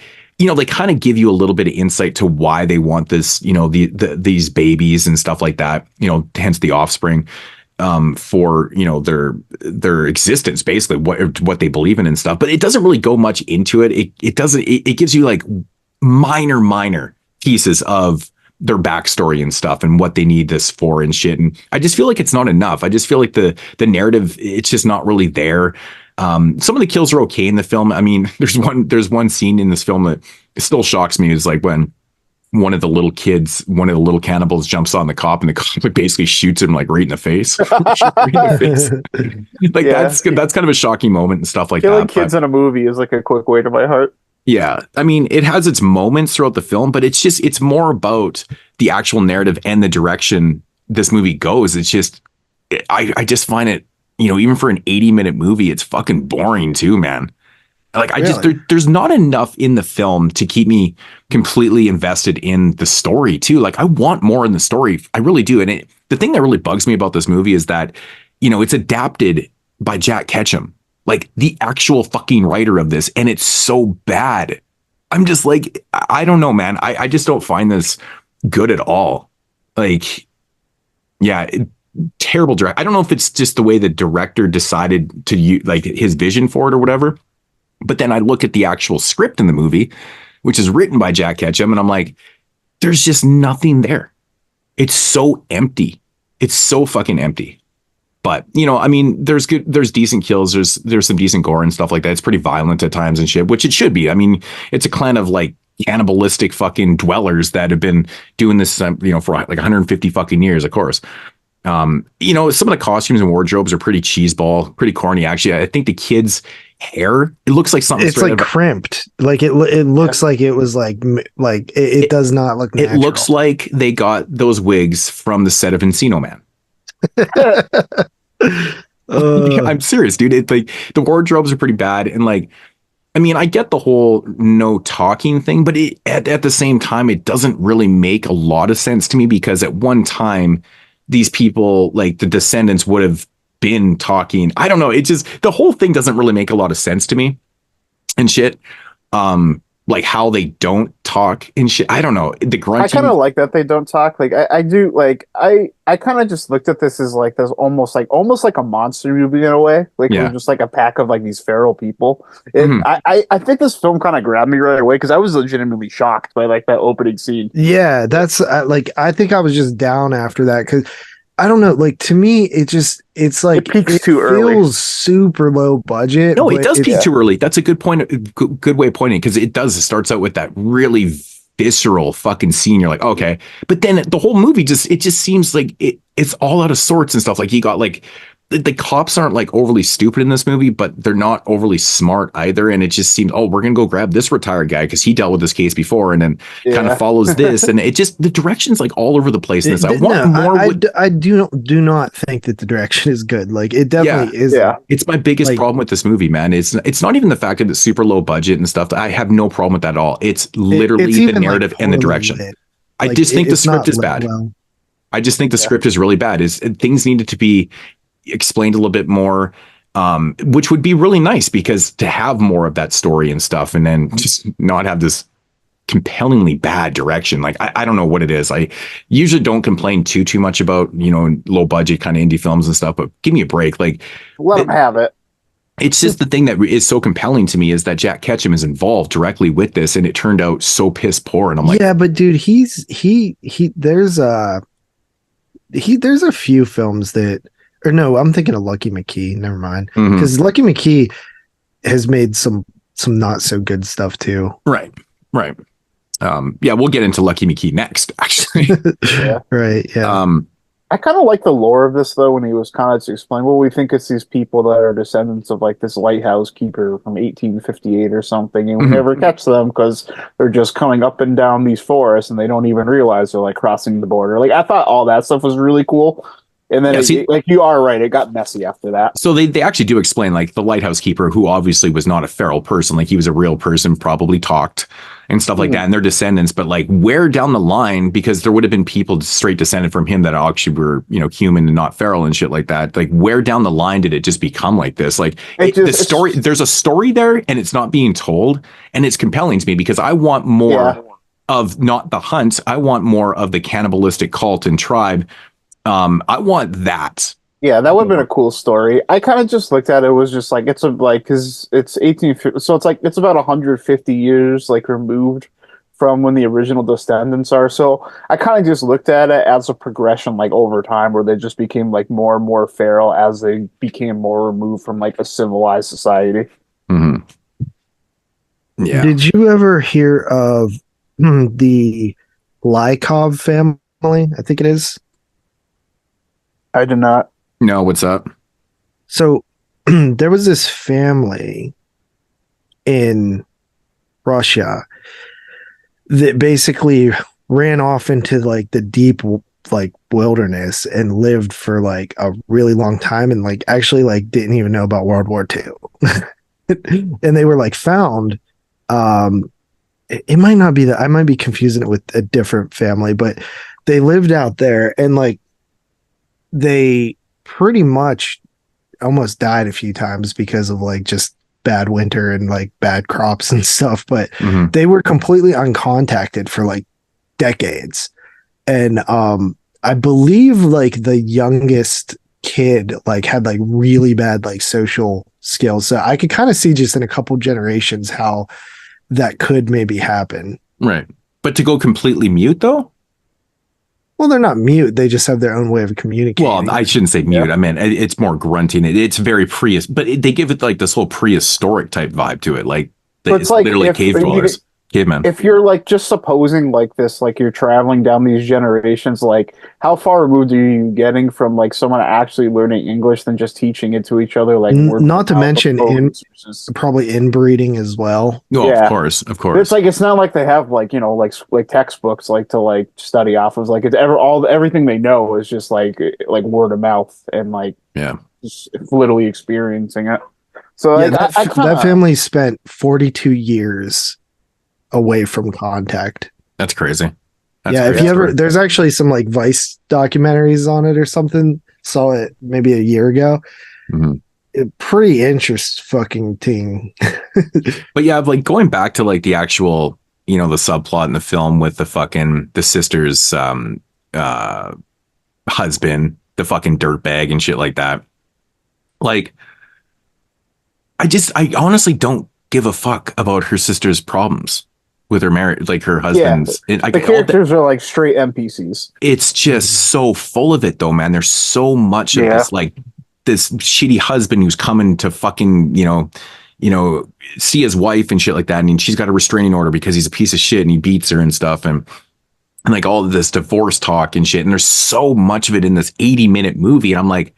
kind of give you a little bit of insight to why they want this, these babies and stuff like that, hence the offspring, for, their existence, basically what they believe in and stuff. But it doesn't really go much into it. It gives you like minor pieces of their backstory and stuff and what they need this for and shit. And I just feel like it's not enough. I just feel like the narrative, it's just not really there. Some of the kills are okay in the film. I mean, there's one scene in this film that still shocks me, is like when one of the little cannibals jumps on the cop and the cop basically shoots him like right in the face. Like that's kind of a shocking moment and stuff like that. Killing kids in a movie is like a quick way to my heart. Yeah. I mean, it has its moments throughout the film, but it's more about the actual narrative and the direction this movie goes. It's just, I just find it, even for an 80-minute movie, it's fucking boring too, man. Like there's not enough in the film to keep me completely invested in the story too. Like I want more in the story. I really do. And the thing that really bugs me about this movie is that, it's adapted by Jack Ketchum, like the actual fucking writer of this. And it's so bad. I'm just like, I don't know, man. I just don't find this good at all. Like, yeah, terrible direct. I don't know if it's just the way the director decided to use like his vision for it or whatever. But then I look at the actual script in the movie, which is written by Jack Ketchum, and I'm like, there's just nothing there. It's so empty. It's so fucking empty. But, you know, I mean, there's decent kills. There's some decent gore and stuff like that. It's pretty violent at times and shit, which it should be. I mean, it's a clan of like cannibalistic fucking dwellers that have been doing this, you know, for like 150 fucking years, of course. You know, some of the costumes and wardrobes are pretty cheeseball, pretty corny. Actually, I think the kids' hair, it looks like something. It's like crimped. Like it looks like it was like it does not look natural. It looks like they got those wigs from the set of Encino Man. I'm serious, dude. It's like the wardrobes are pretty bad, and like, I mean, I get the whole no talking thing, but at the same time, it doesn't really make a lot of sense to me, because at one time, these people, like the descendants, would have been talking. I don't know. It just, the whole thing doesn't really make a lot of sense to me and shit. Like how they don't talk and shit. I don't know. The grunting. I kind of like that they don't talk. Like I do. Like I kind of just looked at this as like there's almost like a monster movie in a way. Like we're just like a pack of like these feral people. And I think this film kind of grabbed me right away, because I was legitimately shocked by like that opening scene. Yeah, that's like, I think I was just down after that, because I don't know. Like, to me, it's like it peaks too early. Feels super low budget. No, it does peak too early. That's a good point. Good way of pointing it, because it does. It starts out with that really visceral fucking scene. You're like, okay, but then the whole movie just seems like it's all out of sorts and stuff. Like you got like the cops aren't like overly stupid in this movie, but they're not overly smart either. And it just seems, oh, we're gonna go grab this retired guy because he dealt with this case before, and then kind of follows this, and it just, the direction's like all over the place in this. I want more. I do not think that the direction is good. Like it definitely is. Yeah, it's my biggest problem with this movie, man. It's not even the fact that it's super low budget and stuff. I have no problem with that at all. It's literally the narrative and the direction. I just think the script is bad. I just think the script is really bad. Things needed to be explained a little bit more, which would be really nice, because to have more of that story and stuff, and then just not have this compellingly bad direction. Like I don't know what it is. I usually don't complain too much about, you know, low budget kind of indie films and stuff, but give me a break. Like let them have it. It's just the thing that is so compelling to me is that Jack Ketchum is involved directly with this, and it turned out so piss poor. And I'm like, yeah, but dude, there's a few films that, or no, I'm thinking of Lucky McKee. Never mind, because Lucky McKee has made some not so good stuff too. Right. Yeah, we'll get into Lucky McKee next, actually. Right. Yeah. I kind of like the lore of this, though, when he was kind of to explain, well, we think it's these people that are descendants of like this lighthouse keeper from 1858 or something, and we never catch them because they're just coming up and down these forests, and they don't even realize they're like crossing the border. Like I thought all that stuff was really cool. And then, like you are right, it got messy after that. So they actually do explain, like, the lighthouse keeper, who obviously was not a feral person, like he was a real person, probably talked and stuff like that, and their descendants. But like, where down the line, because there would have been people straight descended from him that actually were, you know, human and not feral and shit like that. Like, where down the line did it just become like this? Like, the story, there's a story there, and it's not being told, and it's compelling to me because I want more of not the hunt. I want more of the cannibalistic cult and tribe. I want that. Yeah, that would have been a cool story. I kind of just looked at it, was just like, it's a, like, because it's 1850, so it's like, it's about 150 years like removed from when the original descendants are. So I kind of just looked at it as a progression, like over time, where they just became like more and more feral as they became more removed from like a civilized society. Yeah. Did you ever hear of the Lykov family? I think it is. I did not. No, what's up? So there was this family in Russia that basically ran off into like the deep like wilderness and lived for like a really long time, and like actually like didn't even know about World War II. And they were like found. It might not be that, I might be confusing it with a different family, but they lived out there, and like they pretty much almost died a few times because of like just bad winter and like bad crops and stuff, but they were completely uncontacted for like decades. And I believe like the youngest kid like had like really bad like social skills, so I could kind of see just in a couple generations how that could maybe happen. Right. But to go completely mute though? Well, they're not mute. They just have their own way of communicating. Well, I shouldn't say mute. I mean, it's more grunting. It's very but they give it like this whole prehistoric type vibe to it. Like it's like literally cave dwellers. Caveman. If you're like just supposing like this, like you're traveling down these generations, like how far removed are you getting from like someone actually learning English than just teaching it to each other? Like, not to mention probably inbreeding as well. No, Yeah. of course. It's like it's not like they have like like textbooks like to like study off of. Like it's everything they know is just like word of mouth and like just literally experiencing it. So like, that family spent 42 years away from contact. That's crazy. If you ever, there's actually some like Vice documentaries on it or something. Saw it maybe a year ago. Pretty interesting. But yeah, like going back to like the actual, the subplot in the film with the sister's husband, the fucking dirtbag and shit like that. Like, I honestly don't give a fuck about her sister's problems with her marriage, like her husband's. The characters are like straight NPCs. It's just so full of it though, man. There's so much of this, like this shitty husband who's coming to fucking, see his wife and shit like that. And she's got a restraining order because he's a piece of shit and he beats her and stuff. And like all of this divorce talk and shit. And there's so much of it in this 80-minute movie. And I'm like,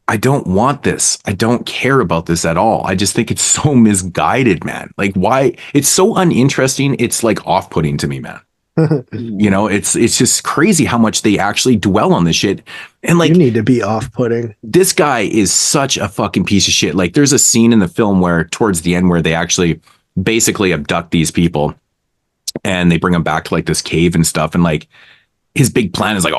I don't want this. I don't care about this at all. I just think it's so misguided, man. Like, why? It's so uninteresting. It's like off-putting to me, man. It's just crazy how much they actually dwell on this shit. And like, you need to be off-putting. This guy is such a fucking piece of shit. Like, there's a scene in the film where towards the end where they actually basically abduct these people and they bring them back to like this cave and stuff. And like, his big plan is like,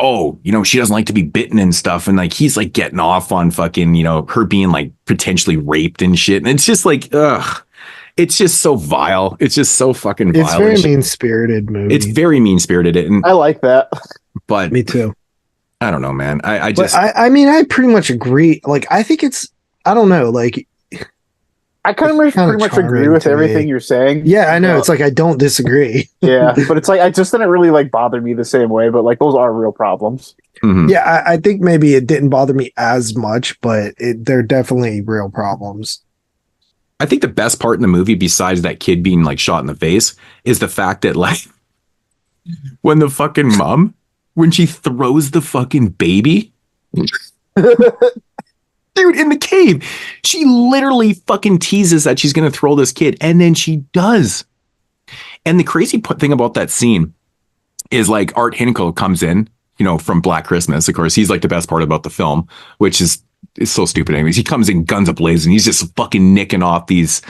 she doesn't like to be bitten and stuff. And like, he's like getting off on fucking, her being like potentially raped and shit. And it's just like, it's just so vile. It's just so fucking vile. It's very mean-spirited movie. It's very mean-spirited. And I like that. But me too. I don't know, man. I pretty much agree. Like, I think I don't know. Like, I pretty much agree with everything you're saying. Yeah, I know. It's like I don't disagree. Yeah, but it's like I just didn't really like bother me the same way. But like those are real problems. Mm-hmm. Yeah, I think maybe it didn't bother me as much, but they're definitely real problems. I think the best part in the movie, besides that kid being like shot in the face, is the fact that like when the fucking mom, when she throws the fucking baby. Dude, in the cave, she literally fucking teases that she's going to throw this kid, and then she does. And the crazy thing about that scene is like Art Hinkle comes in, from Black Christmas. Of course, he's like the best part about the film, which is so stupid. Anyways, he comes in guns a-blazing. He's just fucking nicking off these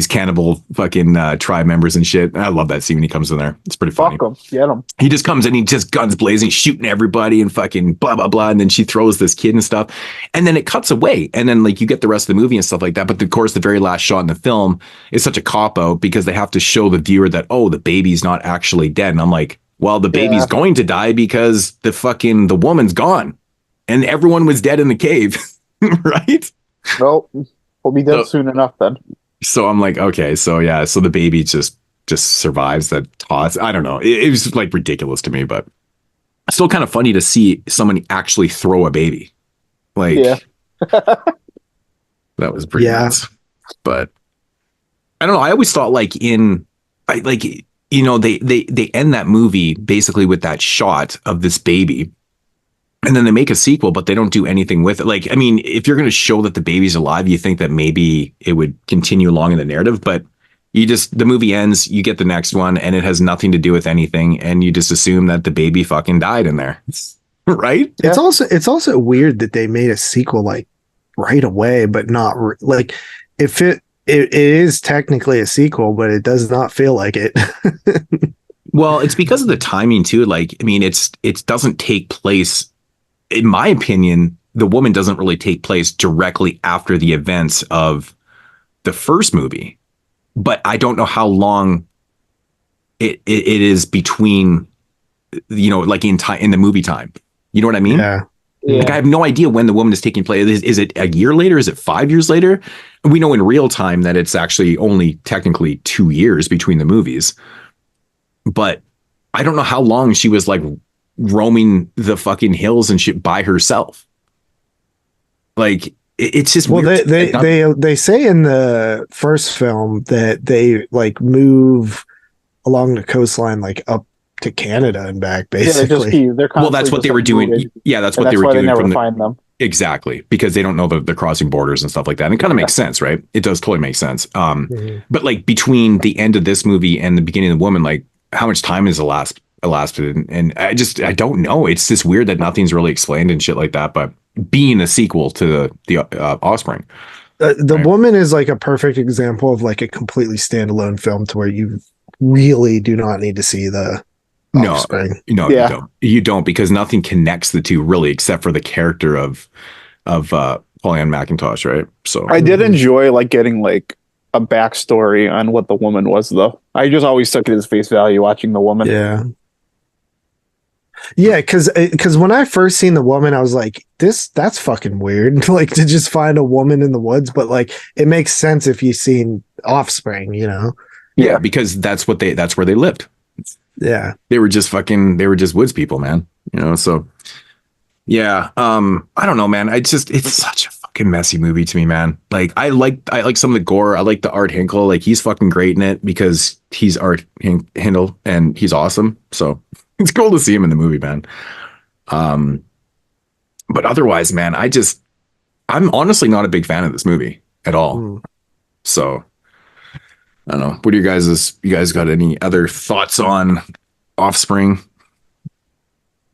cannibal fucking tribe members and shit. I love that scene when he comes in there. It's pretty funny. Fuck him. Get him. He just comes in, he just guns blazing, shooting everybody and fucking blah, blah, blah. And then she throws this kid and stuff. And then it cuts away. And then like you get the rest of the movie and stuff like that. But of course, the very last shot in the film is such a cop-out because they have to show the viewer that, the baby's not actually dead. And I'm like, well, the baby's going to die because the woman's gone. And everyone was dead in the cave. Right? Well, we'll be dead soon enough then. So I'm like, okay, so yeah, so the baby just survives that toss. I don't know. It was like ridiculous to me, but still kind of funny to see someone actually throw a baby. Like, that was pretty nuts. But I don't know. I always thought they end that movie basically with that shot of this baby. And then they make a sequel, but they don't do anything with it. Like, I mean, if you're going to show that the baby's alive, you think that maybe it would continue along in the narrative, but the movie ends, you get the next one, and it has nothing to do with anything, and you just assume that the baby fucking died in there. Right? Yeah. It's also weird that they made a sequel like right away, but not like it is technically a sequel, but it does not feel like it. Well, it's because of the timing too. Like, I mean, it doesn't take place. In my opinion, the woman doesn't really take place directly after the events of the first movie, but I don't know how long it is between, like in the movie time. You know what I mean? Yeah. Like, I have no idea when the woman is taking place. Is it a year later? Is it 5 years later? We know in real time that it's actually only technically 2 years between the movies, but I don't know how long she was like roaming the fucking hills and shit by herself. Like it's just well, weird. they say in the first film that they like move along the coastline like up to Canada and back, basically. Well, that's what they were doing. Moving. Yeah, that's what they were why doing. They never find them. Exactly, because they don't know that they're crossing borders and stuff like that. And it kind of makes sense, right? It does totally make sense. But like between the end of this movie and the beginning of The Woman, like how much time has elapsed? And I don't know. It's just weird that nothing's really explained and shit like that. But being a sequel to the Offspring. The Woman is like a perfect example of like a completely standalone film to where you really do not need to see the Offspring. No, you don't, because nothing connects the two really, except for the character of Pollyann McIntosh, right? So I did enjoy like getting like a backstory on what The Woman was, though. I just always took it as face value watching The Woman. Yeah, because when I first seen The Woman, I was like, that's fucking weird. Like to just find a woman in the woods, but like it makes sense if you've seen Offspring, you know? Yeah, because that's where they lived. Yeah. They were just woods people, man. You know, so yeah. I don't know, man. It's such a fucking messy movie to me, man. Like I like some of the gore. I like the Art Hinkle. Like he's fucking great in it because he's Art Hindle and he's awesome. So it's cool to see him in the movie, man. But otherwise, man, I'm honestly not a big fan of this movie at all. So I don't know. What do you guys got any other thoughts on Offspring?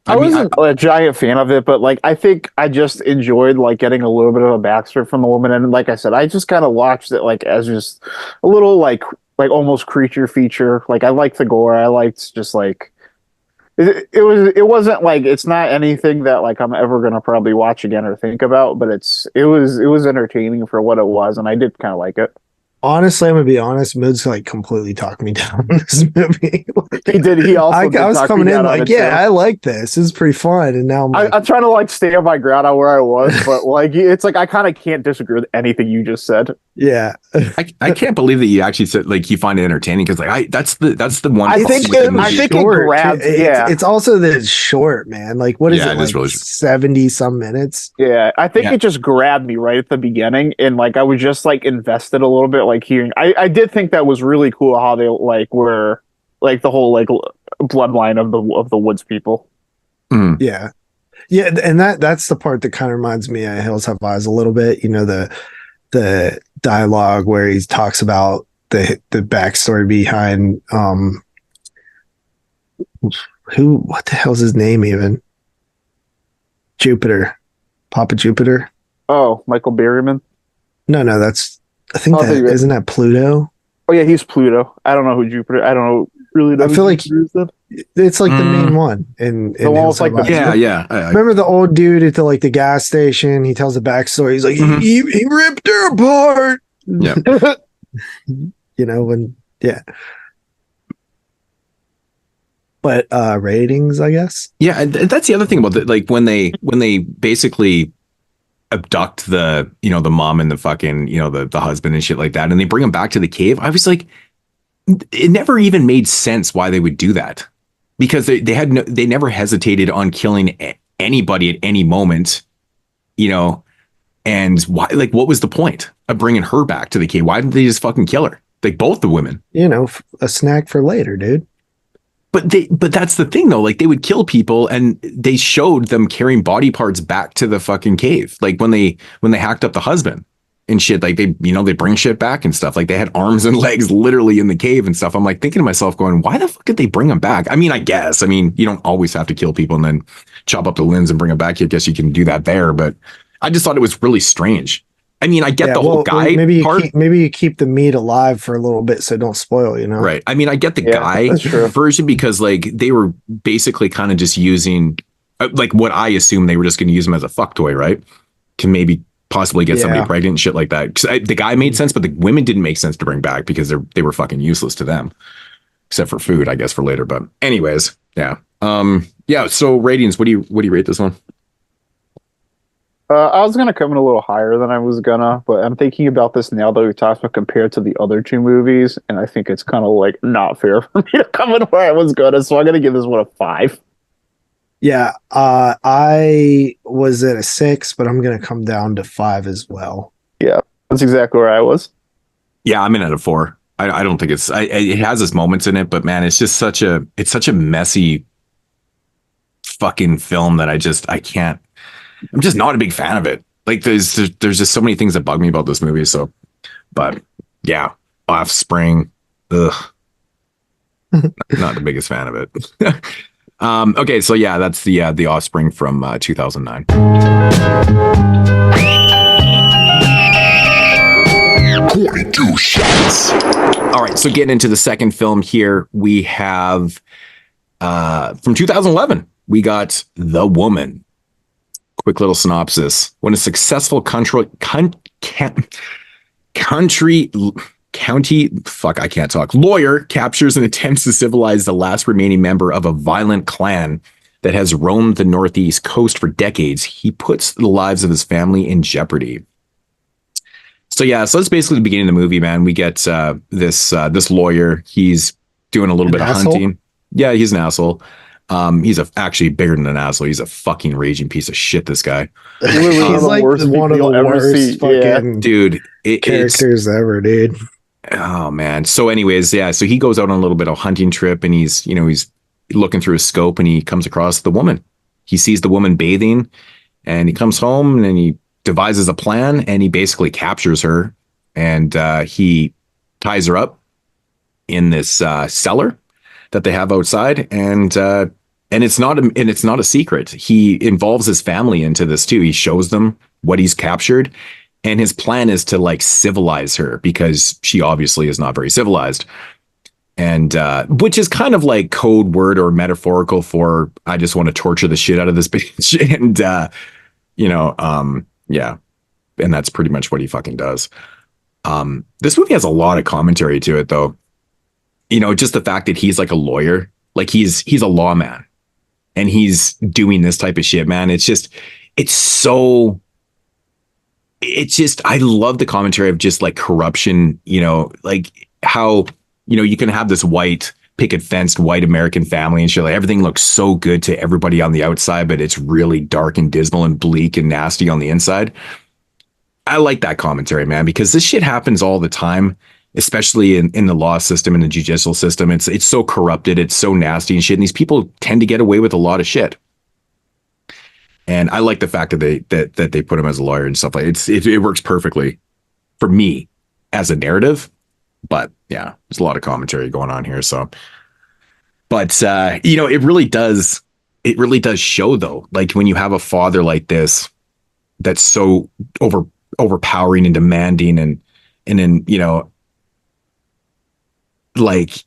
I wasn't a giant fan of it, but like I think I just enjoyed like getting a little bit of a backstory from The Woman, and like I said, I just kind of watched it like as just a little like almost creature feature. Like I liked the gore. I liked just like it wasn't like it's not anything that like I'm ever gonna probably watch again or think about, but it was entertaining for what it was, and I did kind of like it. Honestly, I'm gonna be honest. Moodz like completely talked me down in this movie. He did. He also. I was coming in like, yeah, I like this. This is pretty fun. And now I'm trying to like stay on my ground on where I was, but like it's like I kind of can't disagree with anything you just said. Yeah, I can't believe that you actually said like you find it entertaining because like that's the one. I think it grabs. It's also that it's short, man. Like what is it? It is really 70 some minutes. Yeah, I think it just grabbed me right at the beginning, and like I was just like invested a little bit. Like hearing, I did think that was really cool how they like were like the whole like bloodline of the woods people. Yeah, and that's the part that kind of reminds me of Hills Have Eyes a little bit. You know, the dialogue where he talks about the backstory behind what the hell's his name even? Jupiter, Papa Jupiter. Oh, Michael Berryman. No, that's. I think isn't that Pluto? Oh yeah, he's Pluto. I don't know who Jupiter. I don't know really. I feel like it's like the main one in the one with like yeah. Remember the old dude at the gas station? He tells the backstory. He's like he ripped her apart. Yeah, you know when But ratings, I guess. Yeah, and that's the other thing about it. Like when they basically abduct the mom and the fucking the husband and shit like that, and they bring him back to the cave. I was like, it never even made sense why they would do that, because they never hesitated on killing anybody at any moment, and why? Like, what was the point of bringing her back to the cave? Why didn't they just fucking kill her? Like both the women, a snack for later, dude. But that's the thing though, like they would kill people and they showed them carrying body parts back to the fucking cave. Like when they hacked up the husband and shit, like they bring shit back and stuff. Like they had arms and legs literally in the cave and stuff. I'm like thinking to myself going, why the fuck did they bring them back? I mean, you don't always have to kill people and then chop up the limbs and bring them back. I guess you can do that there, but I just thought it was really strange. I mean, I get the whole guy part. Maybe you keep the meat alive for a little bit so don't spoil, Right. I mean, I get the guy version because like they were basically kind of just using like what I assume they were just going to use him as a fuck toy, right? To maybe possibly get somebody pregnant and shit like that. 'Cause the guy made sense, but the women didn't make sense to bring back because they were fucking useless to them, except for food, I guess, for later. But anyways, yeah. So ratings, what do you rate this one? I was gonna come in a little higher than I was gonna, but I'm thinking about this now that we talked about compared to the other two movies, and I think it's kind of like not fair for me to come in where I was gonna, so I'm gonna give this one a 5. Yeah, I was at a 6, but I'm gonna come down to 5 as well. Yeah, that's exactly where I was. Yeah, I'm in at a 4. I don't think it's. It has its moments in it, but man, it's just such a messy fucking film that I can't. I'm just not a big fan of it. Like there's just so many things that bug me about this movie. So, but yeah, Offspring, ugh, not the biggest fan of it. Okay, so yeah, that's the Offspring from 2009. 22 shots. All right, so getting into the second film here, we have from 2011, we got The Woman. Quick little synopsis. When a successful county, fuck, I can't talk, lawyer captures and attempts to civilize the last remaining member of a violent clan that has roamed the Northeast coast for decades, he puts the lives of his family in jeopardy. So yeah, so that's basically the beginning of the movie, man. We get this lawyer. He's doing a little bit of hunting. Yeah, he's an asshole. He's actually bigger than an asshole. He's a fucking raging piece of shit, this guy. He's like one of the worst fucking dude characters ever, dude. Oh man. So anyways, yeah, so he goes out on a little bit of hunting trip, and he's looking through his scope, and he comes across the woman. He sees the woman bathing, and he comes home, and he devises a plan, and he basically captures her, and he ties her up in this cellar that they have outside, and it's not a secret. He involves his family into this too. He shows them what he's captured, and his plan is to like civilize her because she obviously is not very civilized, and which is kind of like code word or metaphorical for I just want to torture the shit out of this bitch, and yeah, and that's pretty much what he fucking does. This movie has a lot of commentary to it, though. Just the fact that he's like a lawyer, like he's a lawman, and he's doing this type of shit, man. I love the commentary of just like corruption, like how, you can have this white picket fenced white American family and shit. Like everything looks so good to everybody on the outside, but it's really dark and dismal and bleak and nasty on the inside. I like that commentary, man, because this shit happens all the time, especially in the law system and the judicial system. It's so corrupted. It's so nasty and shit. And these people tend to get away with a lot of shit. And I like the fact that they put him as a lawyer and stuff like it works perfectly for me as a narrative. But yeah, there's a lot of commentary going on here. So, but it really does show though, like when you have a father like this, that's so overpowering and demanding, and then, like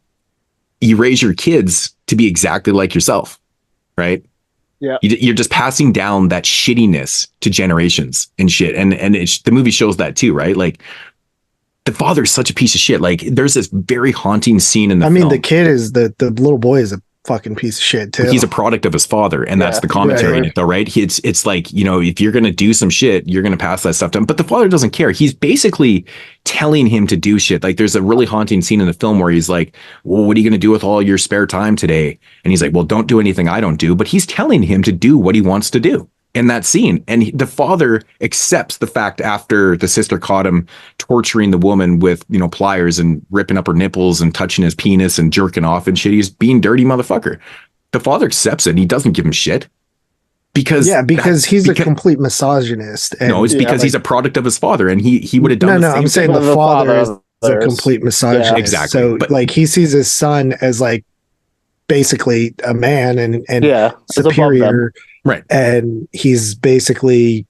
you raise your kids to be exactly like yourself, right? Yeah. You're just passing down that shittiness to generations and shit. And the movie shows that too, right? Like the father's such a piece of shit. Like there's this very haunting scene in the film. The kid is the little boy is a fucking piece of shit too. He's a product of his father, and that's the commentary in it though, right? It's like, if you're gonna do some shit, you're gonna pass that stuff down. But the father doesn't care. He's basically telling him to do shit. Like there's a really haunting scene in the film where he's like, well, what are you gonna do with all your spare time today? And he's like, well, don't do anything I don't do. But he's telling him to do what he wants to do in that scene. And the father accepts the fact after the sister caught him torturing the woman with, pliers and ripping up her nipples and touching his penis and jerking off and shit. He's being dirty motherfucker. The father accepts it and he doesn't give him shit. Because he's a complete misogynist. And no, it's because he's a product of his father, and he would have done the same I'm saying thing. the father is a complete misogynist. Yeah, exactly. So like he sees his son as like basically a man and superior. Right. And he's basically,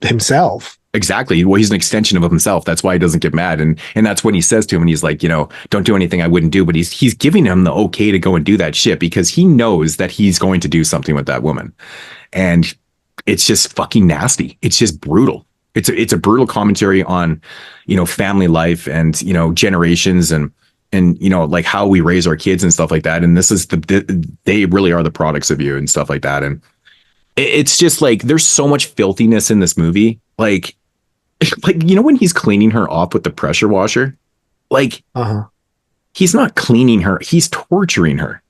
himself. Exactly. Well, he's an extension of himself. That's why he doesn't get mad. And that's when he says to him, and he's like, don't do anything I wouldn't do. But he's giving him the okay to go and do that shit because he knows that he's going to do something with that woman. And it's just fucking nasty. It's just brutal. It's a brutal commentary on, family life and, generations and like how we raise our kids and stuff like that. And this is they really are the products of you and stuff like that. And it's just like, there's so much filthiness in this movie. Like, when he's cleaning her off with the pressure washer, like, he's not cleaning her. He's torturing her.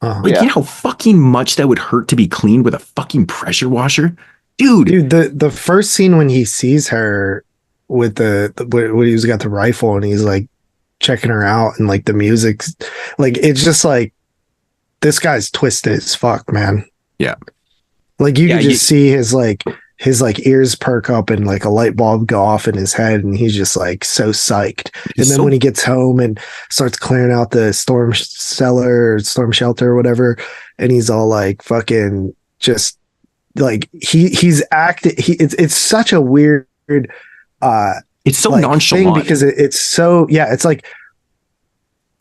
Like, you know how fucking much that would hurt to be cleaned with a fucking pressure washer? Dude, the first scene when he sees her with when he's got the rifle and he's like checking her out and like the music's like, it's just like, this guy's twisted as fuck, man. Yeah. Like you can just see his ears perk up and like a light bulb go off in his head and he's just like so psyched. And then when he gets home and starts clearing out the storm shelter or whatever, and he's all like fucking just like he's acting. It's such a weird. It's so like, nonchalant thing because it's so it's like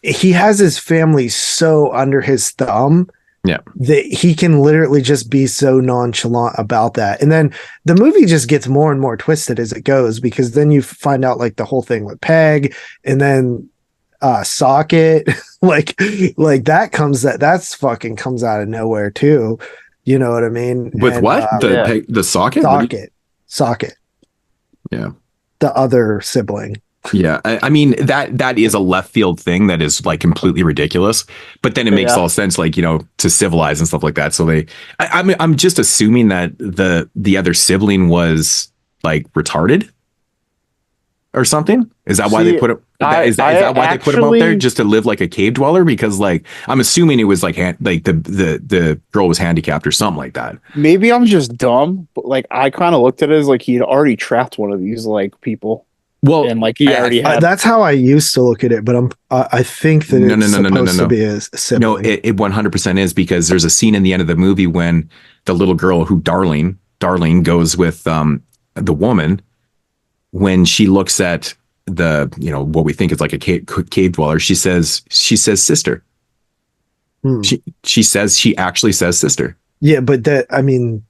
he has his family so under his thumb. Yeah. That he can literally just be so nonchalant about that. And then the movie just gets more and more twisted as it goes, because then you find out like the whole thing with Peg and then Socket, like that's fucking comes out of nowhere too. You know what I mean? With and, what? The socket? Socket. Yeah. The other sibling. Yeah, I mean that is a left field thing that is like completely ridiculous, but then it makes all sense, like, you know, to civilize and stuff like that. So I'm just assuming that the other sibling was like retarded or something. Is that why they put it? Is that why they put him up there, just to live like a cave dweller? Because like I'm assuming it was like the girl was handicapped or something like that. Maybe I'm just dumb, but like I kind of looked at it as like he'd already trapped one of these like people. Well, and like he already had. That's how I used to look at it, but I think that it's supposed to be a sibling. No, it 100% is, because there's a scene in the end of the movie when the little girl who Darlin goes with the woman, when she looks at the, you know, what we think is like a cave dweller, she says sister. She actually says sister. Yeah, but that, I mean,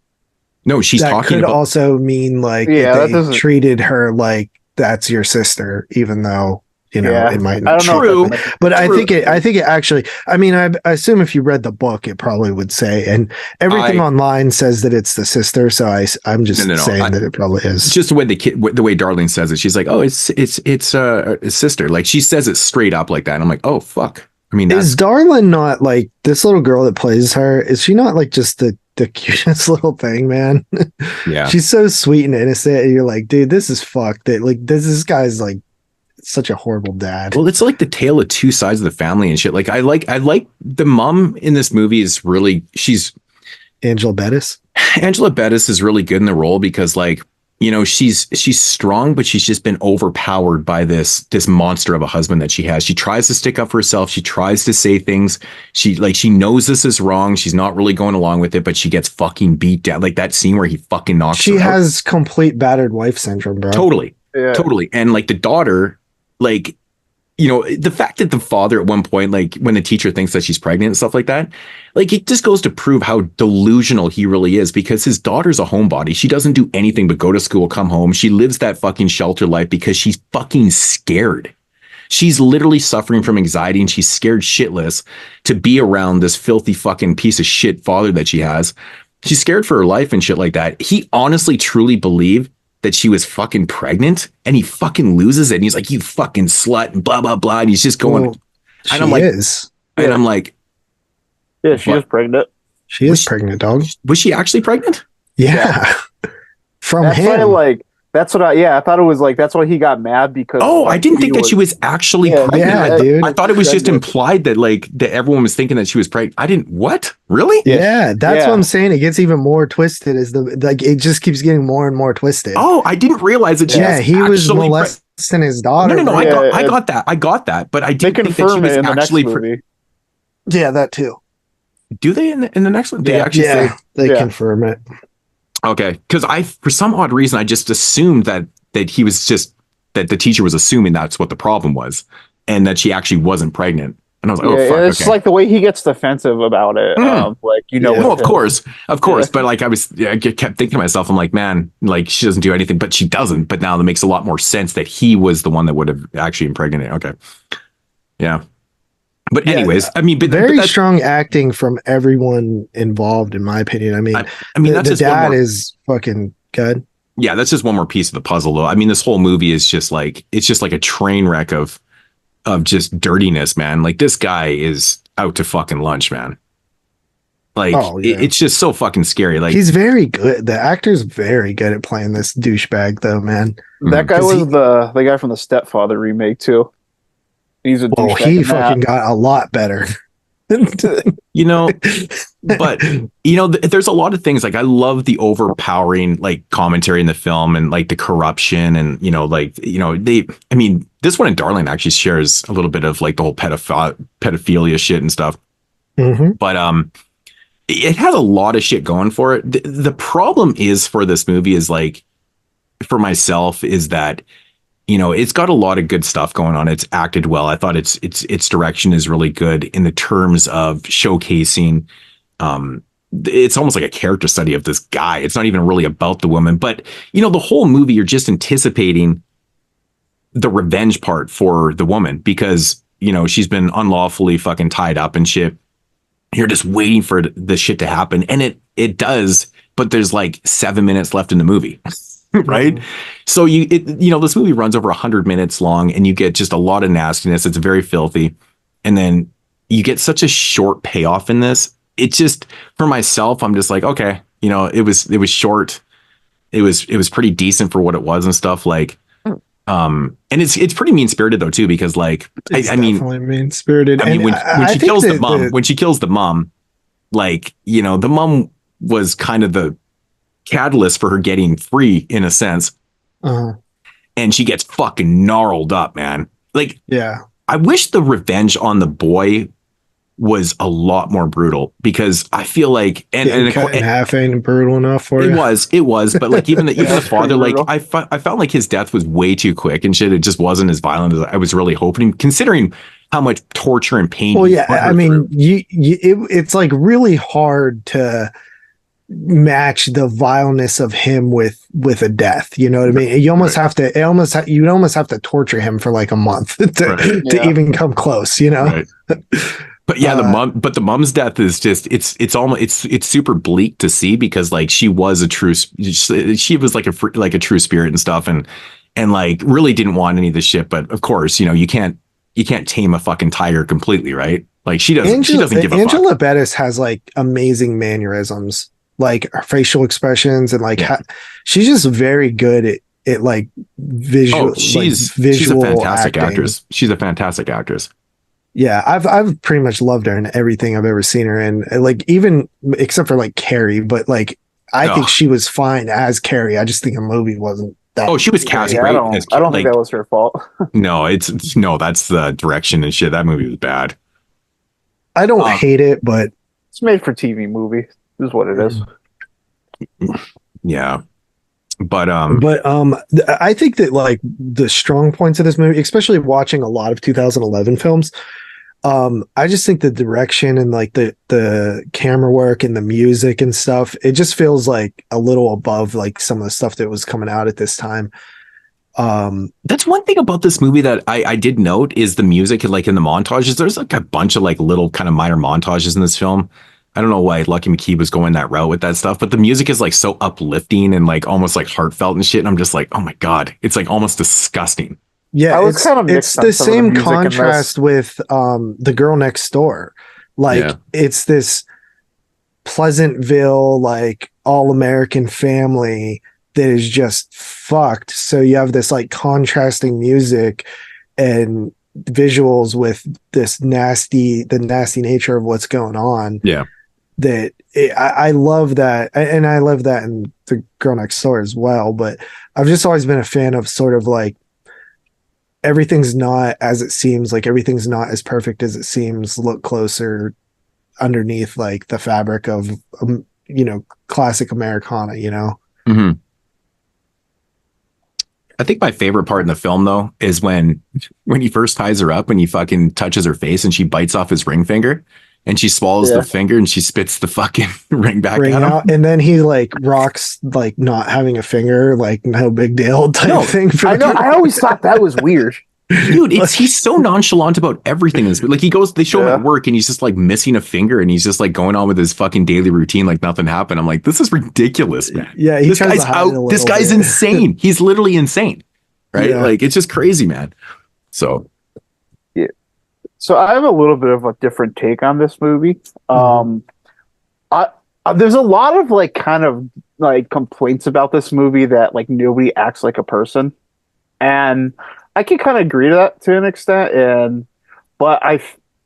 no, she's that talking could about, also mean like they treated her like that's your sister, even though, you know, it might not. True, but I think it actually, I mean, I assume if you read the book, it probably would say, and everything online says that it's the sister. So I'm just saying that it probably is. Just the way the way Darlene says it, she's like, oh, it's a sister. Like she says it straight up like that. And I'm like, oh, fuck. I mean, is Darlin not like this little girl that plays her? Is she not like just the cutest little thing, man? Yeah, she's so sweet and innocent, and you're like, dude, this is fucked. That like this guy's like such a horrible dad. Well, it's like the tale of two sides of the family and shit. Like I like the mom in this movie is really, she's Angela Bettis. Angela Bettis is really good in the role, because like, you know, she's strong, but she's just been overpowered by this monster of a husband that she has. She tries to stick up for herself. She tries to say things. She knows this is wrong. She's not really going along with it, but she gets fucking beat down. Like that scene where he fucking knocks her out. She has complete battered wife syndrome, bro. Totally. Yeah. Totally. And like the daughter, like, you know, the fact that the father at one point, like when the teacher thinks that she's pregnant and stuff like that, like it just goes to prove how delusional he really is, because his daughter's a homebody. She doesn't do anything but go to school, come home. She lives that fucking shelter life because she's fucking scared. She's literally suffering from anxiety and she's scared shitless to be around this filthy fucking piece of shit father that she has. She's scared for her life and shit like that. He honestly, truly believed that she was fucking pregnant, and he fucking loses it. And he's like, you fucking slut, and blah, blah, blah. And he's just going, and I'm like, and I'm like, yeah, she is pregnant. She is pregnant, dog. Was she actually pregnant? Yeah. From that's him. Why, that's what I thought it was like, that's why he got mad, because I didn't think that she was actually pregnant. Yeah, dude. I thought it was just implied that like that everyone was thinking that she was pregnant. I didn't, what? Really? Yeah, that's what I'm saying. It gets even more twisted as it just keeps getting more and more twisted. Oh, I didn't realize that he was molesting his daughter. No, I got that, but I didn't think that she was actually yeah, that too. Do they in the next one? They actually say they confirm it. Okay, because for some odd reason I just assumed that he was just that the teacher was assuming that's what the problem was, and that she actually wased pregnant. And I was like, oh fuck. It's like the way he gets defensive about it. Like, you know, of course. But like I kept thinking to myself, I'm like, man, like she doesn't do anything, but she doesn't. But now that makes a lot more sense that he was the one that would have actually impregnated. Okay, yeah. But anyways, I mean, very strong acting from everyone involved, in my opinion. I mean, that's the dad is fucking good. Yeah, that's just one more piece of the puzzle, though. I mean, this whole movie is just like a train wreck of just dirtiness, man. Like this guy is out to fucking lunch, man. Like it's just so fucking scary. Like he's very good. The actor's very good at playing this douchebag, though, man. That guy was the guy from the Stepfather remake too. He's a douchebag. He fucking got a lot better. You know, but you know, there's a lot of things. Like I love the overpowering like commentary in the film and like the corruption and you know, like you know, I mean, this one in Darlin actually shares a little bit of like the whole pedophilia shit and stuff. But it has a lot of shit going for it. The problem is for this movie is like, for myself, is that, you know, it's got a lot of good stuff going on. It's acted well. I thought its direction is really good in the terms of showcasing. It's almost like a character study of this guy. It's not even really about the woman, but you know, the whole movie, you're just anticipating the revenge part for the woman because, you know, she's been unlawfully fucking tied up and shit. You're just waiting for the shit to happen. And it does, but there's like 7 minutes left in the movie. Right. So you know, this movie runs over 100 minutes long and you get just a lot of nastiness. It's very filthy. And then you get such a short payoff in this. It just, for myself, I'm just like, okay, you know, it was short. It was pretty decent for what it was and stuff like, and it's pretty mean spirited though, too, because like, I mean, mean spirited. I mean, when she kills the mom, like, you know, the mom was kind of the catalyst for her getting free in a sense. And she gets fucking gnarled up, man. Like, yeah, I wish the revenge on the boy was a lot more brutal because I feel like and cut in half ain't brutal enough for it you. It was, but like even the father, like I felt like his death was way too quick and shit. It just wasn't as violent as I was really hoping, considering how much torture and pain. Well, yeah, I mean, it's like really hard to match the vileness of him with a death. You know what I mean? You almost have to. You almost have to torture him for like a month to even come close. You know. Right. But yeah, the mom's death is just it's super bleak to see because like she was a true like a true spirit and stuff and like really didn't want any of this shit. But of course, you know, you can't tame a fucking tiger completely, right? Like she doesn't give a fuck. Angela Bettis has like amazing mannerisms, like her facial expressions and like she's just very good at like visual. She's a fantastic acting. actress. She's a fantastic actress. Yeah, I've pretty much loved her in everything I've ever seen her in. Like even except for like Carrie, but like I think she was fine as Carrie. I just think the movie wasn't that. Oh, she was cast great. I don't think that was her fault. No, that's the direction and shit. That movie was bad. I don't hate it, but it's made for TV movie. Is what it is. Yeah. But I think that like the strong points of this movie, especially watching a lot of 2011 films, I just think the direction and like the camera work and the music and stuff, it just feels like a little above like some of the stuff that was coming out at this time. That's one thing about this movie that I did note is the music, like in the montages. There's like a bunch of like little kind of minor montages in this film. I don't know why Lucky McKee was going that route with that stuff, but the music is like so uplifting and like almost like heartfelt and shit. And I'm just like, oh my God, it's like almost disgusting. Yeah, it's the same contrast with The Girl Next Door. Like it's this Pleasantville, like all American family that is just fucked. So you have this like contrasting music and visuals with this the nasty nature of what's going on. Yeah. I love that, and I love that in The Girl Next Door as well. But I've just always been a fan of sort of like everything's not as it seems, like everything's not as perfect as it seems. Look closer underneath like the fabric of you know, classic Americana. You know. Mm-hmm. I think my favorite part in the film though is when he first ties her up and he fucking touches her face and she bites off his ring finger. And she swallows the finger and she spits the fucking ring back at him. Out, and then he like rocks like not having a finger, like no big deal type thing. I know. I always thought that was weird. Dude, he's so nonchalant about everything. Like they show him at work and he's just like missing a finger and he's just like going on with his fucking daily routine like nothing happened. I'm like, this is ridiculous, man. Yeah, this guy's out. This guy's insane. He's literally insane. Right? Yeah. Like it's just crazy, man. So So I have a little bit of a different take on this movie. I There's a lot of like kind of like complaints about this movie that like nobody acts like a person, and I can kind of agree to that to an extent. But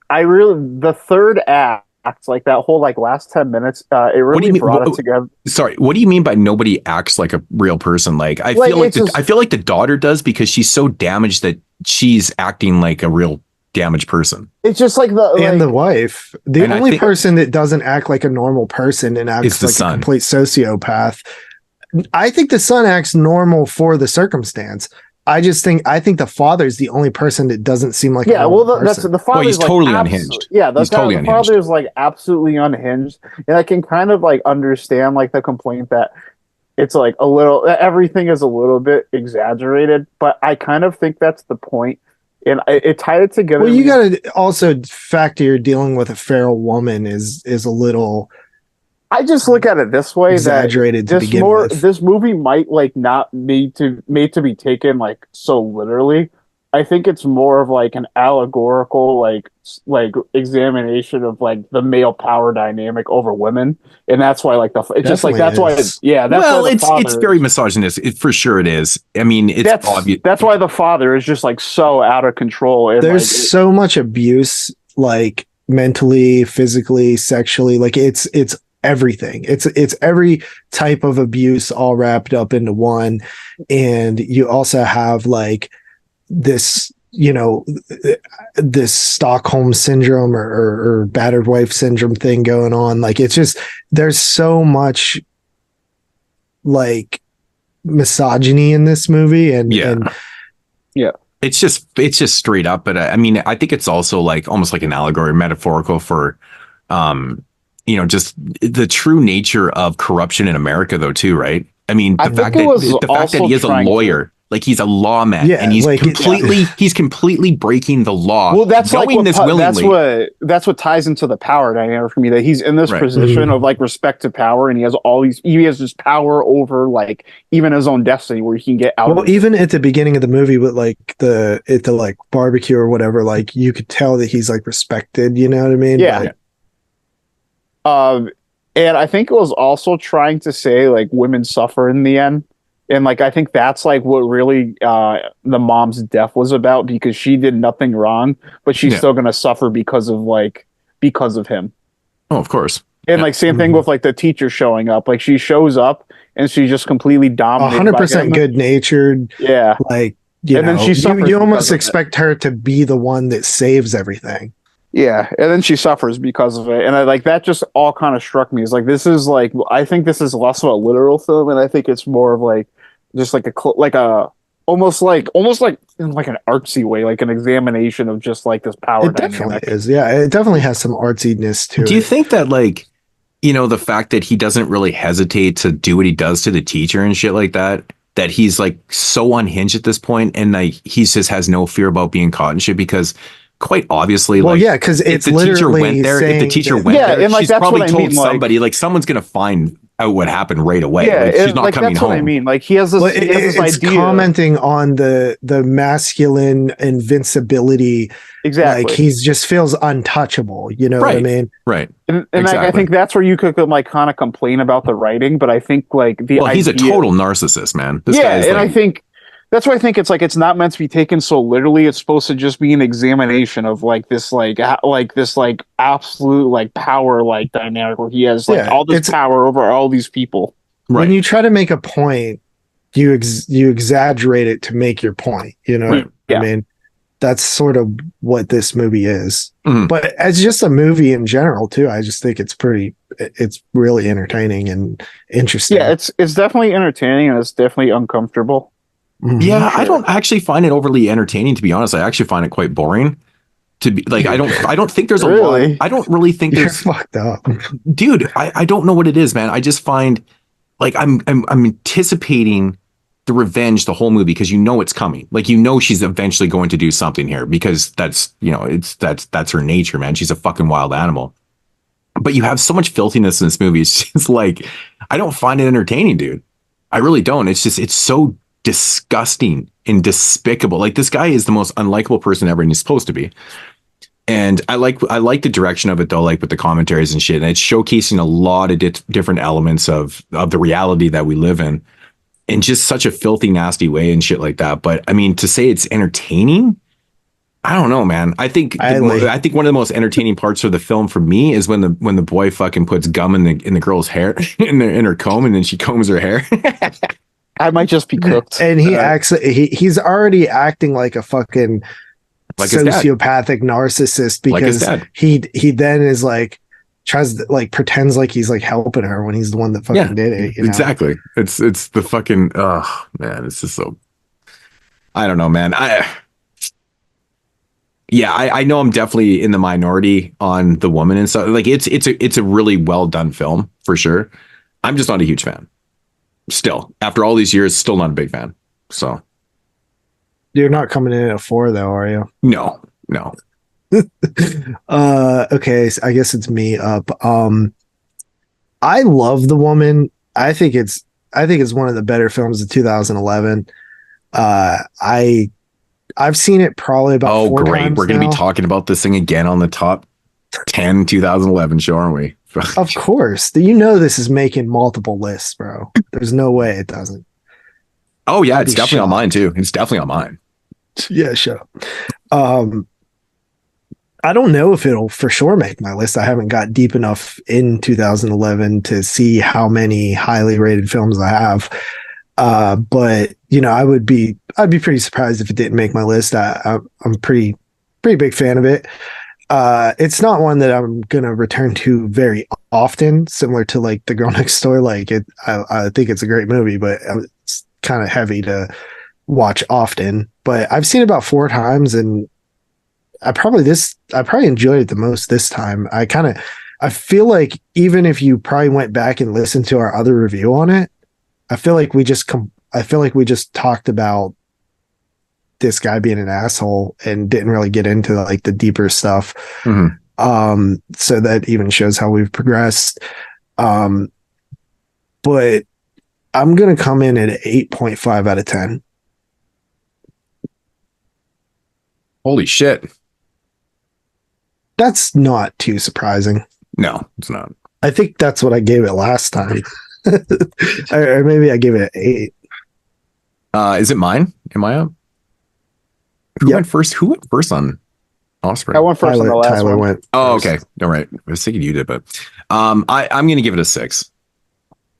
I really the third act, like that whole like last 10 minutes, it really brought it together. Sorry, what do you mean by nobody acts like a real person? Like I feel like I feel like the daughter does because she's so damaged that she's acting like a real damaged person. It's just like the wife. The only person that doesn't act like a normal person and acts like a complete sociopath. I think the son acts normal for the circumstance. I think the father is the only person that doesn't seem like that's the father. He's totally unhinged. Yeah, the father is like absolutely unhinged, and I can kind of like understand like the complaint that it's like a little everything is a little bit exaggerated, but I kind of think that's the point. And it tied it together. Well, you got to also factor you're dealing with a feral woman is a little. I just look at it this way: exaggerated that to begin with. This movie might like not made to be taken like so literally. I think it's more of like an allegorical like examination of like the male power dynamic over women, and that's why like it's very misogynistic. For sure, it is. I mean, it's obvious. That's why the father is just like so out of control. And, there's so much abuse, like mentally, physically, sexually. Like it's everything. It's every type of abuse all wrapped up into one, and you also have like this, this Stockholm syndrome or battered wife syndrome thing going on. Like it's just there's so much like misogyny in this movie, and it's just straight up. But I mean, I think it's also like almost like an allegory, metaphorical for just the true nature of corruption in America, though, too, right? I mean, the fact that he is a lawyer, like he's a lawman, and he's like, he's completely breaking the law. Well, that's like that's what ties into the power dynamic for me. That he's in this position of like respect to power, and he has this power over like even his own destiny, where he can get out. Well, even at the beginning of the movie, with like the like barbecue or whatever, like you could tell that he's like respected. You know what I mean? Yeah. And I think it was also trying to say like women suffer in the end. And like I think that's like what really the mom's death was about, because she did nothing wrong, but she's still gonna suffer because of him. Oh, of course. And like same thing with like the teacher showing up. Like she shows up and she's just completely dominated. 100% good natured. Yeah. Like and then she you almost expect her to be the one that saves everything. Yeah, and then she suffers because of it, and I like that. Just all kind of struck me as like this is like I think this is less of a literal film, and I think it's more of like just like almost like in like an artsy way, like an examination of just like this power. It definitely is. Yeah, it definitely has some artsiness to it. Do you think that like the fact that he doesn't really hesitate to do what he does to the teacher and shit like that he's like so unhinged at this point, and like he just has no fear about being caught and shit because. Quite obviously, because if the teacher went there, and like she's that's probably what I told mean, somebody, like someone's gonna find out what happened right away. Yeah, like, she's not coming that's home. What I mean, like he has this, it's idea. Commenting on the masculine invincibility. Exactly, like he just feels untouchable. You know what I mean? Right. And exactly. I think that's where you could like kind of complain about the writing, but I think like he's a total narcissist, man. This guy is and I think. That's why I think it's like it's not meant to be taken so literally. It's supposed to just be an examination of like this absolute like power like dynamic where he has like all this power over all these people. Right. When you try to make a point, you exaggerate it to make your point. You know, I mean, that's sort of what this movie is. Mm-hmm. But as just a movie in general too, I just think it's really entertaining and interesting. Yeah, it's definitely entertaining and it's definitely uncomfortable. Mm-hmm. Yeah, I don't actually find it overly entertaining, to be honest. I actually find it quite boring. To be like, I don't think there's a lot. I don't really think there's fucked up, dude. I don't know what it is, man. I just find like I'm anticipating the revenge the whole movie because it's coming. Like she's eventually going to do something here because that's that's her nature, man. She's a fucking wild animal. But you have so much filthiness in this movie. It's just like I don't find it entertaining, dude. I really don't. It's so disgusting and despicable. Like this guy is the most unlikable person ever, and he's supposed to be. And I like the direction of it though, like with the commentaries and shit. And it's showcasing a lot of different elements of the reality that we live in just such a filthy, nasty way and shit like that. But I mean, to say it's entertaining, I don't know, man. I think I think one of the most entertaining parts of the film for me is when the boy fucking puts gum in the girl's hair in her comb, and then she combs her hair. I might just be cooked. And he acts. He's already acting like a fucking like sociopathic narcissist because he then is like tries to like pretends like he's like helping her when he's the one that fucking did it. You know? Exactly. It's the fucking man. It's just so. I don't know, man. I know I'm definitely in the minority on the woman and stuff. Like it's a really well done film for sure. I'm just not a huge fan. Still, after all these years, still not a big fan. So you're not coming in at a 4 though, are you? No. Okay, so I guess it's me up. I love The Woman. I think it's one of the better films of 2011. I've seen it probably about 4 times. We're going to be talking about this thing again on the top 10 2011 show, aren't we? Of course. You know this is making multiple lists, bro. There's no way it doesn't. Oh yeah, it's definitely on mine too. It's definitely on mine. Yeah, shut up. I don't know if it'll for sure make my list. I haven't got deep enough in 2011 to see how many highly rated films I have. But you know, I'd be pretty surprised if it didn't make my list. I'm pretty big fan of it. It's not one that I'm gonna return to very often, similar to like The Girl Next Door. Like I think it's a great movie, but it's kind of heavy to watch often. But I've seen it about 4 times, and I probably enjoyed it the most this time. I feel like even if you probably went back and listened to our other review on it, I feel like we just talked about this guy being an asshole and didn't really get into like the deeper stuff. Mm-hmm. So that even shows how we've progressed. But I'm going to come in at 8.5 out of 10. Holy shit. That's not too surprising. No, it's not. I think that's what I gave it last time. or maybe I gave it an 8. Is it mine? Am I up? Who went first? Who went first on Offspring? I went first on the last one. Went oh, first. Okay. All right. I was thinking you did, but I'm going to give it a 6.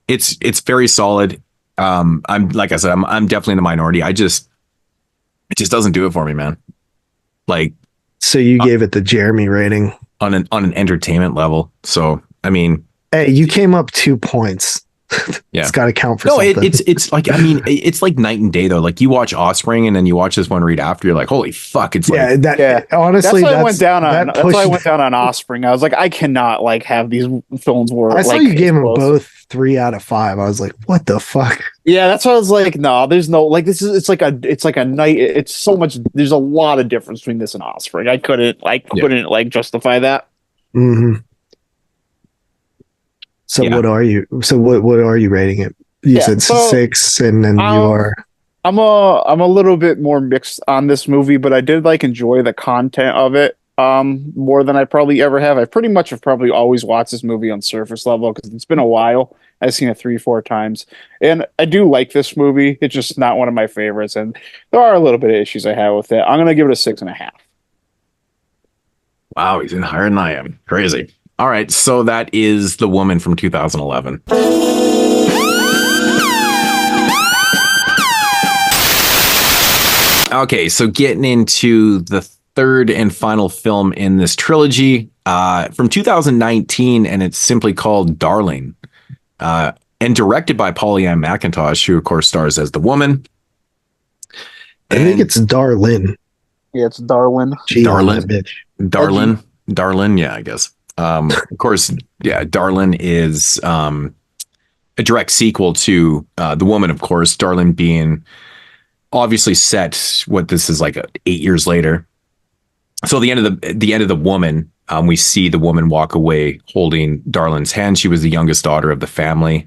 It's very solid. I'm like I said, I'm definitely in the minority. It just doesn't do it for me, man. Like, so you gave it the Jeremy rating on an entertainment level. So I mean, hey, you came up 2 points. Yeah, it's got to count for something. It's like, I mean, it's like night and day though. Like you watch Offspring and then you watch this one right after, you're like, holy fuck! It's that's honestly, why I went down on Offspring. I was like, I cannot like have these films where I saw like, you gave them both 3 out of 5. I was like, what the fuck? Yeah, that's why I was like, no, there's no like this is it's like a night. It's so much. There's a lot of difference between this and Offspring. I couldn't justify that. Mm-hmm. So what are you? So what are you rating it? You said 6, and then you are. I'm a little bit more mixed on this movie, but I did like enjoy the content of it more than I probably ever have. I pretty much have probably always watched this movie on surface level because it's been a while. I've seen it 3-4 times, and I do like this movie. It's just not one of my favorites, and there are a little bit of issues I have with it. I'm gonna give it a 6.5. Wow, he's in higher than I am. Crazy. All right, so that is The Woman from 2011. Okay, so getting into the third and final film in this trilogy from 2019, and it's simply called Darlin, and directed by Polly-Ann McIntosh, who of course stars as the woman. I think it's Darlin. Yeah, it's Darlin. Darlin, bitch. Darlin. Yeah, I guess. Of course, yeah. Darlin is a direct sequel to The Woman, of course. Darlin being obviously set. What this is like 8 years later. So the end of the Woman, we see the woman walk away holding Darlin's hand. She was the youngest daughter of the family,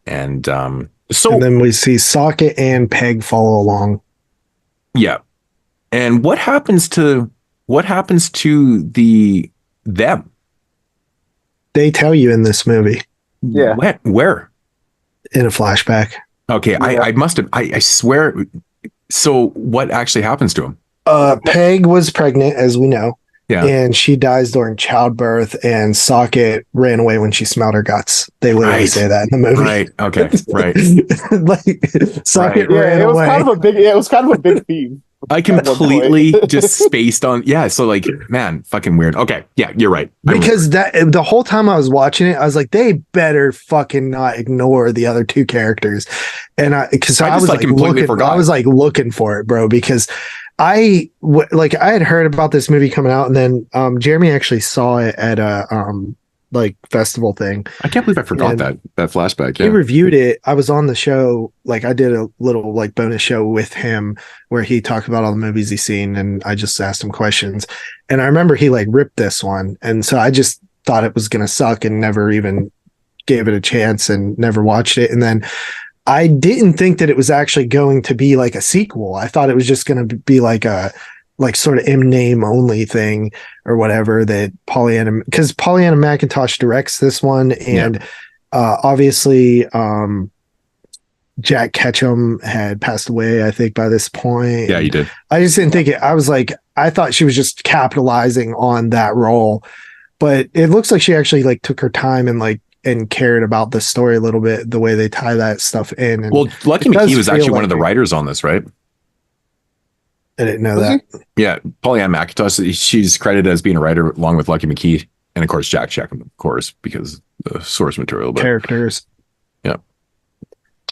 and then we see Socket and Peg follow along. Yeah, and what happens to What happens to them? They tell you in this movie. Yeah. Where? In a flashback. Okay, yeah. I must have. I swear. So what actually happens to him? Peg was pregnant, as we know. Yeah. And she dies during childbirth, and Socket ran away when she smelled her guts. They literally say that in the movie. Right. Okay. Right. Like Socket ran away. It was kind of a big theme. I completely just spaced on. Yeah. So like, man, fucking weird. Okay. Yeah, you're right. Because the whole time I was watching it, I was like, they better fucking not ignore the other two characters. And I was like completely forgot. I was like looking for it, bro, because I had heard about this movie coming out, and then Jeremy actually saw it at a like festival thing. I can't believe I forgot that flashback. Yeah. He reviewed it. I was on the show, like I did a little like bonus show with him where he talked about all the movies he's seen, and I just asked him questions. And I remember he like ripped this one, and so I just thought it was gonna suck and never even gave it a chance and never watched it. And then I didn't think that it was actually going to be like a sequel. I thought it was just going to be like a sort of in name only thing or whatever that because Pollyanna McIntosh directs this one, and obviously Jack Ketchum had passed away, I think, by this point. Yeah, he did. I just didn't think it. I was like, I thought she was just capitalizing on that role, but it looks like she actually like took her time and cared about the story a little bit, the way they tie that stuff in. And well, Lucky McKee was actually one of the writers on this, right? I didn't know that. Yeah, Pollyanna McIntosh, she's credited as being a writer along with Lucky McKee, and of course Jack Ketchum, of course, because the source material. But, characters. Yeah.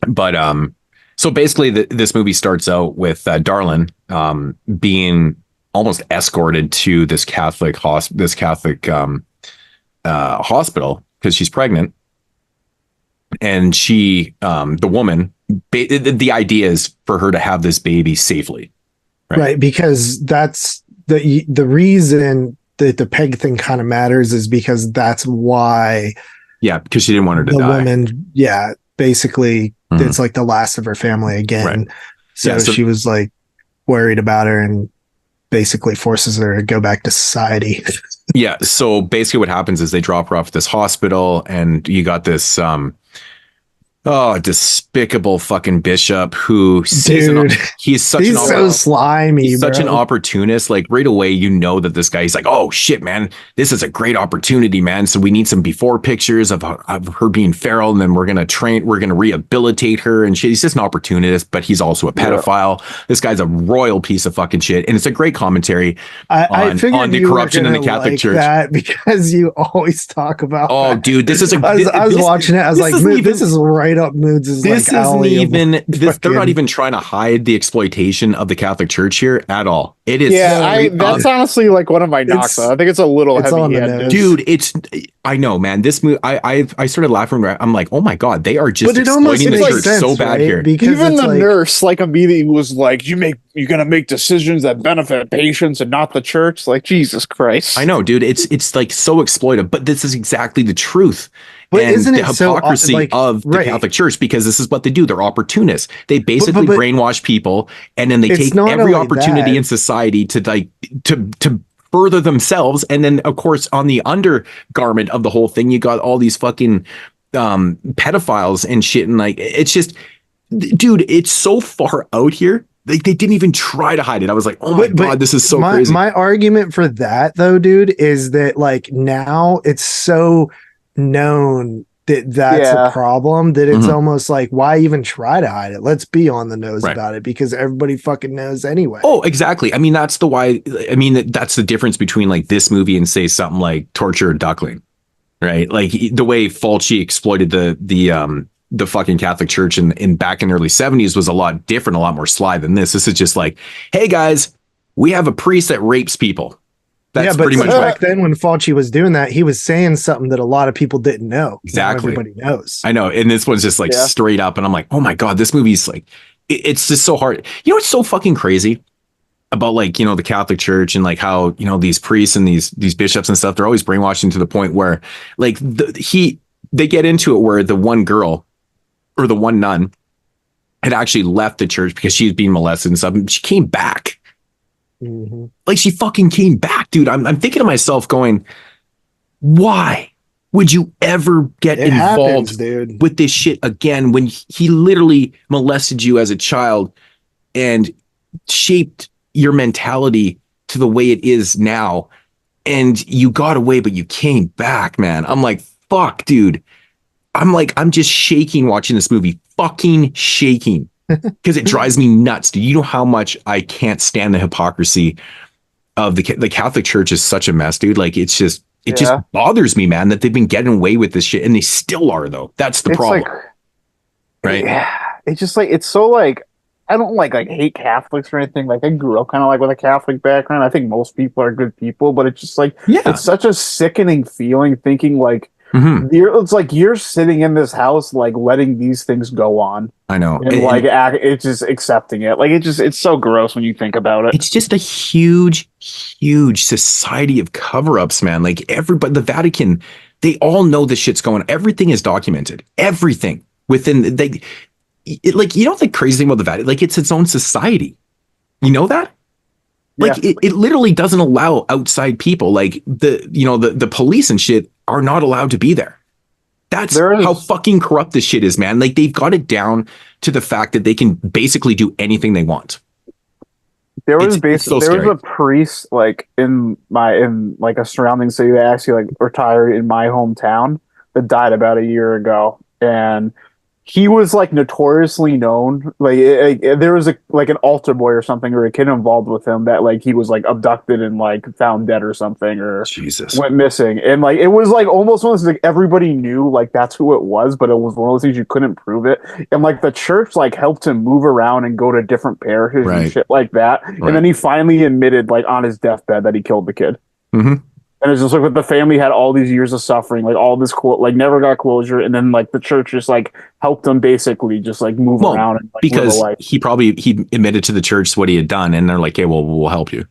But so basically this movie starts out with Darlin being almost escorted to this Catholic hospital because she's pregnant, and she, the woman, the idea is for her to have this baby safely, right? Because that's the reason that the Peg thing kind of matters, is because that's why. Yeah, because she didn't want her to die. The woman, basically, it's like the last of her family again. Right. So she was like worried about her and basically forces her to go back to society. Yeah. So basically what happens is they drop her off at this hospital, and you got this despicable fucking bishop who he's so slimy. He's such an opportunist. Like right away, you know that this guy, he's like, oh shit, man, this is a great opportunity, man. So we need some before pictures of her being feral, and then we're gonna rehabilitate her. And shit. He's just an opportunist, but he's also a pedophile. Yeah. This guy's a royal piece of fucking shit, and it's a great commentary on the corruption in the Catholic Church. That because you always talk about. Oh, that. Dude, this is I was watching it. I was like, this is right up Moodz. They're not even trying to hide the exploitation of the Catholic Church here at all. It is. Yeah, that's honestly like one of my knocks. I think it's a little heavy. Dude, I know, man. This movie, I started laughing. I'm like, oh my god, they are just exploiting the church so bad here. Because even the nurse immediately was like, you're gonna make decisions that benefit patients and not the church. Like, Jesus Christ. I know, dude. It's like so exploitive, but this is exactly the truth. But and isn't the it hypocrisy of the Catholic Church, because this is what they do. They're opportunists. They basically brainwash people, and then they take every opportunity in society to further themselves. And then, of course, on the undergarment of the whole thing, you got all these fucking pedophiles and shit. And like, it's just, dude, it's so far out here. They didn't even try to hide it. I was like, oh my god, this is so crazy. My argument for that, though, dude, is that like now it's so known that's a problem that it's almost like, why even try to hide it? Let's be on the nose about it, because everybody fucking knows anyway. Oh, exactly. I mean, that's the difference between like this movie and say something like Torture or Duckling, right? Like the way Fulci exploited the fucking Catholic Church in back in the early 70s was a lot different, a lot more sly than this. This is just like, hey guys, we have a priest that rapes people. That's pretty much back then when Fulci was doing that, he was saying something that a lot of people didn't know. Exactly. Now everybody knows. I know. And this one's just like straight up. And I'm like, oh my God, this movie's like, it's just so hard. You know what's so fucking crazy about like, you know, the Catholic Church and like how, you know, these priests and these bishops and stuff, they're always brainwashing to the point where like they get into it where the one girl or the one nun had actually left the church because she was being molested and stuff. And she came back. Like she fucking came back, dude. I'm thinking to myself going, why would you ever get involved with this shit again when he literally molested you as a child and shaped your mentality to the way it is now, and you got away, but you came back, man. I'm like, fuck, dude. I'm just shaking watching this movie, fucking shaking, because it drives me nuts. Do you know how much I can't stand the hypocrisy of the Catholic Church is such a mess, dude. Like it just bothers me, man, that they've been getting away with this shit, and they still are, though. That's the problem, right? Yeah, it's just like it's so like I don't like hate Catholics or anything. Like I grew up kind of like with a Catholic background. I think most people are good people, but it's just like it's such a sickening feeling thinking like. It's like you're sitting in this house, like letting these things go on. I know, and it's just accepting it. Like it's so gross when you think about it. It's just a huge society of cover-ups, man. Like everybody, the Vatican, they all know this shit's going on. Everything is documented. Everything within like you know the crazy thing about the Vatican, like it's its own society. You know that? Like it literally doesn't allow outside people, like the police and shit are not allowed to be there. That's how fucking corrupt this shit is, man. Like they've got it down to the fact that they can basically do anything they want. There was a priest like in a surrounding city that actually like retired in my hometown that died about a year ago, and he was like notoriously known. Like there was an altar boy or something or a kid involved with him that like he was like abducted and like found dead or something or went missing. And like it was like almost one of those like everybody knew like that's who it was, but it was one of those things you couldn't prove it. And like the church like helped him move around and go to different parishes and shit like that. Right. And then he finally admitted like on his deathbed that he killed the kid. And it's just like the family had all these years of suffering, like all this like never got closure, and then like the church just like helped him basically just like move around and like, because he admitted to the church what he had done, and they're like, "Hey, well, we'll help you."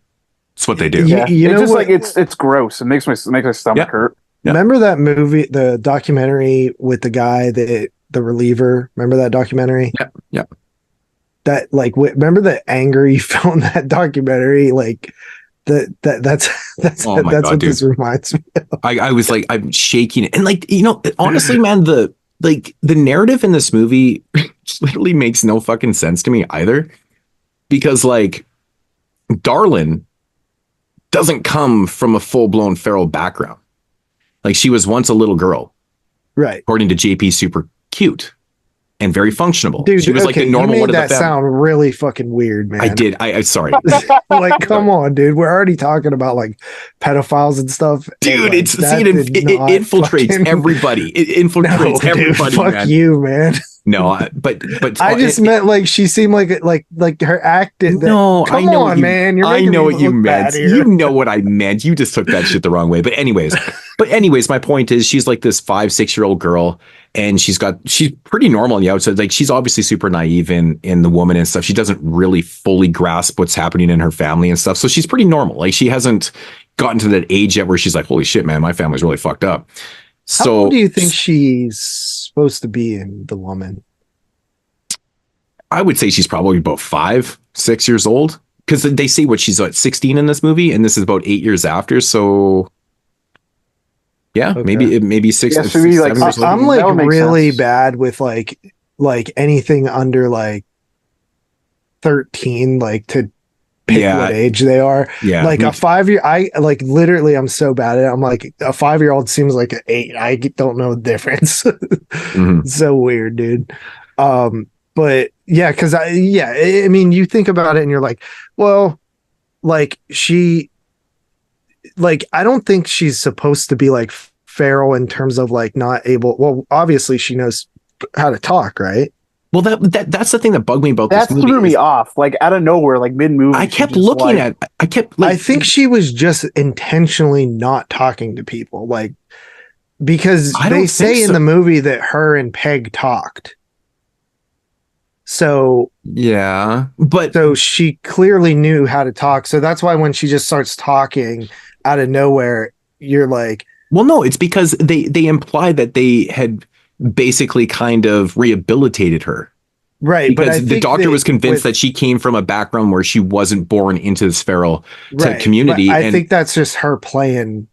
That's what they do. Yeah, it's just like it's gross. It makes my stomach hurt. Yeah. Remember that movie, the documentary with the guy the reliever? Remember that documentary? Yeah. That like remember the anger you felt in that documentary, like. That's God, what dude. this reminds me of. I was like, I'm shaking, and like honestly, man, the narrative in this movie literally makes no fucking sense to me either, because like Darlin doesn't come from a full blown feral background. Like she was once a little girl, right? According to JP, super cute and very functional. Dude, she was like the normal one of the family. That sound really fucking weird, man. I did. I sorry. Like, come on, dude. We're already talking about like pedophiles and stuff. Dude, like, it infiltrates everybody. It infiltrates everybody. Fuck man. you, man. No, but I just meant like she seemed like her acting. No, come I know on, man. You're I know what you meant. Here. You know what I meant. You just took that shit the wrong way. But anyways, my point is she's like this 5-6-year-old girl, and she's pretty normal on the outside. Like she's obviously super naive in the woman and stuff. She doesn't really fully grasp what's happening in her family and stuff. So she's pretty normal. Like she hasn't gotten to that age yet where she's like, holy shit, man, my family's really fucked up. So how old do you think she's supposed to be in The Woman? I would say she's probably about 5-6 years old, because they say what she's like 16 in this movie, and this is about 8 years after. So yeah, okay. maybe 6. Yeah, 7 like, years old. I'm like really bad with like anything under like 13, like to pick what age they are. Yeah, like a 5-year. I like literally. I'm so bad at it. I'm like a 5-year-old seems like an 8. I don't know the difference. It's so weird, dude. But yeah, because I mean, you think about it and you're like, well, like she, like I don't think she's supposed to be like feral in terms of like not able. Well, obviously she knows how to talk, right? Well, that's the thing that bugged me about this movie. That threw me off, like out of nowhere, like mid movie. I kept looking at. I think she was just intentionally not talking to people, like because they say in the movie that her and Peg talked. So yeah, but so she clearly knew how to talk. So that's why when she just starts talking out of nowhere, you're like, well, no, it's because they imply that they had basically kind of rehabilitated her Right, but because the doctor was convinced that she came from a background where she wasn't born into this feral type community. I think that's just her playing.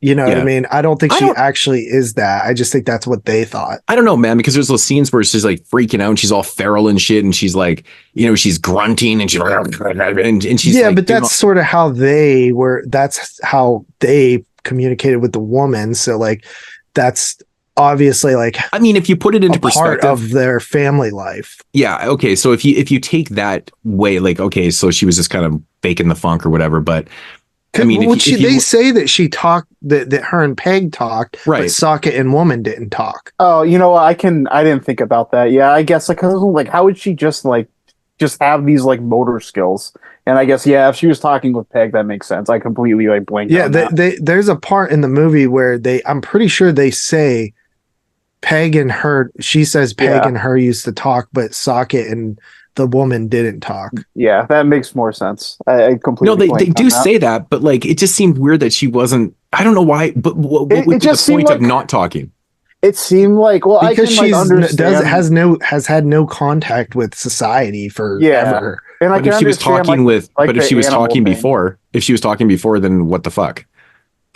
You know what I mean? I don't think she actually is that. I just think that's what they thought. I don't know, man, because there's those scenes where she's like freaking out and she's all feral and shit, and she's like, you know, she's grunting and she's and she's like, but that's sort of how they were. That's how they communicated with the woman. So like, that's obviously like, I mean, if you put it into perspective of their family life. Yeah. Okay. So if you take that way, like, okay, so she was just kind of faking the funk or whatever, but I mean, they say that she talked, that her and Peg talked, right? But Socket and Woman didn't talk. Oh, you know what? I didn't think about that. Yeah, I guess like how would she just have these like motor skills? And I guess if she was talking with Peg, that makes sense. I completely like blanked. Yeah, there's a part in the movie where I'm pretty sure they say Peg and her. She says Peg and her used to talk, but Socket and the woman didn't talk. Yeah, that makes more sense. I completely. No, they do say that, but like it just seemed weird that she wasn't. I don't know why, but what would be the point of not talking? It seemed like because she has had no contact with society for ever. And but if she was talking if she was talking before, then what the fuck?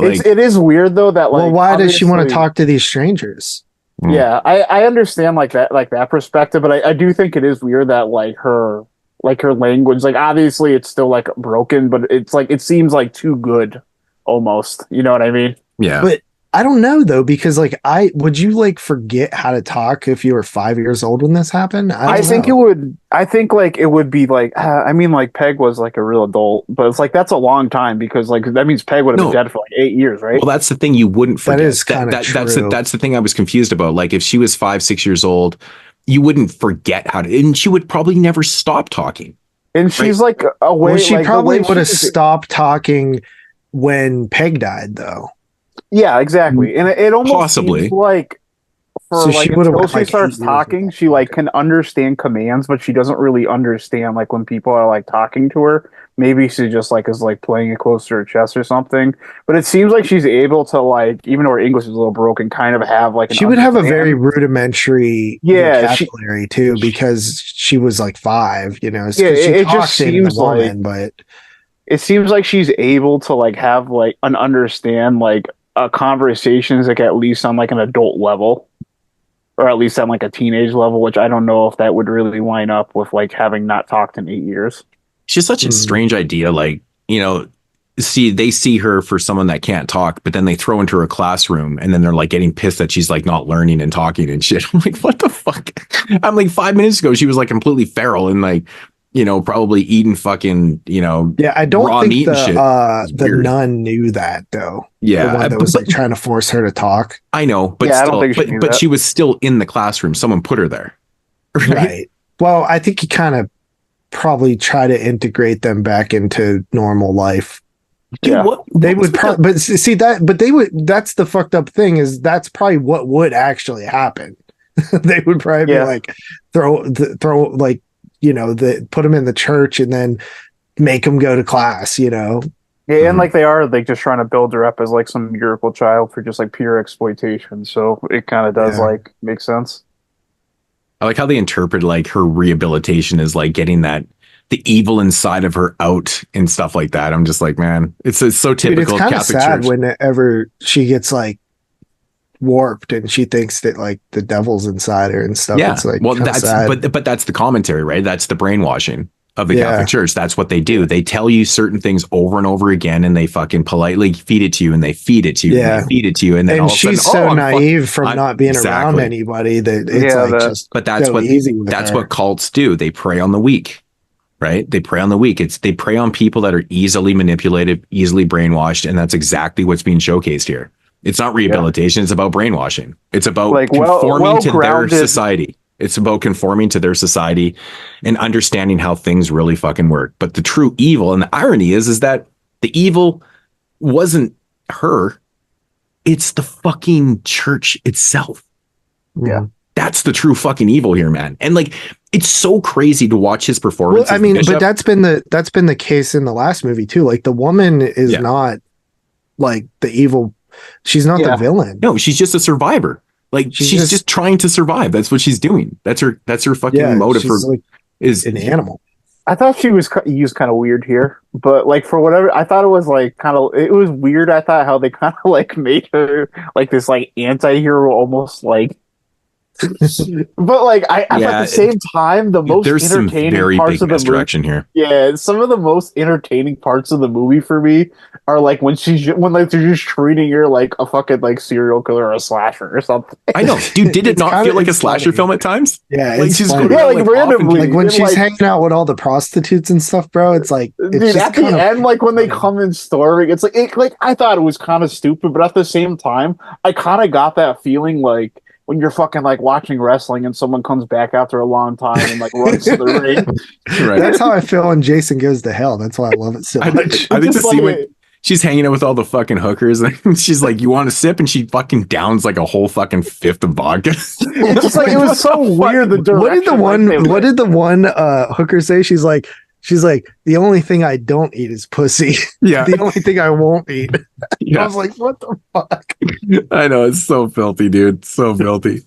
Like, it is weird though that like. Well, why does she want to talk to these strangers? Yeah, I understand like that perspective, but I do think it is weird that like her language, like obviously it's still like broken, but it's like it seems like too good almost. You know what I mean? Yeah. But I don't know though, because like would you like forget how to talk if you were 5 years old when this happened? I think it would. I think like it would be like I mean like Peg was like a real adult, but it's like that's a long time because like that means Peg would have been dead for like 8 years, right? Well, that's the thing, you wouldn't forget. That is kind of true. That's the thing I was confused about. Like if she was 5-6 years old, you wouldn't forget how to, and she would probably never stop talking. And she's like away. Well, she probably would have stopped talking when Peg died, though. Yeah, exactly. And it almost seems like until she starts talking, she like can understand commands, but she doesn't really understand like when people are like talking to her. Maybe she just like is like playing it close to her chest or something. But it seems like she's able to like, even though her English is a little broken, kind of have like she would have a very rudimentary vocabulary too, because she was like 5, you know. It just seems but it seems like she's able to like have like an understand like conversations like at least on like an adult level, or at least on like a teenage level, which I don't know if that would really line up with like having not talked in 8 years. It's just such a strange idea. Like, you know, they see her for someone that can't talk, but then they throw into her classroom and then they're like getting pissed that she's like not learning and talking and shit. I'm like, what the fuck? I'm like 5 minutes ago, she was like completely feral and like, you know, probably eating fucking, you know, I don't think the nun knew that though. Yeah, the one that was like trying to force her to talk. I know, but still, I don't think but she was still in the classroom. Someone put her there, right? Well, I think you kind of probably try to integrate them back into normal life. Dude, they would probably, but see that, but they would. That's the fucked up thing is that's probably what would actually happen. They would probably be like throw like. You know, put them in the church and then make them go to class, you know? Yeah, and like they are like just trying to build her up as like some miracle child for just like pure exploitation. So it kind of does like make sense. I like how they interpret like her rehabilitation is like getting the evil inside of her out and stuff like that. I'm just like, man, it's so typical. Dude, it's kind of sad whenever she gets like warped and she thinks that like the devil's inside her and stuff. Yeah, it's like, well, but that's the commentary, right? That's the brainwashing of the Catholic Church. That's what they do. They tell you certain things over and over again, and they fucking politely feed it to you, and they feed it to you, and they feed it to you, and then all of a sudden, she's so naive from not being around anybody that it's like just. But that's what cults do. They prey on the weak, right? They prey on the weak. They prey on people that are easily manipulated, easily brainwashed, and that's exactly what's being showcased here. It's not rehabilitation. It's about brainwashing. It's about like conforming to their society. It's about conforming to their society and understanding how things really fucking work. But the true evil, and the irony is that the evil wasn't her. It's the fucking church itself. Yeah. That's the true fucking evil here, man. And like, it's so crazy to watch his performance. Well, I mean, but that's been the case in the last movie too. Like the woman is not like the evil. She's not the villain. No, she's just a survivor. Like she's just trying to survive. That's what she's doing. That's her fucking motive for like is an animal. I thought she was used kind of weird here, but like for whatever, I thought it was like it was weird. I thought how they kind of like made her like this like anti-hero almost like. But like at the same time, the most there's some entertaining very parts big of the misdirection movie, here. Yeah, some of the most entertaining parts of the movie for me are like when like they're just treating her like a fucking like serial killer or a slasher or something. I know, dude. Did it not feel like a slasher film at times? Yeah, like it's she's funny. Like randomly, like when she's hanging out with all the prostitutes and stuff, bro. It's like dude, at the end, like when they come in storming, it's like I thought it was kind of stupid, but at the same time, I kind of got that feeling like when you're fucking like watching wrestling and someone comes back after a long time and like runs to the ring. Right. That's how I feel when Jason Goes to Hell. That's why I love it so much. I think the scene when she's hanging out with all the fucking hookers and she's like, "You want a sip?" and she fucking downs like a whole fucking fifth of vodka. It's just like it was so weird. The direction. What did the one hooker say? She's like, the only thing I don't eat is pussy. Yeah. The only thing I won't eat. Yeah. I was like, what the fuck? I know, it's so filthy, dude. So filthy.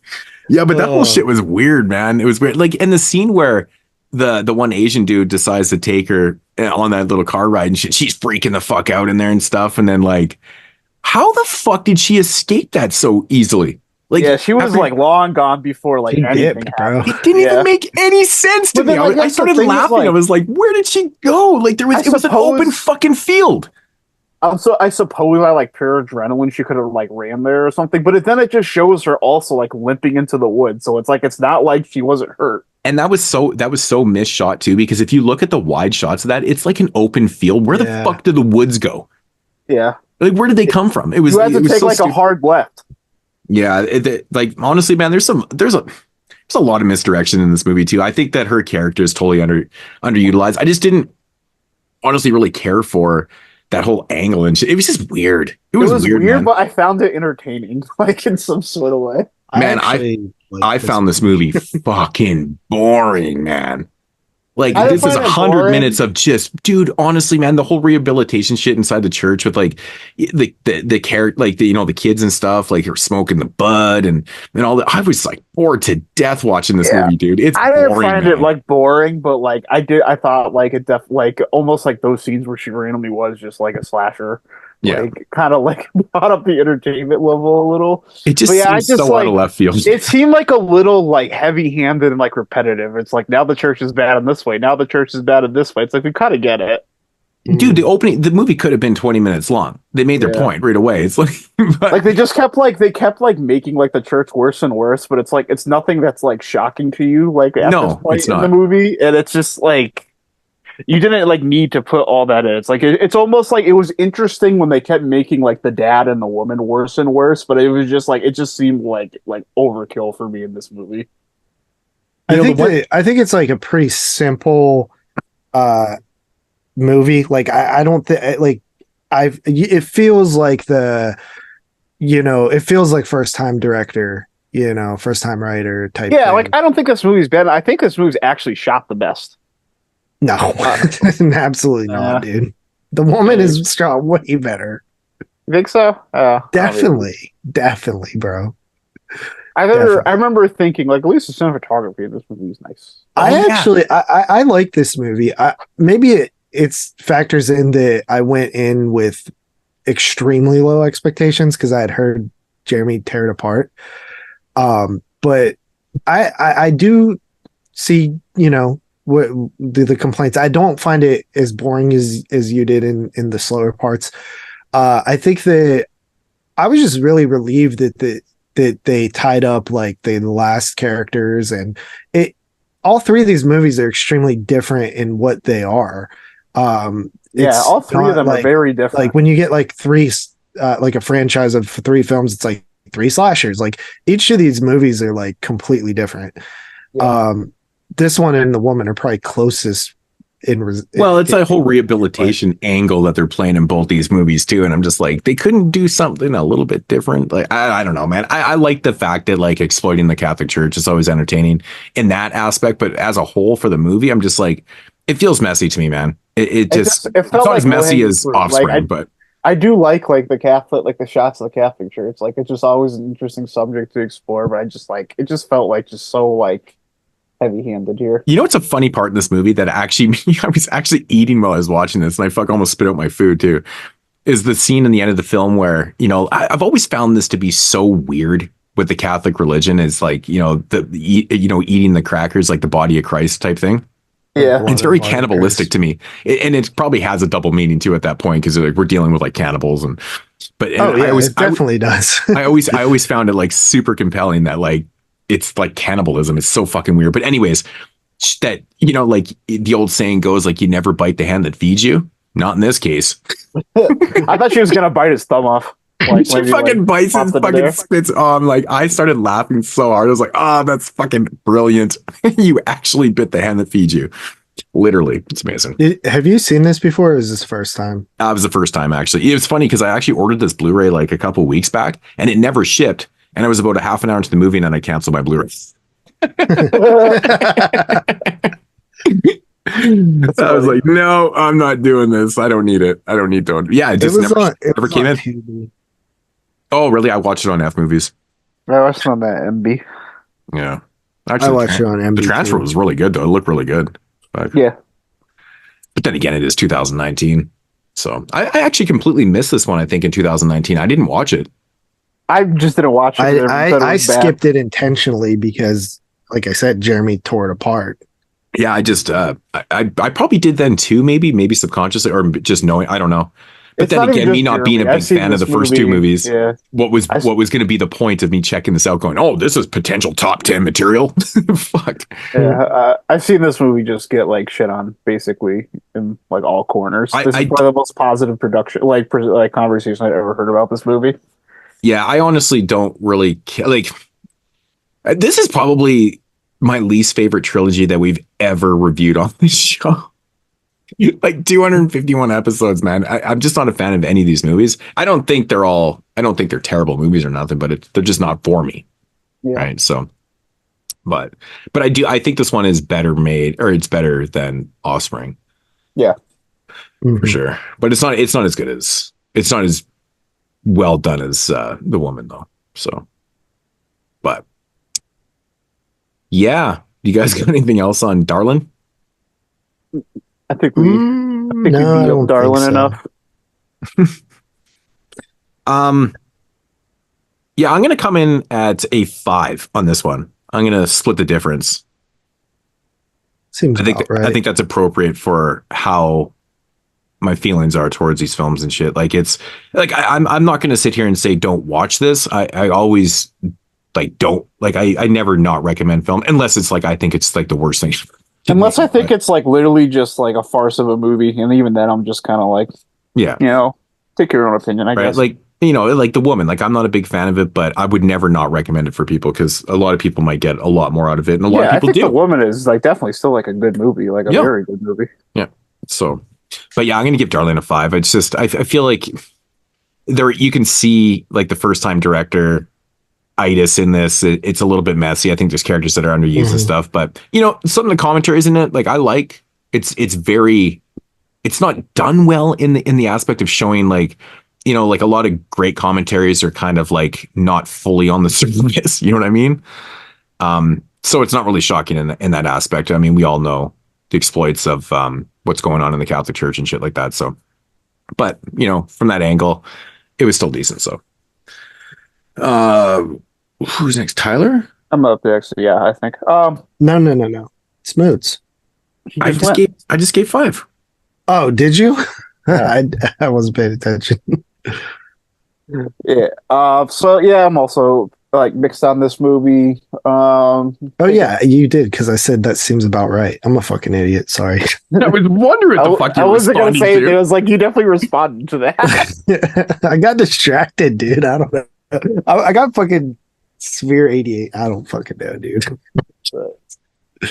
Yeah, but that whole shit was weird, man. It was weird. Like in the scene where the one Asian dude decides to take her on that little car ride and shit, she's freaking the fuck out in there and stuff. And then like, how the fuck did she escape that so easily? Like, yeah, she was like long gone before like anything happened. It didn't even make any sense to me. Then, I started laughing. I was like, where did she go? Like it was an open fucking field. So I suppose by like pure adrenaline she could have like ran there or something, but then it just shows her also like limping into the woods. So it's like it's not like she wasn't hurt. And that was so misshot too, because if you look at the wide shots of that, it's like an open field. Where the fuck did the woods go? Yeah. Like where did they come from? It was you had to take so like a hard left. Yeah, like honestly, man, there's a lot of misdirection in this movie too. I think that her character is totally underutilized. I just didn't honestly really care for that whole angle and shit. It was just weird. It was weird, man. But I found it entertaining, like in some sort of way. Man, I found this movie fucking boring, man. Like this is 100 minutes of just, dude, honestly, man, the whole rehabilitation shit inside the church with like the character, like the kids and stuff, like you're smoking the bud and all that. I was like bored to death watching this movie, dude. I didn't find it like boring, but like I thought like it like almost like those scenes where she randomly was just like a slasher. Yeah, like, kind of like brought up the entertainment level a little. It just seems so like, out of left field. It seemed like a little like heavy-handed and like repetitive. It's like now the church is bad in this way. Now the church is bad in this way. It's like we kind of get it. Dude, the movie could have been 20 minutes long. They made their point right away. It's like like they kept making like the church worse and worse, but it's like it's nothing that's like shocking to you like at this point in the movie, and it's just like you didn't like need to put all that in. It's like it's almost like it was interesting when they kept making like the dad and the woman worse and worse, but it was just like it just seemed like overkill for me in this movie. I think it's like a pretty simple movie. Like I don't think like it feels like it feels like first time director, first time writer type. Yeah, thing. like I don't think this movie's bad. I think this movie's actually shot the best. No, absolutely not, dude. The woman is shot way better. You think so? Definitely, bro. I remember thinking like at least the cinematography in this movie is nice. I like this movie. Maybe it's factors in that I went in with extremely low expectations because I had heard Jeremy tear it apart. But I do see, what the complaints. I don't find it as boring as you did in the slower parts. I think that I was just really relieved that they tied up like the last characters, and all three of these movies are extremely different in what they are. All three of them are very different. Like when you get like three, like a franchise of 3 films, it's like 3 slashers. Like each of these movies are like completely different. Yeah. This one and The Woman are probably closest it's a whole rehabilitation angle that they're playing in both these movies too, and I'm just like, they couldn't do something a little bit different. Like I don't know, man. I like the fact that like exploiting the Catholic Church is always entertaining in that aspect, but as a whole for the movie, I'm just like, it feels messy to me, man. It felt it's not as messy as Offspring, but I do like the Catholic, like the shots of the Catholic Church. Like it's just always an interesting subject to explore. But I just like it just felt like just so like heavy-handed here. You know what's a funny part in this movie that actually I was actually eating while I was watching this, and I almost spit out my food too. Is the scene in the end of the film where, you know, I've always found this to be so weird with the Catholic religion, is like, you know, eating the crackers like the body of Christ type thing. Yeah, it's very cannibalistic to me, and it probably has a double meaning too at that point, because like we're dealing with like cannibals and it definitely does. I always found it like super compelling that like it's like cannibalism. It's so fucking weird. But anyways, that, you know, like the old saying goes, like you never bite the hand that feeds you. Not in this case. I thought she was gonna bite his thumb off. Like, she fucking bites his fucking spits on. Like I started laughing so hard. I was like, oh, that's fucking brilliant. You actually bit the hand that feeds you. Literally. It's amazing. Have you seen this before, or is this the first time? It was the first time, actually. It was funny because I actually ordered this Blu-ray like a couple weeks back, and it never shipped. And I was about a half an hour into the movie, and then I canceled my Blu-ray. I was like, no, I'm not doing this. I don't need it. I don't need to. Yeah, it just never came in. TV. Oh, really? I watched it on F Movies. I watched it on that MB. Yeah. Actually, I watched it on MB. The transfer was really good, though. It looked really good. Yeah. But then again, it is 2019. So I actually completely missed this one, I think, in 2019. I didn't watch it. I just didn't watch it. I skipped it intentionally because, like I said, Jeremy tore it apart. Yeah, I just I probably did then too, maybe subconsciously, or just knowing, I don't know. But then again, me not being a big fan of the first two movies, what was going to be the point of me checking this out, going, oh, this is potential top 10 material? Fuck. Yeah, I've seen this movie just get like shit on basically in like all corners. This is one of the most positive production, like conversation I've ever heard about this movie. Yeah, I honestly don't really like. This is probably my least favorite trilogy that we've ever reviewed on this show. Like 251 episodes, man. I'm just not a fan of any of these movies. I don't think they're terrible movies or nothing, but they're just not for me. Yeah. Right. So, but I think this one is better made, or it's better than Offspring. Yeah. For sure. But it's not as good as, it's not as well done as The Woman, though. So, but yeah. You guys got anything else on Darlin? I think we nailed Darlin enough. Yeah, I'm gonna come in at a 5 on this one. I'm gonna split the difference. Seems right. I think that's appropriate for how my feelings are towards these films and shit. Like it's like I'm not gonna sit here and say don't watch this. I always like don't like I never not recommend film unless it's like I think it's like the worst thing. Unless I think it's like literally just like a farce of a movie, and even then I'm just kind of like, yeah, you know, take your own opinion, I guess. Like, you know, like The Woman, like I'm not a big fan of it, but I would never not recommend it for people because a lot of people might get a lot more out of it, and a lot of people do. The Woman is like definitely still like a good movie, like a very good movie. Yeah. So, but yeah, I'm gonna give Darlin a 5. It's just I feel like there you can see like the first time director itis in this. It's a little bit messy. I think there's characters that are underused and stuff, but you know, some of the commentaries in it, like I like. It's not done well in the aspect of showing like, you know, like a lot of great commentaries are kind of like not fully on the surface. You know what I mean? So it's not really shocking in that aspect. I mean, we all know the exploits of what's going on in the Catholic Church and shit like that. So, but you know, from that angle, it was still decent. So, who's next? Tyler? I'm up next. Yeah, I think. No. It's Moodz. I just gave 5. Oh, did you? Yeah. I wasn't paying attention. Yeah. So yeah, I'm also like mixed on this movie. Oh yeah, you did, because I said that seems about right. I'm a fucking idiot. Sorry. I was wondering what the fuck you I wasn't gonna say to. It was like you definitely responded to that. I got distracted, dude. I don't know. I got fucking Sphere 88. I don't fucking know, dude.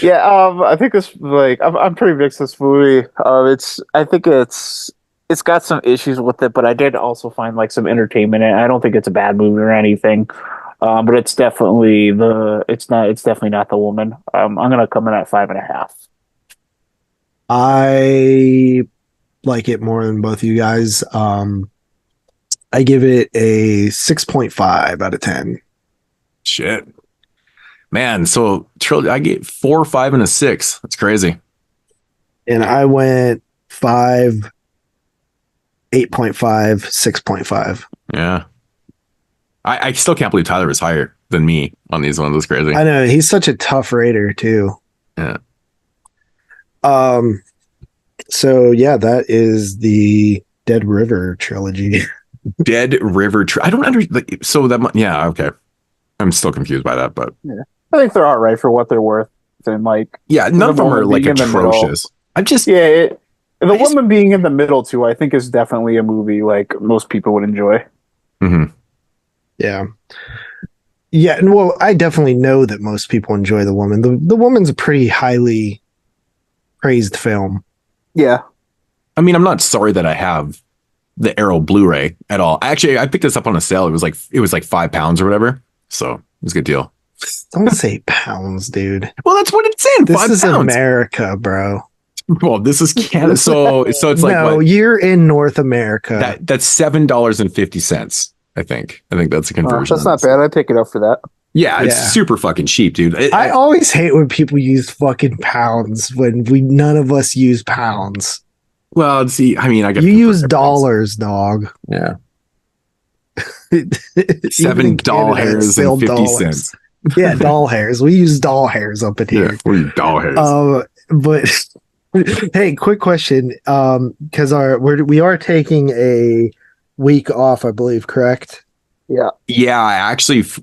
Yeah, I think this like I'm pretty mixed this movie. I think it's got some issues with it, but I did also find like some entertainment in it. I don't think it's a bad movie or anything. But it's definitely it's definitely not The Woman. I'm gonna come in at 5.5. I like it more than both of you guys. I give it a 6.5 out of 10. Shit. Man, so Trilogy, I get 4, 5, and a 6. That's crazy. And I went 5, 8.5, 6.5. Yeah. I still can't believe Tyler was higher than me on these ones. That's crazy. I know, he's such a tough rater too. Yeah. So yeah, that is the Dead River trilogy. Dead River. I don't so that. Yeah. Okay. I'm still confused by that, but Yeah. I think they're all right for what they're worth. And like, yeah, none of them are like being in the middle. atrocious. I'm just the woman being in the middle too, I think is definitely a movie like most people would enjoy. Mm-hmm. Yeah. Yeah, and well, I definitely know that most people enjoy The Woman. The Woman's a pretty highly praised film. Yeah. I mean, I'm not sorry that I have the Arrow Blu-ray at all. Actually, I picked this up on a sale. It was like £5 or whatever. So it was a good deal. Don't say pounds, dude. Well, that's what it's in. This £5. is America, bro. Well, this is Canada. So it's like, no, what? You're in North America. That's $7.50. I think that's a conversion. That's not bad. I'd take it up for that. Yeah, it's super fucking cheap, dude. I always hate when people use fucking pounds when none of us use pounds. Well, see, I mean, you use dollars, dog. Yeah. $7 doll hairs and 50 cents. Yeah, doll hairs. We use doll hairs up in here. Yeah, we use doll hairs. But hey, quick question. Because we are taking a week off, I believe, correct? Yeah. Yeah,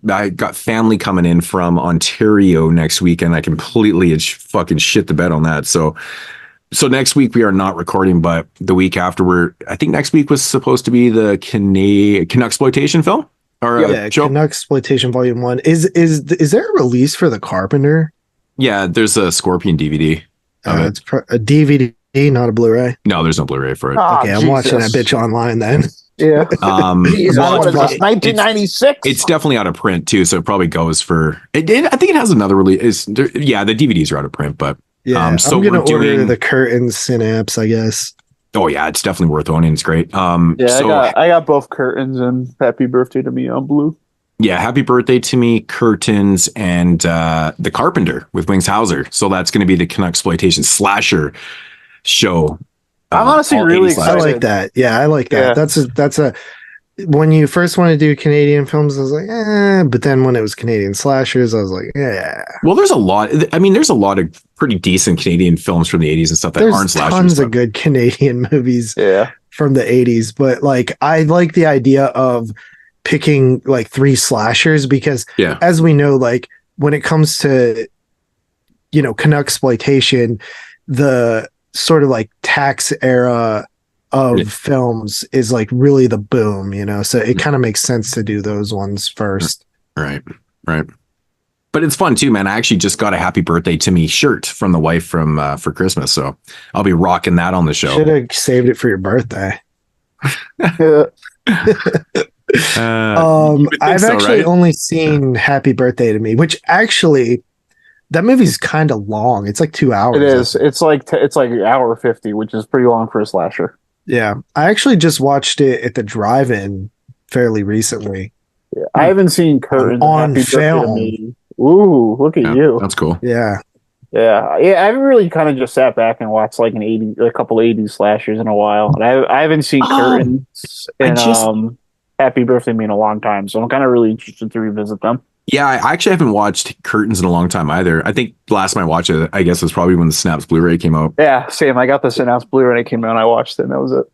I got family coming in from Ontario next week, and I completely fucking shit the bed on that. So next week we are not recording, but the week after I think next week was supposed to be the Canucksploitation film or show. Canucksploitation Volume 1. Is there a release for The Carpenter? Yeah, there's a Scorpion DVD. It's a DVD, not a Blu-ray. No, there's no Bluray for it. Okay, I'm watching that bitch online then. Yeah. It's 1996. It's definitely out of print too, so it probably goes for. I think it has another release. Yeah, the DVDs are out of print, but yeah. So I'm gonna order the Curtains Synapse, I guess. Oh yeah, it's definitely worth owning. It's great. I got both Curtains and Happy Birthday to Me on blue. Yeah, Happy Birthday to Me, Curtains, and The Carpenter with Wings Hauser. So that's going to be the Canucksploitation slasher show. I'm honestly really excited. I like that. Yeah, I like that. Yeah. That's a when you first want to do Canadian films, I was like, but then when it was Canadian slashers, I was like, yeah. Well, there's a lot. I mean, there's a lot of pretty decent Canadian films from the 80s and stuff that aren't slashers. Tons of good Canadian movies from the 80s, but like I like the idea of picking like 3 slashers because as we know, like when it comes to Canucksploitation, the sort of like tax era of films is like really the boom, so it kind of makes sense to do those ones first. Right. But it's fun too, man. I actually just got a Happy Birthday to Me shirt from the wife for Christmas, so I'll be rocking that on the show. Should have saved it for your birthday. I've actually only seen Happy Birthday to Me, which actually that movie's kind of long. It's like 2 hours. It is. It's like an hour 50, which is pretty long for a slasher. Yeah, I actually just watched it at the drive-in fairly recently. Yeah, I haven't seen Curtains on film. Ooh, look at you! That's cool. Yeah. I haven't really kind of just sat back and watched like a couple 80s slashers in a while. And I haven't seen Curtains and Happy Birthday to Me in a long time, so I'm kind of really interested to revisit them. Yeah, I actually haven't watched Curtains in a long time either. I think the last time I watched it, I guess, was probably when the Snaps Blu-ray came out. Yeah, same. I got the Snaps Blu-ray and it came out and I watched it and that was it.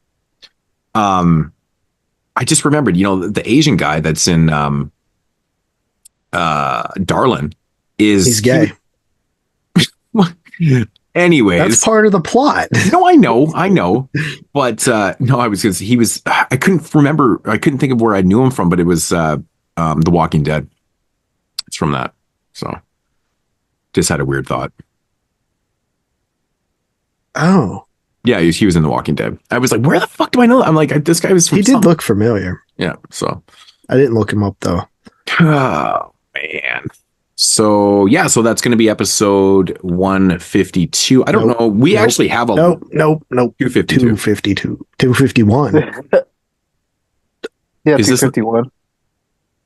I just remembered, the Asian guy that's in Darlin he's gay. Anyways, that's part of the plot. No, I know. But no, I couldn't remember. I couldn't think of where I knew him from, but it was The Walking Dead. It's from that. So just had a weird thought. Oh. Yeah, he was in The Walking Dead. I was like, where the fuck do I know? I'm like, this guy was from He did look familiar. Yeah, so. I didn't look him up, though. Oh, man. So that's going to be episode 152. I don't know. We actually have a... Nope. 252. 251. Yeah, Is this- 251.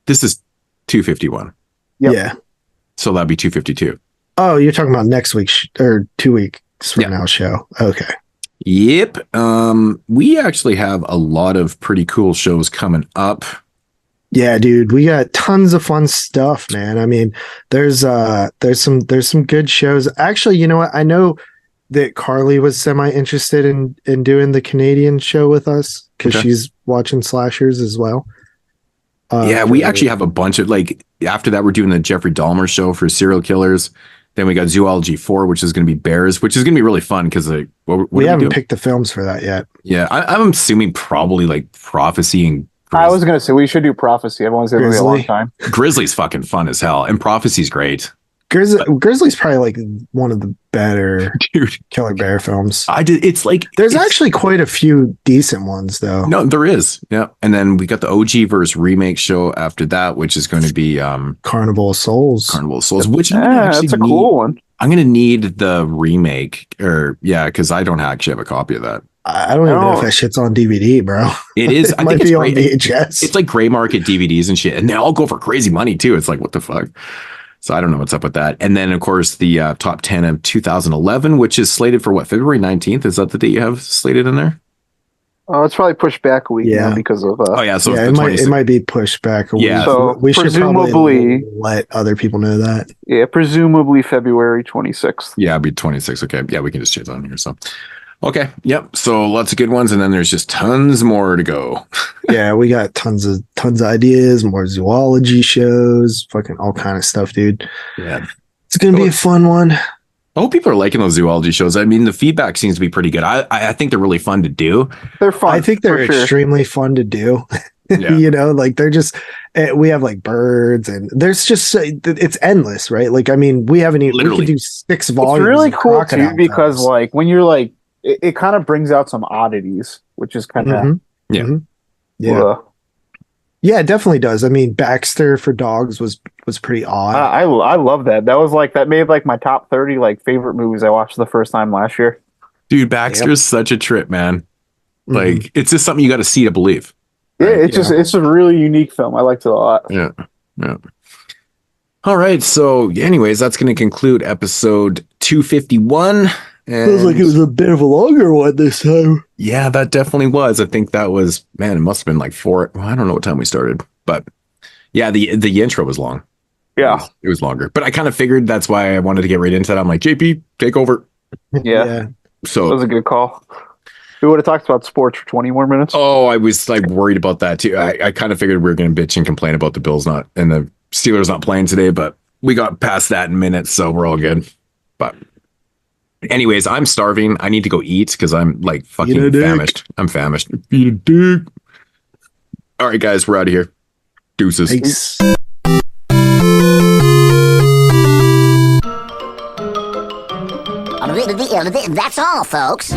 This is 251. Yep. Yeah. So that'd be 252. Oh, you're talking about next week's or 2 weeks from Yeah. now show. Okay. Yep. We actually have a lot of pretty cool shows coming up. Yeah, dude, we got tons of fun stuff, man. I mean, there's some good shows. Actually, you know what? I know that Carly was semi interested in doing the Canadian show with us because Okay. she's watching slashers as well. Yeah, we actually have a bunch of like after that we're doing the Jeffrey Dahmer show for serial killers. Then we got Zoology 4, which is going to be bears, which is going to be really fun because like what we are haven't doing? picked the films for that yet. Yeah, I'm assuming probably like Prophecy and I was going to say we should do Prophecy. I've wanted to say it a long Grizzly. time. Grizzly's fucking fun as hell, and Prophecy's great. Grizzly's probably like one of the better Dude, killer bear films. it's like There's it's- actually quite a few decent ones though. no, there is. Yeah, and then we got the OG versus remake show after that, which is going to be Carnival of Souls. Carnival of Souls, which I'm gonna Yeah, actually that's a need- cool one. I'm gonna need the remake, or yeah, because I don't actually have a copy of that. I don't even know if Oh. that shit's on DVD, bro. It is. I Might think it's be on great. VHS. It's like gray market DVDs and shit, and they all go for crazy money too. It's like what the fuck. So I don't know what's up with that. And then of course the top 10 of 2011, which is slated for what, February 19th? Is that the date you have slated in there? Oh, it's probably pushed back a week now because of. Oh yeah, so yeah, it's the it 26th. might be pushed back a Yeah. week. So we should probably presumably- let other people know that. Yeah, presumably February 26th. Yeah, it'd be 26. Okay, yeah, we can just change that on here. So okay, yep. So lots of good ones, and then there's just tons more to go. Yeah, we got tons of ideas, more zoology shows, fucking all kind of stuff, dude. Yeah, It's gonna be a fun one. I hope people are liking those zoology shows. I mean, the feedback seems to be pretty good. I think they're really fun to do. They're fun. I think they're for sure. extremely fun to do. Yeah. You know, like they're just we have like birds and there's just it's endless, right? Like I mean, we haven't even we Literally. could do 6 It's volumes. really of cool crocodile too because films. like when you're like it kind of brings out some oddities, which is kind of Mhm. Yeah. Mhm. Yeah. Yeah, it definitely does. I mean, Baxter for dogs was pretty odd. I love that. That was like that made like my top 30 like favorite movies I watched the first time last year. Dude, Baxter's such a trip, man. Like it's just something you got to see to believe. Yeah, it's a really unique film. I liked it a lot. Yeah. Yeah. All right. So, anyways, that's going to conclude episode 251. Feels like it was a bit of a longer one this time. Yeah, that definitely was. I think that was, man, it must have been like 4. Well, I don't know what time we started, but yeah, the intro was long. Yeah. It was longer, but I kind of figured that's why I wanted to get right into that. I'm like, JP, take over. Yeah. That So was a good call. We would have talked about sports for 20 more minutes. Oh, I was like worried about that too. I kind of figured we were going to bitch and complain about the Bills not and the Steelers not playing today, but we got past that in minutes, so we're all good. But anyways, I'm starving. I need to go eat because I'm like fucking famished. I'm famished. Eat a dick. All right, guys, we're out of here. Deuces. Thanks. That's all, folks.